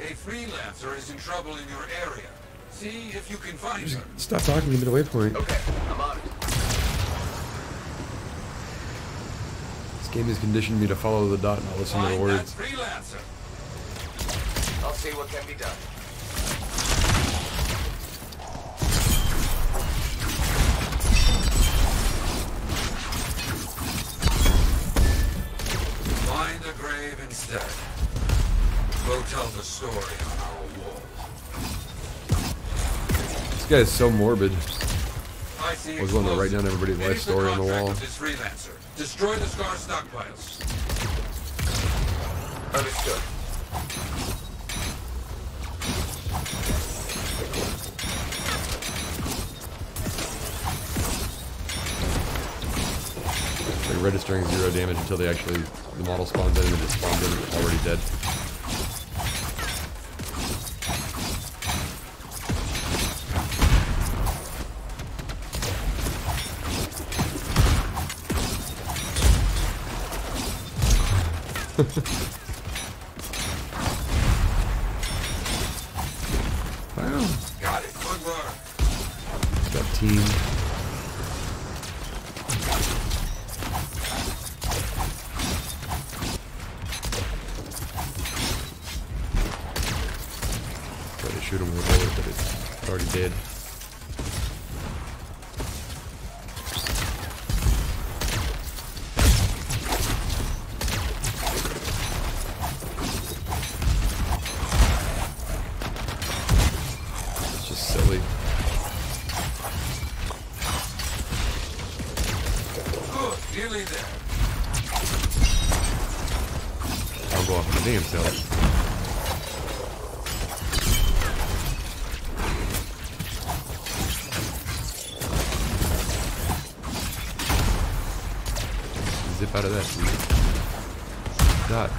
A freelancer is in trouble in your area. See if you can find her. Stop talking to me at the waypoint. Okay, I'm on it. This game has conditioned me to follow the dot and not listen to the Find that words. freelancer. I'll see what can be done. Find a grave instead. Go tell the story on our wall. This guy is so morbid. I see I was willing to write down explosives. everybody's life Finish the story on the contract wall. with this freelancer. Destroy the scar stockpiles. Understood. Like registering 0 damage until they actually, the model spawns in and it just spawns in and it's already dead. Wow. Got it. Good work. Got team. Try to shoot him with a bullet, but it's already dead. It's just silly. Good. Nearly there. I'll go off my damn self. Zip out of that, dude. Got.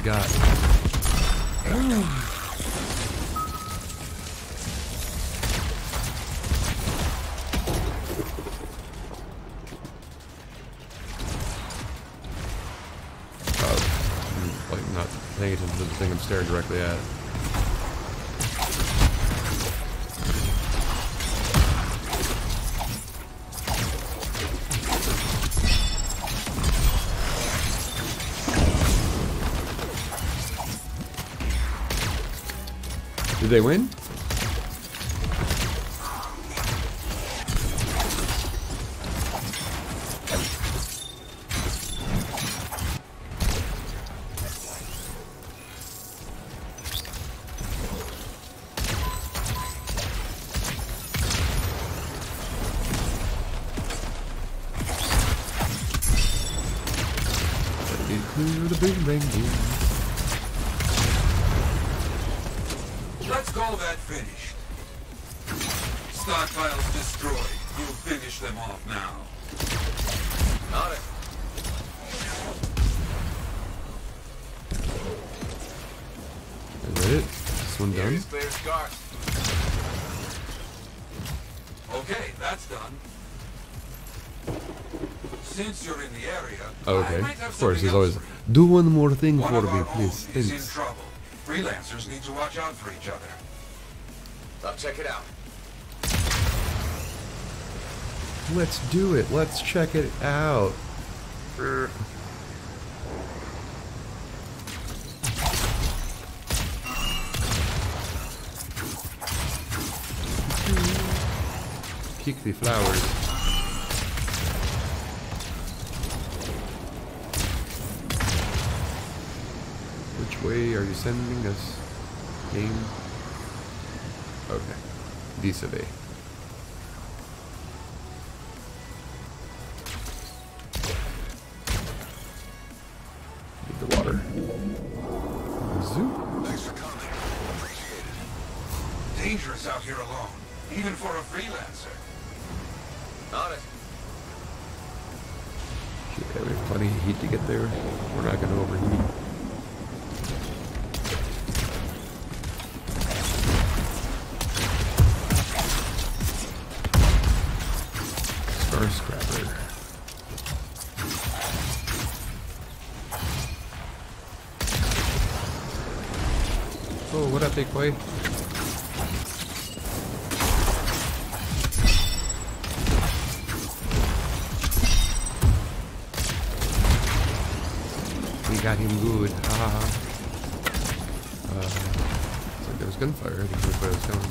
paying attention to the thing I'm staring directly at. Did they win? Clear the big bang boom. Let's call that finished. Stockpiles destroyed. We'll finish them off now. Got it. Is that it? This one done? Area's clear, Scar. Okay, that's done. Since you're in the area, Oh, I okay. might have Of course, something there's else always for you. do one more thing One for of me, our please. own is in Thanks. trouble. Freelancers need to watch out for each other. I'll check it out. Let's do it. Let's check it out. Kick the flowers. Which way are you sending us? Game? Okay. Vis-a-vis. Need the water. Zoom. Thanks for coming. Appreciate it. Dangerous out here alone, even for a freelancer. Got it. Yeah, we have plenty of heat to get there. We're not going to overheat. Star Scrapper. Oh, what up, big boy? We got him good. Ha ha ha. Looks like there was gunfire. I think that's where I was going.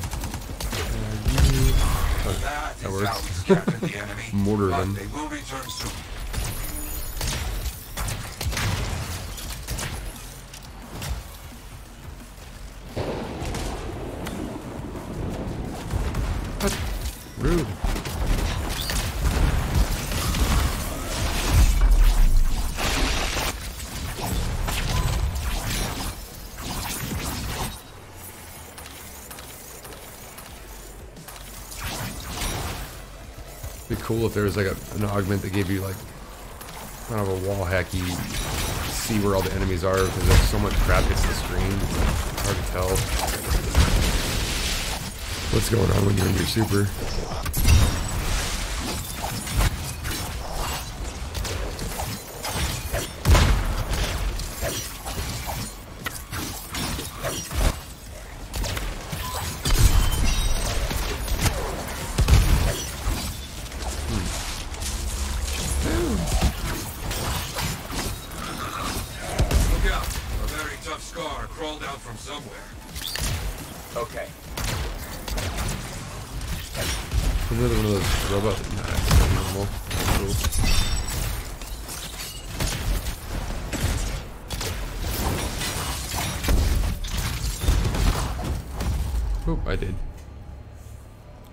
That That is works. how we scattered the enemy. Mortar but them. they will return soon. What? Rude. Be cool if there was like an augment that gave you like kind of a wall hacky see where all the enemies are because there's so much crap hits the screen. It's hard to tell what's going on when you're in your super. Look out. A very tough scar crawled out from somewhere. Okay. Another one of those robots. Nah, it's not normal. Cool. Oh, I did.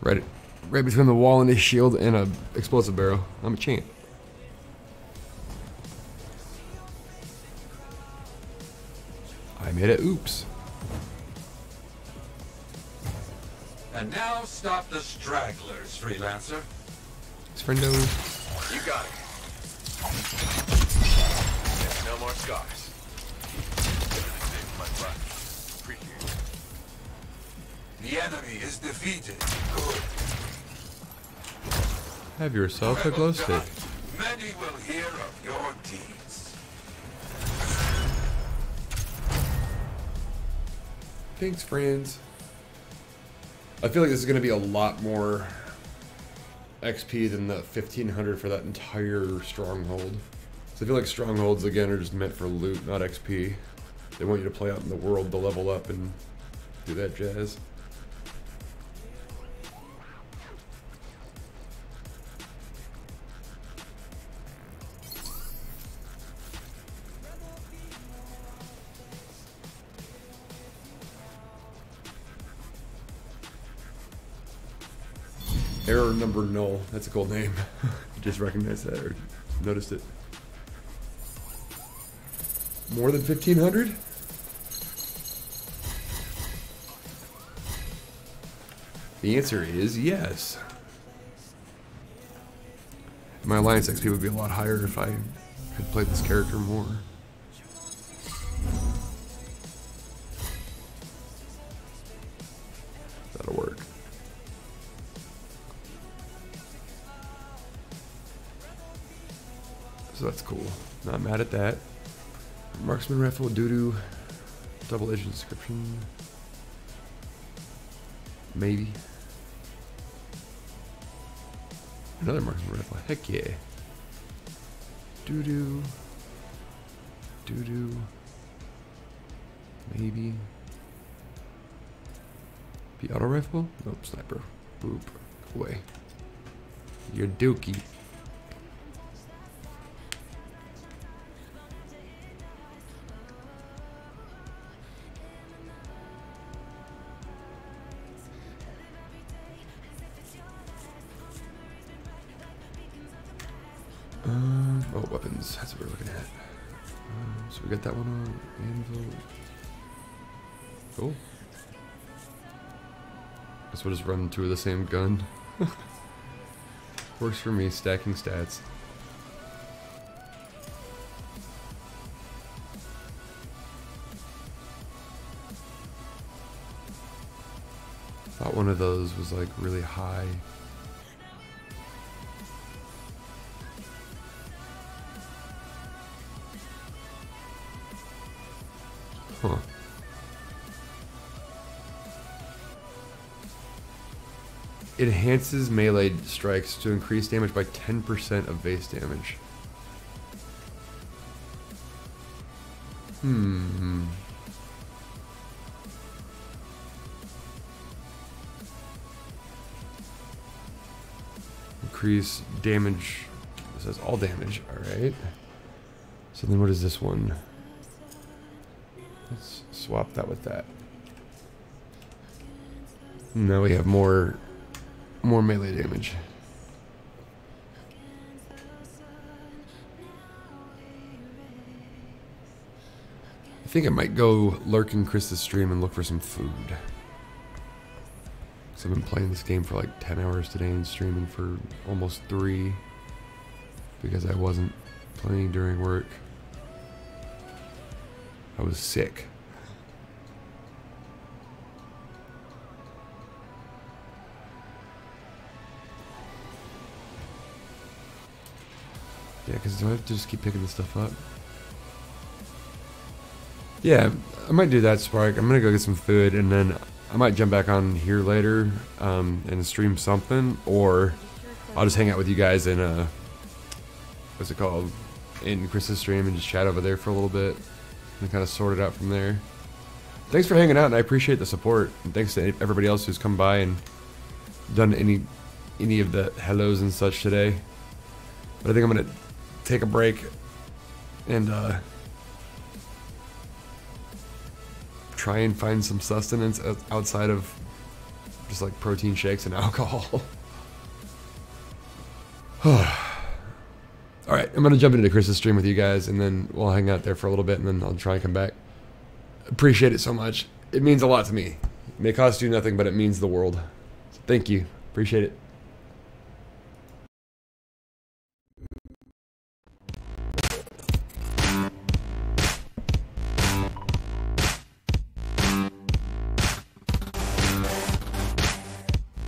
Right between the wall and his shield and a explosive barrel. I'm a champ. I made it. Oops. And now stop the stragglers, freelancer. It's friendo. You got it. There's no more scars. Everything saved my butt. Appreciate it. The enemy is defeated. Good. Have yourself a glow stick. Many will hear of your deeds. Thanks, friends. I feel like this is going to be a lot more XP than the 1500 for that entire stronghold. So I feel like strongholds, again, are just meant for loot, not XP. They want you to play out in the world to level up and do that jazz. Error number null. That's a cool name. Just recognized that or noticed it. More than 1500? The answer is yes. My Alliance XP would be a lot higher if I had played this character more. That'll work. So that's cool. Not mad at that. Marksman rifle, doo-doo. Double-edged inscription. Maybe. Another marksman rifle. Heck yeah. Doo-doo. Doo-doo. Maybe. The auto rifle? Nope, sniper. Boop. Away. You're dookie. Oh, weapons. That's what we're looking at. So we got that one on. Anvil. Cool. Guess we'll just run two of the same gun. Works for me, stacking stats. Thought one of those was like really high. Huh. It enhances melee strikes to increase damage by 10% of base damage. Increase damage. It says all damage. Alright. So then what is this one? Let's swap that with that. Now we have more melee damage. I think I might go lurk in Chris's stream and look for some food. Because I've been playing this game for like 10 hours today and streaming for almost 3. Because I wasn't playing during work. I was sick. Yeah, because do I have to just keep picking this stuff up? Yeah, I might do that, Spark. I'm gonna go get some food, and then I might jump back on here later and stream something, or I'll just hang out with you guys in what's it called, in Chris's stream and just chat over there for a little bit and kind of sort it out from there. Thanks for hanging out, and I appreciate the support, and thanks to everybody else who's come by and done any of the hellos and such today. But I think I'm gonna take a break and try and find some sustenance outside of just like protein shakes and alcohol. Alright, I'm gonna jump into Chris's stream with you guys, and then we'll hang out there for a little bit, and then I'll try and come back. Appreciate it so much. It means a lot to me. It may cost you nothing, but it means the world. So thank you. Appreciate it.